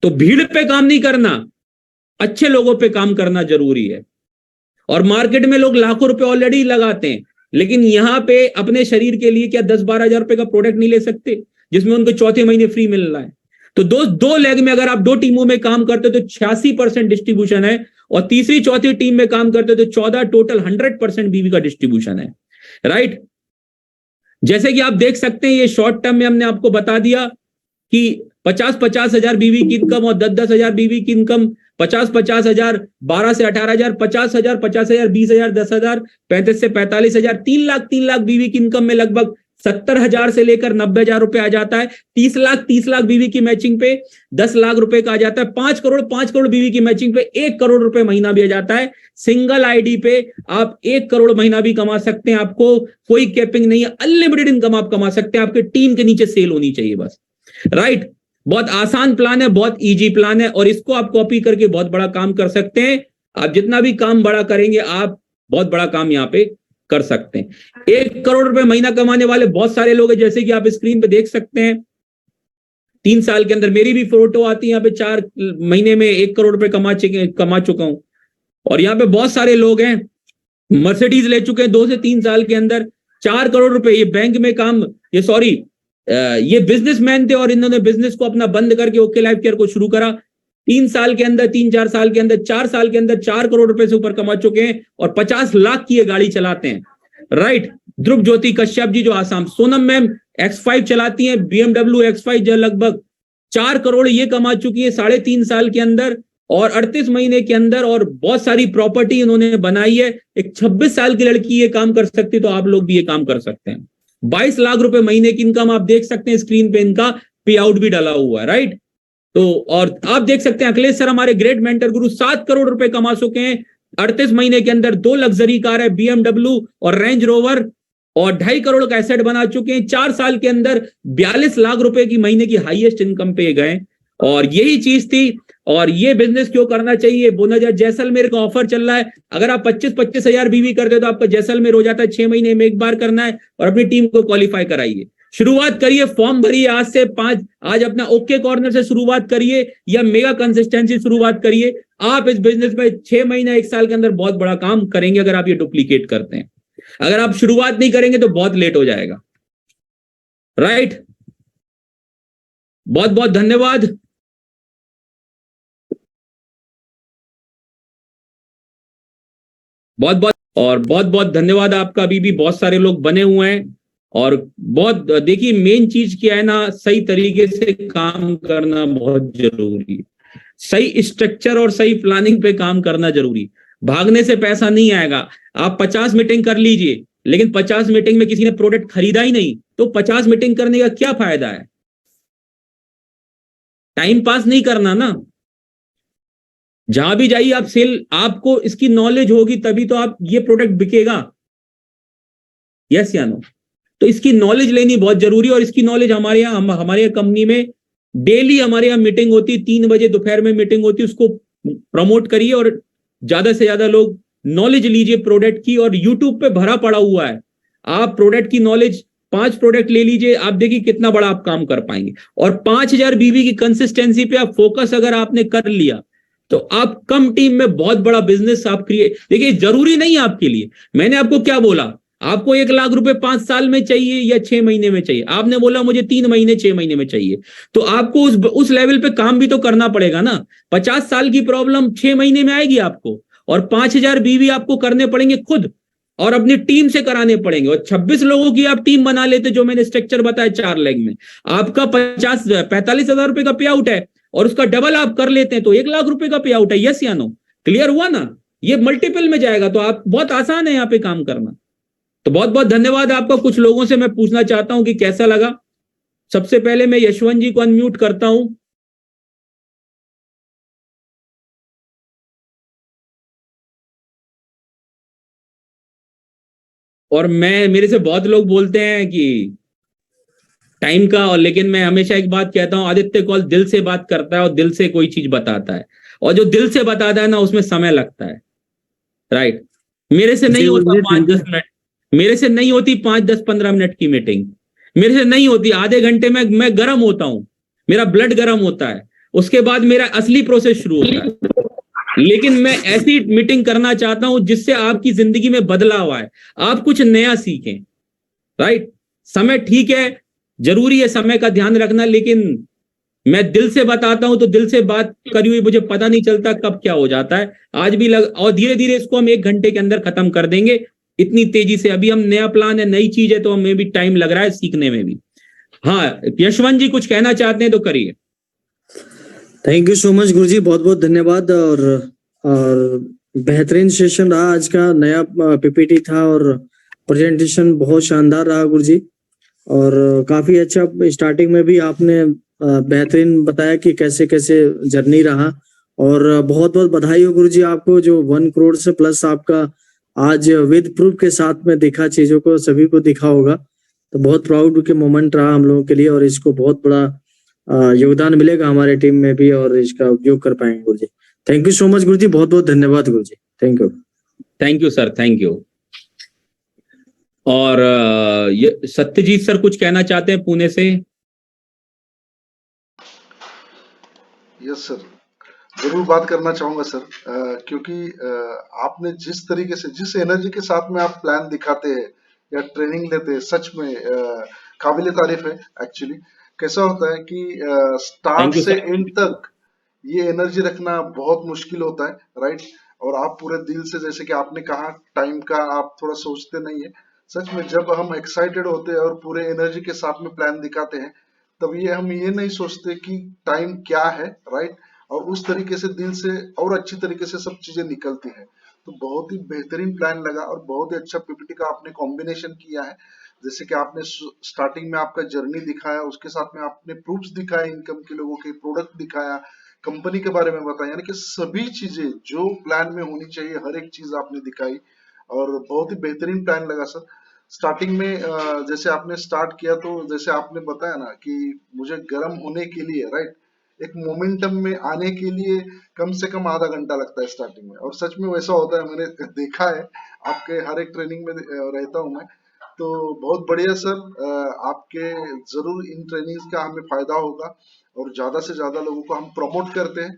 तो भीड़ पे काम नहीं करना, अच्छे लोगों पे काम करना जरूरी है। और मार्केट में लोग लाखों रुपए ऑलरेडी लगाते हैं, लेकिन यहां पे अपने शरीर के लिए क्या 10-12,000 रुपए का प्रोडक्ट नहीं ले सकते, जिसमें उनको चौथे महीने फ्री मिल रहा है। तो दोस्त 2 लेग में अगर आप 2 टीमों में काम करते हो तो 86% डिस्ट्रीब्यूशन है, और तीसरी चौथी टीम में काम करते हो तो 14, टोटल 100% बीवी का डिस्ट्रीब्यूशन है, राइट। जैसे कि आप देख सकते हैं, ये शॉर्ट टर्म में हमने आपको बता दिया कि 50,000 बीवी की इनकम और 10,000 बीवी की इनकम, 50,000, 12 से 18,000, 50,000, 20,000, 10,000, 35 से 45,000, 3 लाख बीवी की इनकम में लगभग 70,000 से लेकर 90,000 रुपए आ जाता है। 30 लाख बीवी की मैचिंग पे 10 लाख रुपए का आ जाता है। 5 करोड़ बीवी की मैचिंग पे 1 करोड़ रुपए महीना भी आ जाता है। सिंगल आईडी पे आप 1 करोड़ महीना भी कमा सकते हैं, आपको कोई कैपिंग नहीं है, अनलिमिटेड इनकम आप कमा सकते हैं। आपके टीम के नीचे सेल होनी चाहिए बस, राइट। बहुत आसान प्लान है, बहुत इजी प्लान है, और इसको आप कॉपी करके बहुत बड़ा काम कर सकते हैं। आप जितना भी काम बड़ा करेंगे, आप बहुत बड़ा काम यहाँ पे कर सकते हैं। 1 करोड़ रुपए महीना कमाने वाले बहुत सारे लोग हैं, जैसे कि आप स्क्रीन पे देख सकते हैं। 3 साल के अंदर मेरी भी फोटो आती है यहाँ पे, 4 महीने में 1 करोड़ रुपए कमा चुका हूं। और यहाँ पे बहुत सारे लोग हैं, मर्सिडीज ले चुके हैं 2 से 3 साल के अंदर 4 करोड़ रुपए। ये बैंक में काम, ये बिजनेसमैन थे, और इन्होंने बिजनेस को अपना बंद करके ओके लाइफ केयर को शुरू करा। 3 साल के अंदर, 3-4 साल के अंदर, 4 साल के अंदर 4 करोड़ रुपए से ऊपर कमा चुके हैं, और 50 लाख की ये गाड़ी चलाते हैं, राइट। ध्रुव ज्योति कश्यप जी जो आसाम, सोनम मैम X5 चलाती हैं, BMW X5 जो लगभग 4 करोड़ ये कमा चुकी है 3.5 साल के अंदर और 38 महीने के अंदर, और बहुत सारी प्रॉपर्टी इन्होंने बनाई है। एक 26 साल की लड़की ये काम कर सकती है, तो आप लोग भी ये काम कर सकते हैं। 22 लाख रुपए महीने की इनकम आप देख सकते हैं स्क्रीन पे, इनका पे आउट भी डाला हुआ है, राइट। तो और आप देख सकते हैं अखिलेश सर हमारे ग्रेट मेंटर गुरु 7 करोड़ रुपए कमा चुके हैं 38 महीने के अंदर। 2 लग्जरी कार है, BMW और रेंज रोवर, और 2.5 करोड़ का एसेट बना चुके हैं। 4 साल के अंदर 42 लाख रुपए की महीने की हाईएस्ट इनकम पे गए, और यही चीज थी। और ये बिजनेस क्यों करना चाहिए, बोनाजा जैसलमेर का ऑफर चल रहा है। अगर आप 25,000 बीवी करते हो तो आपका जैसलमेर हो जाता है, 6 महीने में एक बार करना है, और अपनी टीम को क्वालिफाई कराइए। शुरुआत करिए, फॉर्म भरिए आज से 5, आज अपना ओके कॉर्नर से शुरुआत करिए या मेगा कंसिस्टेंसी शुरुआत करिए। आप इस बिजनेस में 6 महीना 1 साल के अंदर बहुत बड़ा काम करेंगे अगर आप ये डुप्लीकेट करते हैं। अगर आप शुरुआत नहीं करेंगे तो बहुत लेट हो जाएगा। राइट, बहुत बहुत धन्यवाद। बहुत बहुत धन्यवाद आपका। अभी भी बहुत सारे लोग बने हुए हैं और बहुत देखिए, मेन चीज क्या है ना, सही तरीके से काम करना बहुत जरूरी है। सही स्ट्रक्चर और सही प्लानिंग पे काम करना जरूरी। भागने से पैसा नहीं आएगा। आप 50 मीटिंग कर लीजिए, लेकिन 50 मीटिंग में किसी ने प्रोडक्ट खरीदा ही नहीं तो 50 मीटिंग करने का क्या फायदा है? टाइम पास नहीं करना ना। जहां भी जाइए आप सेल, आपको इसकी नॉलेज होगी तभी तो आप ये प्रोडक्ट बिकेगा। यस या नो? तो इसकी नॉलेज लेनी बहुत जरूरी है और इसकी नॉलेज हमारे यहाँ कंपनी में डेली हमारे यहाँ मीटिंग होती है, 3 बजे दोपहर में मीटिंग होती है। उसको प्रमोट करिए और ज्यादा से ज्यादा लोग नॉलेज लीजिए प्रोडक्ट की। और यूट्यूब पे भरा पड़ा हुआ है, आप प्रोडक्ट की नॉलेज 5 प्रोडक्ट ले लीजिए, आप देखिए कितना बड़ा आप काम कर पाएंगे। और 5000 बीवी की कंसिस्टेंसी पे आप फोकस अगर आपने कर लिया तो आप कम टीम में बहुत बड़ा बिजनेस आप क्रिएट। देखिए, जरूरी नहीं आपके लिए, मैंने आपको क्या बोला, आपको 1 लाख रुपए 5 साल में चाहिए या 6 महीने में चाहिए? आपने बोला मुझे 3 महीने 6 महीने में चाहिए। तो आपको उस लेवल पे काम भी तो करना पड़ेगा ना। 50 साल की प्रॉब्लम 6 महीने में आएगी आपको, और 5000 बीवी आपको करने पड़ेंगे खुद और अपनी टीम से कराने पड़ेंगे। और 26 लोगों की आप टीम बना लेते, जो मैंने स्ट्रक्चर बताया 4 लेग में, आपका 45,000 रुपए का पे आउट है और उसका डबल आप कर लेते हैं तो 1 लाख रुपए का पे आउट है। यस या नो? क्लियर हुआ ना? ये मल्टीपल में जाएगा तो आप, बहुत आसान है यहाँ पे काम करना। तो बहुत बहुत धन्यवाद आपका। कुछ लोगों से मैं पूछना चाहता हूं कि कैसा लगा। सबसे पहले मैं यशवंत जी को अनम्यूट करता हूं। और मेरे से बहुत लोग बोलते हैं कि टाइम का, और लेकिन मैं हमेशा एक बात कहता हूं, आदित्य कौल दिल से बात करता है और दिल से कोई चीज बताता है, और जो दिल से बताता है ना उसमें समय लगता है। राइट, मेरे से नहीं होता 5-10 मिनट, मेरे से नहीं होती 5-10-15 मिनट की मीटिंग, मेरे से नहीं होती। आधे घंटे में मैं गर्म होता हूं, मेरा ब्लड गर्म होता है, उसके बाद मेरा असली प्रोसेस शुरू होता है। लेकिन मैं ऐसी मीटिंग करना चाहता हूं जिससे आपकी जिंदगी में बदलाव आए, आप कुछ नया सीखें। राइट, समय ठीक है, जरूरी है समय का ध्यान रखना, लेकिन मैं दिल से बताता हूं तो दिल से बात करी हुई मुझे पता नहीं चलता कब क्या हो जाता है। आज भी और धीरे धीरे इसको हम 1 घंटे के अंदर खत्म कर देंगे, इतनी तेजी से। अभी हम, नया प्लान है, नई चीज है, तो हमें भी टाइम लग रहा है सीखने में भी। हाँ, यशवंत जी कुछ कहना चाहते हैं तो करिए। Thank you so much Guruji, बहुत बहुत धन्यवाद। और बेहतरीन सेशन रहा आज का। नया पीपीटी था और प्रेजेंटेशन बहुत शानदार रहा गुरुजी। और काफी अच्छा, स्टार्टिंग में भी आपने बेहतरीन बताया कि कैसे कैसे जर्नी रहा। और बहुत बहुत बधाई हो गुरुजी आपको, जो 1 करोड़ से प्लस आपका आज विद प्रूफ के साथ में दिखा, चीजों को सभी को दिखा होगा। तो बहुत प्राउड के मोमेंट रहा हम लोगों के लिए, और इसको बहुत बड़ा योगदान मिलेगा हमारे टीम में भी, और इसका उपयोग कर पाएंगे Guruji. Thank you so much Guruji, बहुत बहुत धन्यवाद Guruji. Thank you. Thank you sir, thank you. और ये सत्यजीत सर कुछ कहना चाहते हैं पुणे से? यस सर, जरूर बात करना चाहूंगा सर। क्योंकि आपने जिस तरीके से, जिस एनर्जी के साथ में आप प्लान दिखाते हैं या ट्रेनिंग लेते हैं, सच में काबिले तारीफ है। एक्चुअली कैसा होता है कि स्टार्ट से एंड तक ये एनर्जी रखना बहुत मुश्किल होता है, राइट। और आप पूरे दिल से, जैसे कि आपने कहा, टाइम का आप थोड़ा सोचते नहीं है। सच में जब हम एक्साइटेड होते हैं और पूरे एनर्जी के साथ में प्लान दिखाते हैं, तब हम ये नहीं सोचते कि टाइम क्या है, राइट। और उस तरीके से दिल से और अच्छी तरीके से सब चीजें निकलती हैं। तो बहुत ही बेहतरीन प्लान लगा और बहुत ही अच्छा पीपीटी का आपने कॉम्बिनेशन किया है। जैसे कि आपने स्टार्टिंग में आपका जर्नी दिखाया, उसके साथ में आपने प्रूफ्स दिखाए, इनकम के लोगों के प्रोडक्ट दिखाया, कंपनी के बारे में बताया, यानी कि सभी चीजें जो प्लान में होनी चाहिए हर एक चीज आपने दिखाई। और बहुत ही बेहतरीन प्लान लगा सर। स्टार्टिंग में जैसे आपने स्टार्ट किया, तो जैसे आपने बताया ना कि मुझे गर्म होने के लिए, राइट, एक मोमेंटम में आने के लिए कम से कम आधा घंटा लगता है स्टार्टिंग में। और सच में वैसा होता है, मैंने देखा है, आपके हर एक ट्रेनिंग में रहता हूँ मैं। तो बहुत बढ़िया सर, आपके जरूर इन ट्रेनिंग्स का हमें फायदा होगा और ज्यादा से ज्यादा लोगों को हम प्रमोट करते हैं।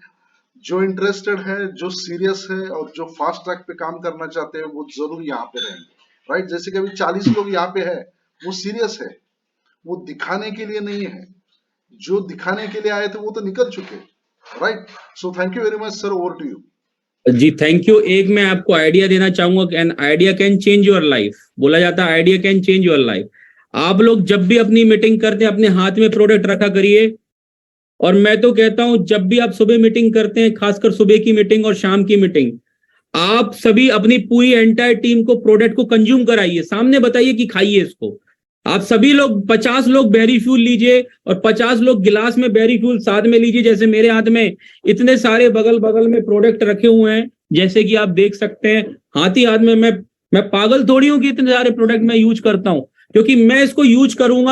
जो इंटरेस्टेड है, जो सीरियस है और जो फास्ट ट्रैक पे काम करना चाहते हैं वो जरूर यहाँ पे रहेंगे। राइट, जैसे कि अभी 40 लोग यहाँ पे है, वो सीरियस है, वो दिखाने के लिए नहीं है। जो दिखाने के लिए आए थे वो तो निकल चुके। Right, so thank you very much sir, over to you. जी थैंक यू। एक मैं आपको आइडिया देना चाहूंगा, an idea can change your life. बोला जाता है idea can change your life. आप लोग जब भी अपनी मीटिंग करते हैं अपने हाथ में प्रोडक्ट रखा करिए। और मैं तो कहता हूं जब भी आप सुबह मीटिंग करते हैं, खासकर सुबह की मीटिंग और शाम की मीटिंग, आप सभी अपनी पूरी एंटायर टीम को प्रोडक्ट को कंज्यूम कराइए, सामने बताइए कि खाइए इसको। आप सभी लोग 50 लोग बेरी फ्यूल लीजिए और 50 लोग गिलास में बेरी फ्यूल साथ में लीजिए। जैसे मेरे हाथ में इतने सारे बगल बगल में प्रोडक्ट रखे हुए हैं, जैसे कि आप देख सकते हैं। हाथ ही हाथ में मैं पागल थोड़ी हूं कि इतने सारे प्रोडक्ट मैं यूज करता हूं, क्योंकि मैं इसको यूज करूंगा।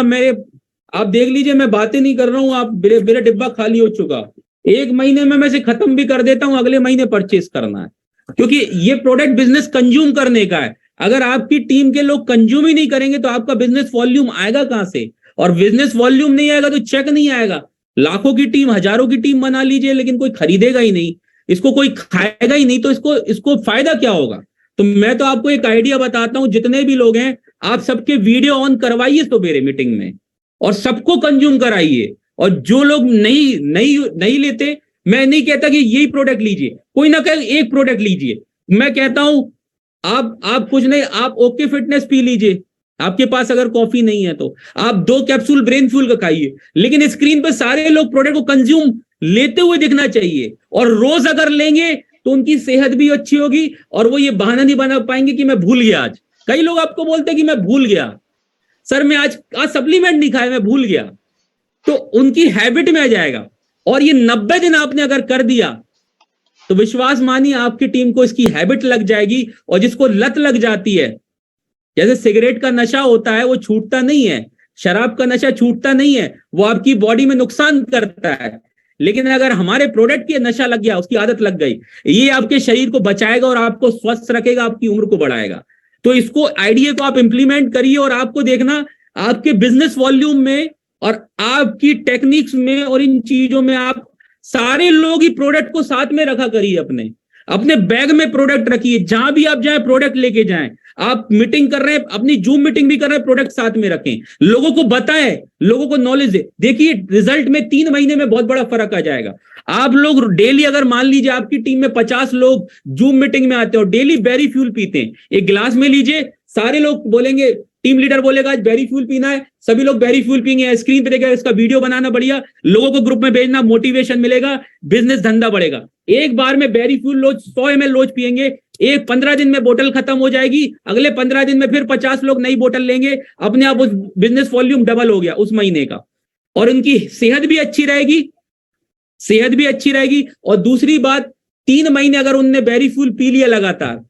आप देख लीजिए, मैं बातें नहीं कर रहा हूं, आप मेरा डिब्बा खाली हो चुका। 1 महीने में मैं इसे खत्म भी कर देता हूं, अगले महीने परचेस करना है, क्योंकि ये प्रोडक्ट बिजनेस कंज्यूम करने का है। अगर आपकी टीम के लोग कंज्यूम ही नहीं करेंगे तो आपका बिजनेस वॉल्यूम आएगा कहां से? और बिजनेस वॉल्यूम नहीं आएगा तो चेक नहीं आएगा। लाखों की टीम, हजारों की टीम बना लीजिए, लेकिन कोई खरीदेगा ही नहीं, इसको कोई खाएगा ही नहीं, तो इसको फायदा क्या होगा? तो मैं तो आपको एक आइडिया बताता हूं, जितने भी लोग हैं आप सबके वीडियो ऑन करवाइए सवेरे मीटिंग में और सबको कंज्यूम कराइए। और जो लोग नहीं लेते, मैं नहीं कहता कि यही प्रोडक्ट लीजिए, कोई ना कहे एक प्रोडक्ट लीजिए। मैं कहता हूं आप कुछ नहीं, आप ओके फिटनेस पी लीजिए। आपके पास अगर कॉफी नहीं है तो आप 2 कैप्सूल ब्रेन फ्यूल का खाइए, लेकिन स्क्रीन पर सारे लोग प्रोडक्ट को कंज्यूम लेते हुए दिखना चाहिए। और रोज अगर लेंगे तो उनकी सेहत भी अच्छी होगी और वो ये बहाना नहीं बना पाएंगे कि मैं भूल गया आज। कई लोग आपको बोलते हैं कि मैं भूल गया सर, मैं आज सप्लीमेंट नहीं खाया, मैं भूल गया। तो उनकी हैबिट में आ जाएगा। और ये 90 दिन आपने अगर कर दिया तो विश्वास मानिए आपकी टीम को इसकी हैबिट लग जाएगी। और जिसको लत लग जाती है, जैसे सिगरेट का नशा होता है, वो छूटता नहीं है, शराब का नशा छूटता नहीं है, वो आपकी बॉडी में नुकसान करता है। लेकिन अगर हमारे प्रोडक्ट की नशा लग गया, उसकी आदत लग गई, ये आपके शरीर को बचाएगा और आपको स्वस्थ रखेगा, आपकी उम्र को बढ़ाएगा। तो इसको आइडिया को आप इंप्लीमेंट करिए और आपको देखना आपके बिजनेस वॉल्यूम में और आपकी टेक्निक्स में और इन चीजों में आप सारे लोग ही प्रोडक्ट को साथ में रखा करिए। अपने बैग में प्रोडक्ट रखिए, जहां भी आप जाएं प्रोडक्ट लेके जाएं। आप मीटिंग कर रहे हैं, अपनी जूम मीटिंग भी कर रहे हैं, प्रोडक्ट साथ में रखें, लोगों को बताएं, लोगों को नॉलेज दे। देखिए रिजल्ट में 3 महीने में बहुत बड़ा फर्क आ जाएगा। आप लोग डेली, अगर मान लीजिए आपकी टीम में 50 लोग जूम मीटिंग में आते हैं और डेली बेरी फ्यूल पीते हैं, एक गिलास में लीजिए, सारे लोग बोलेंगे, टीम लीडर बोलेगा आज बेरी फ्यूल पीना है, सभी लोग बेरी फ्यूल पीएंगे, स्क्रीन पे देखेगा, इसका वीडियो बनाना बढ़िया, लोगों को ग्रुप में भेजना, मोटिवेशन मिलेगा, बिजनेस धंधा बढ़ेगा। एक बार में बेरी फ्यूल लोज 100 ml रोज पिएंगे, 15 दिन में बोतल खत्म हो जाएगी, अगले 15 दिन में फिर 50 लोग नई बोतल लेंगे, अपने आप उस बिजनेस वॉल्यूम डबल हो गया उस महीने का। और उनकी सेहत भी अच्छी रहेगी। और दूसरी बात, 3 महीने अगर उनने बेरी फ्यूल पी लिया लगातार,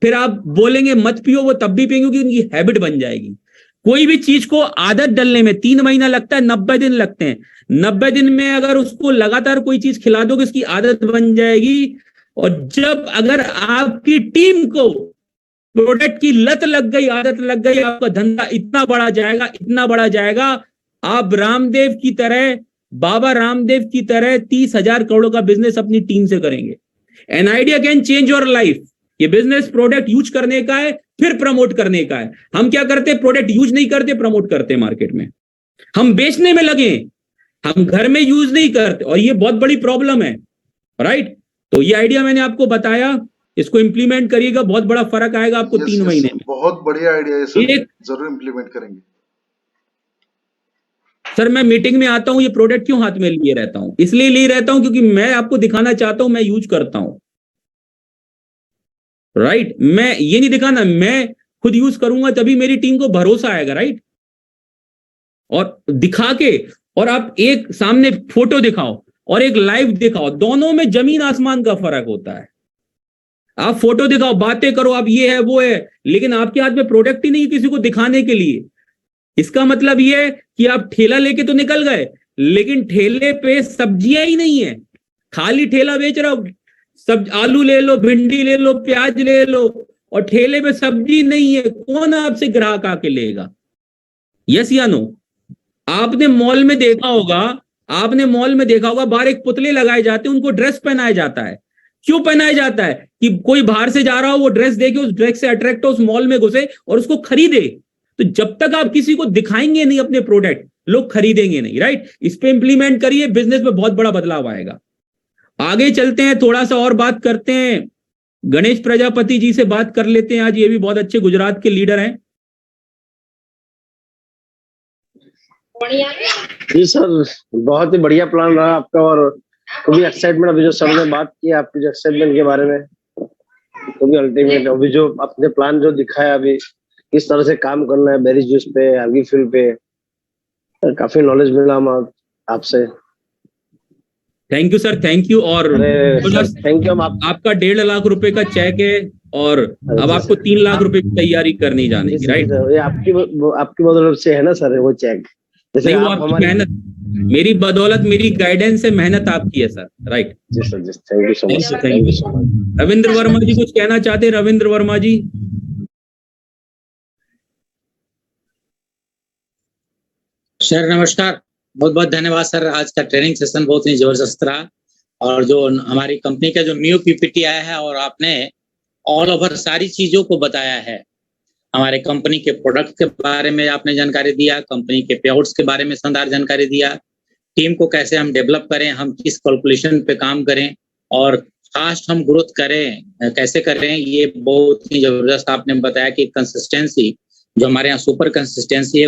फिर आप बोलेंगे मत पियो, वो तब भी पिएंगे, क्योंकि उनकी हैबिट बन जाएगी। कोई भी चीज को आदत डलने में 3 महीना लगता है, 90 दिन लगते हैं। 90 दिन में अगर उसको लगातार कोई चीज खिला दोगे, उसकी आदत बन जाएगी। और जब अगर आपकी टीम को प्रोडक्ट की लत लग गई, आदत लग गई, आपका धंधा इतना बड़ा जाएगा, आप रामदेव की तरह, बाबा रामदेव की तरह 30,000 करोड़ का बिजनेस अपनी टीम से करेंगे। N idea can change your life. ये बिजनेस प्रोडक्ट यूज करने का है, फिर प्रमोट करने का है। हम क्या करते हैं, प्रोडक्ट यूज नहीं करते, प्रमोट करते हैं मार्केट में। हम बेचने में लगे, हम घर में यूज नहीं करते, और ये बहुत बड़ी प्रॉब्लम है। राइट, तो ये आइडिया मैंने आपको बताया, इसको इंप्लीमेंट करिएगा, बहुत बड़ा फर्क आएगा आपको 3 महीने में। बहुत बढ़िया आइडिया है सर, जरूर इंप्लीमेंट करेंगे। सर मैं मीटिंग में आता हूं, ये प्रोडक्ट क्यों हाथ में लिए रहता हूं? इसलिए लिए रहता हूं क्योंकि मैं आपको दिखाना चाहता हूं मैं यूज करता हूं। राइट, मैं ये नहीं दिखाना, मैं खुद यूज करूंगा तभी मेरी टीम को भरोसा आएगा। राइट, और दिखा के, और आप एक सामने फोटो दिखाओ और एक लाइव दिखाओ, दोनों में जमीन आसमान का फर्क होता है। आप फोटो दिखाओ, बातें करो, आप ये है वो है, लेकिन आपके हाथ में प्रोडक्ट ही नहीं किसी को दिखाने के लिए। इसका मतलब ये है कि आप ठेला लेके तो निकल गए, लेकिन ठेले पे सब्जियां ही नहीं है, खाली ठेला बेच रहा हो। सब आलू ले लो, भिंडी ले लो, प्याज ले लो, और ठेले पे सब्जी नहीं है, कौन आपसे ग्राहक आके लेगा? यस या नो? आपने मॉल में देखा होगा, बाहर एक पुतले लगाए जाते हैं, उनको ड्रेस पहनाया जाता है। क्यों पहनाया जाता है? कि कोई बाहर से जा रहा हो, वो ड्रेस देखे, उस ड्रेस से अट्रैक्ट हो, उस मॉल में घुसे और उसको खरीदे। तो जब तक आप किसी को दिखाएंगे नहीं अपने प्रोडक्ट, लोग खरीदेंगे नहीं, राइट? इस पे इंप्लीमेंट करिए, बिजनेस में बहुत बड़ा बदलाव आएगा। आगे चलते हैं, थोड़ा सा और बात करते हैं। गणेश प्रजापति जी से बात कर लेते हैं, आज ये भी बहुत अच्छे गुजरात के लीडर हैं। जी सर, बहुत ही बढ़िया प्लान रहा आपका और तो भी एक्साइटमेंट, अभी जो सर ने बात की आपकी जो एक्साइटमेंट के बारे में, तो भी अल्टीमेट अभी जो आपने प्लान जो दिखाया, अभी किस तरह से काम करना है बेरी जूस पे, आगे फील्ड पे, काफी नॉलेज मिला हम आपसे। Thank you sir, thank you. और थैंक यू। हम आपका 1.5 लाख रुपए का चेक है और अब आपको 3 लाख रुपए की तैयारी करनी जाने की, राइट? ये आपकी बदौलत से है ना सर वो चेक? जैसे नहीं, वो आपकी मेहनत, मेरी बदौलत, मेरी गाइडेंस से, मेहनत आपकी है सर, राइट? जी सर, जी, thank you so much. Thank you so much. Ravindra Verma ji कुछ कहना चाहते हैं? रविंद्र वर्मा जी। सर नमस्कार, बहुत बहुत धन्यवाद सर। आज का ट्रेनिंग सेशन बहुत ही जबरदस्त रहा और जो हमारी कंपनी का जो न्यू पीपीटी आया है और आपने ऑल ओवर सारी चीजों को बताया है, हमारे कंपनी के प्रोडक्ट के बारे में आपने जानकारी दिया, कंपनी के पेआउट्स के बारे में शानदार जानकारी दिया, टीम को कैसे हम डेवलप करें, हम किस कैलकुलेशन पे काम करें और फास्ट हम ग्रोथ करें, कैसे करें, ये बहुत ही जबरदस्त आपने बताया कि कंसिस्टेंसी जो हमारे यहाँ सुपर कंसिस्टेंसी है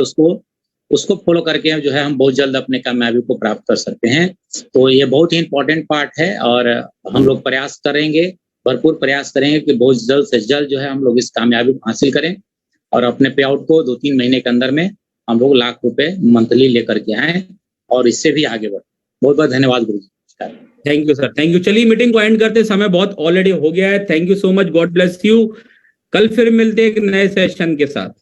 उसको फॉलो करके जो है हम बहुत जल्द अपने कामयाबी को प्राप्त कर सकते हैं। तो ये बहुत ही इंपॉर्टेंट पार्ट है और हम लोग प्रयास करेंगे, भरपूर प्रयास करेंगे कि बहुत जल्द से जल्द जो है हम लोग इस कामयाबी को हासिल करें और अपने पे आउट को 2-3 महीने के अंदर में हम लोग लाख रुपए मंथली लेकर के आए और इससे भी आगे बढ़े। बहुत बहुत धन्यवाद Guru ji. Thank you sir, thank you. चलिए मीटिंग को एंड करते, समय बहुत ऑलरेडी हो गया है। Thank you so much, God bless you. कल फिर मिलते हैं एक नए सेशन के साथ।